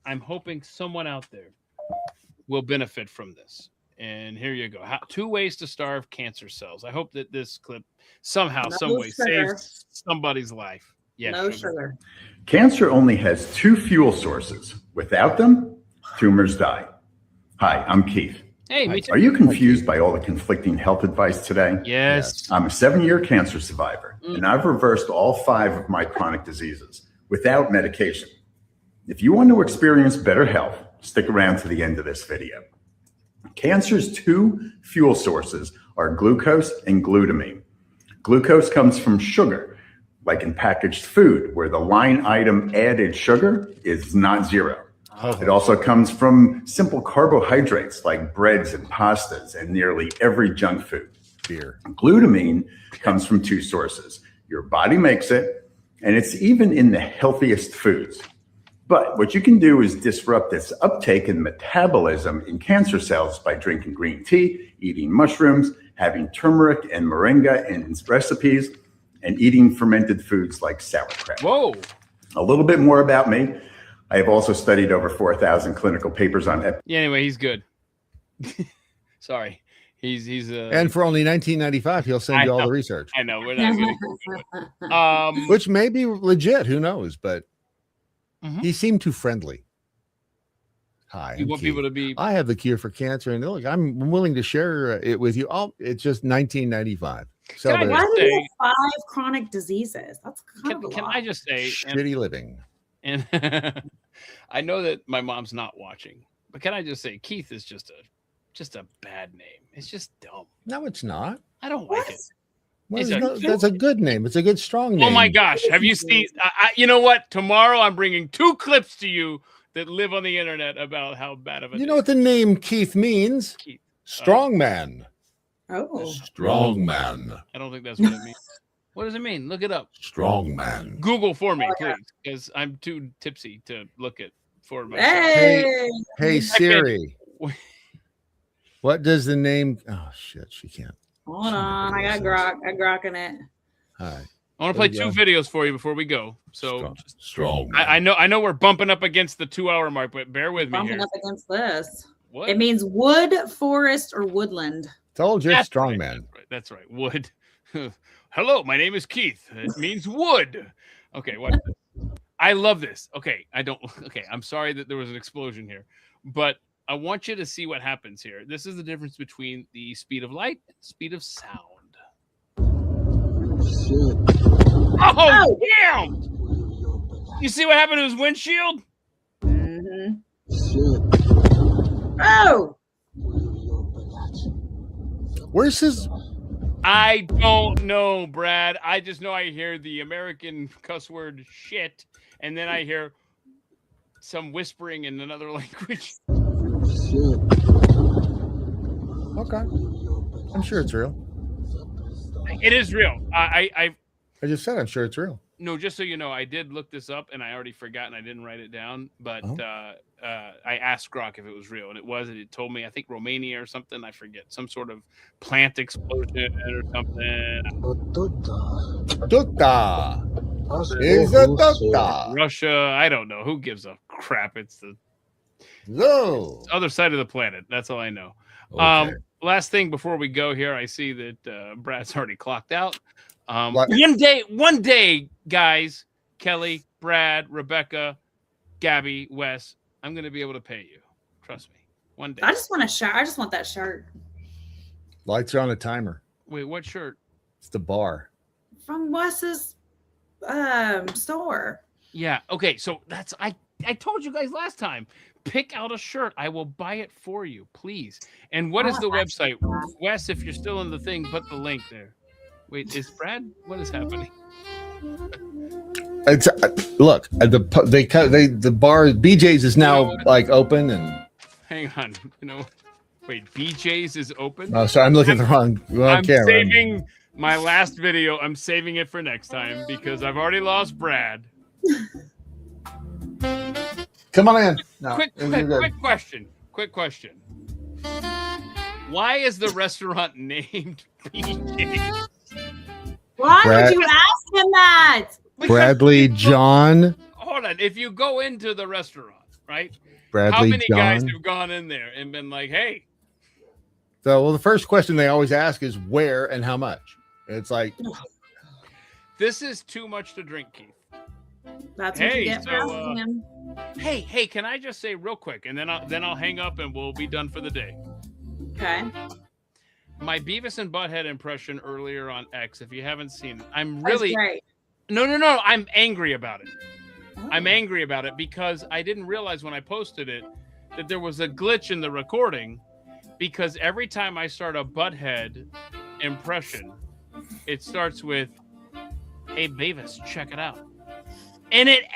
I'm hoping someone out there will benefit from this. And here you go. 2 ways to starve cancer cells. I hope that this clip somehow, some way saves somebody's life. Yeah, no sugar. Cancer only has 2 fuel sources. Without them, tumors die. Hi, I'm Keith. Hey, me too. Are you confused by all the conflicting health advice today? Yes. I'm a 7-year cancer survivor, and I've reversed all 5 of my chronic diseases without medication. If you want to experience better health, stick around to the end of this video. Cancer's 2 fuel sources are glucose and glutamine. Glucose comes from sugar, like in packaged food, where the line item added sugar is not 0. It also comes from simple carbohydrates like breads and pastas and nearly every junk food. Beer. Glutamine comes from 2 sources. Your body makes it, and it's even in the healthiest foods. But what you can do is disrupt its uptake and metabolism in cancer cells by drinking green tea, eating mushrooms, having turmeric and moringa in recipes, and eating fermented foods like sauerkraut. Whoa. A little bit more about me. I have also studied over 4,000 clinical papers on Yeah, anyway, he's good. Sorry. He's and for only $19.95, he'll send you all the research. I know. We're not getting which may be legit. Who knows? But he seemed too friendly. Hi. You want people to be. I have the cure for cancer, and look, I'm willing to share it with you. Oh, it's just $19.95. So why do we have 5 chronic diseases? That's kind of a lot. Can I just say shitty living? And I know that my mom's not watching, but can I just say Keith is just a bad name. It's just dumb. No, it's not. I don't like it. Well, that's a good name. It's a good, strong name. Oh my gosh. Have you seen? You know what? Tomorrow I'm bringing 2 clips to you that live on the internet about how bad of a. You know what the name Keith means? Keith. Strong man. Oh. Strong man. I don't think that's what it means. What does it mean? Look it up. Strong man. Google for me, please, because I'm too tipsy to look at for myself. Hey Siri. What does the name? Oh shit, she can't. Hold on, I got Grok. I'm grokking it. All right. I want to play 2 videos for you before we go. So strong. I know we're bumping up against the 2-hour mark, but bear with me Bumping here. up against this. What? It means wood, forest, or woodland. Told you, That's strong right, man. That's right. Wood. Hello, my name is Keith. It means wood. Okay, watch this. I love this. Okay, I'm sorry that there was an explosion here, but I want you to see what happens here. This is the difference between the speed of light and the speed of sound. Oh, damn! You see what happened to his windshield? Mm-hmm. Oh! Where's his? I don't know, Brad. I just know I hear the American cuss word shit, and then I hear some whispering in another language. Okay. I'm sure it's real. It is real. I just said I'm sure it's real. No, just so you know, I did look this up, and I already forgot, and I didn't write it down. But I asked Grok if it was real, and it was. And it told me, I think Romania or something. I forget, some sort of plant explosion or something. Tuta. Is a tuta. Russia. I don't know. Who gives a crap? It's the other side of the planet. That's all I know. Okay. Last thing before we go here, I see that Brad's already clocked out. One day, guys, Kelly, Brad, Rebecca, Gabby, Wes, I'm going to be able to pay you. Trust me. One day. I just want a shirt. I just want that shirt. Lights are on a timer. Wait, what shirt? It's the bar. From Wes's store. Yeah. Okay. So that's I told you guys last time. Pick out a shirt. I will buy it for you, please. And what is the website? Wes, if you're still in the thing, put the link there. Wait, is Brad? What is happening? It's look, the bar BJ's is now like open and. Hang on, wait, BJ's is open. Oh, sorry, I'm looking at the wrong I'm camera. saving my last video. I'm saving it for next time because I've already lost Brad. Come on in. No, Quick question. Why is the restaurant named BJ's? Why would you ask him that? Bradley John. Hold on. If you go into the restaurant, right? Bradley how many John. guys have gone in there and been like, hey? So, well, the first question they always ask is where and how much. It's like, this is too much to drink, Keith. That's what you get for asking him. Hey, can I just say real quick, and then I'll hang up and we'll be done for the day. Okay. My Beavis and Butthead impression earlier on X, if you haven't seen it, I'm really No, I'm angry about it. Oh. I'm angry about it because I didn't realize when I posted it that there was a glitch in the recording because every time I start a Butthead impression, it starts with, "Hey Beavis, check it out." And it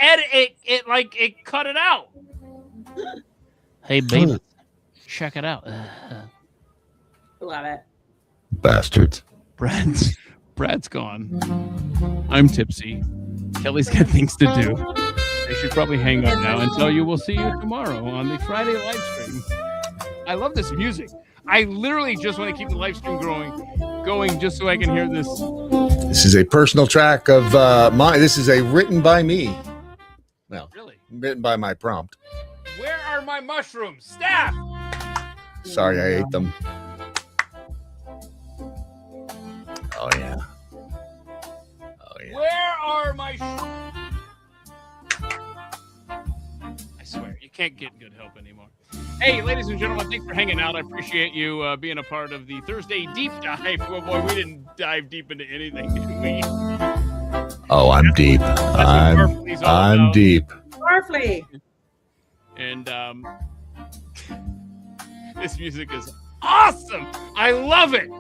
cut it out. Hey Beavis, check it out. Love it. Bastards. Brad's gone. I'm tipsy. Kelly's got things to do. I should probably hang up now and tell you we'll see you tomorrow on the Friday live stream. I love this music. I literally just want to keep the live stream going just so I can hear this. This is a personal track of mine. This is a written by me. Well, really? Written by my prompt. Where are my mushrooms? Staff! Sorry, I ate them. Oh, yeah. Where are my... I swear, you can't get good help anymore. Hey, ladies and gentlemen, thanks for hanging out. I appreciate you being a part of the Thursday Deep Dive. Well, boy, we didn't dive deep into anything, did we? Oh, I'm deep. I'm deep. Barfly. And this music is awesome. I love it.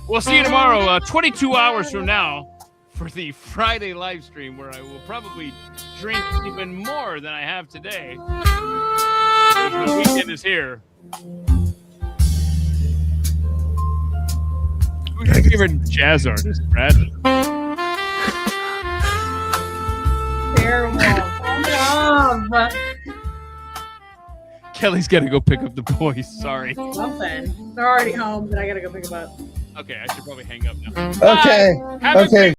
We'll see you tomorrow, 22 hours from now, for the Friday live stream where I will probably drink even more than I have today. The weekend is here. Who's your favorite jazz artist, Brad? love. Kelly's got to go pick up the boys. Sorry. Something. They're already home, but I gotta go pick them up. Okay, I should probably hang up now. Okay. Bye. Have a Okay.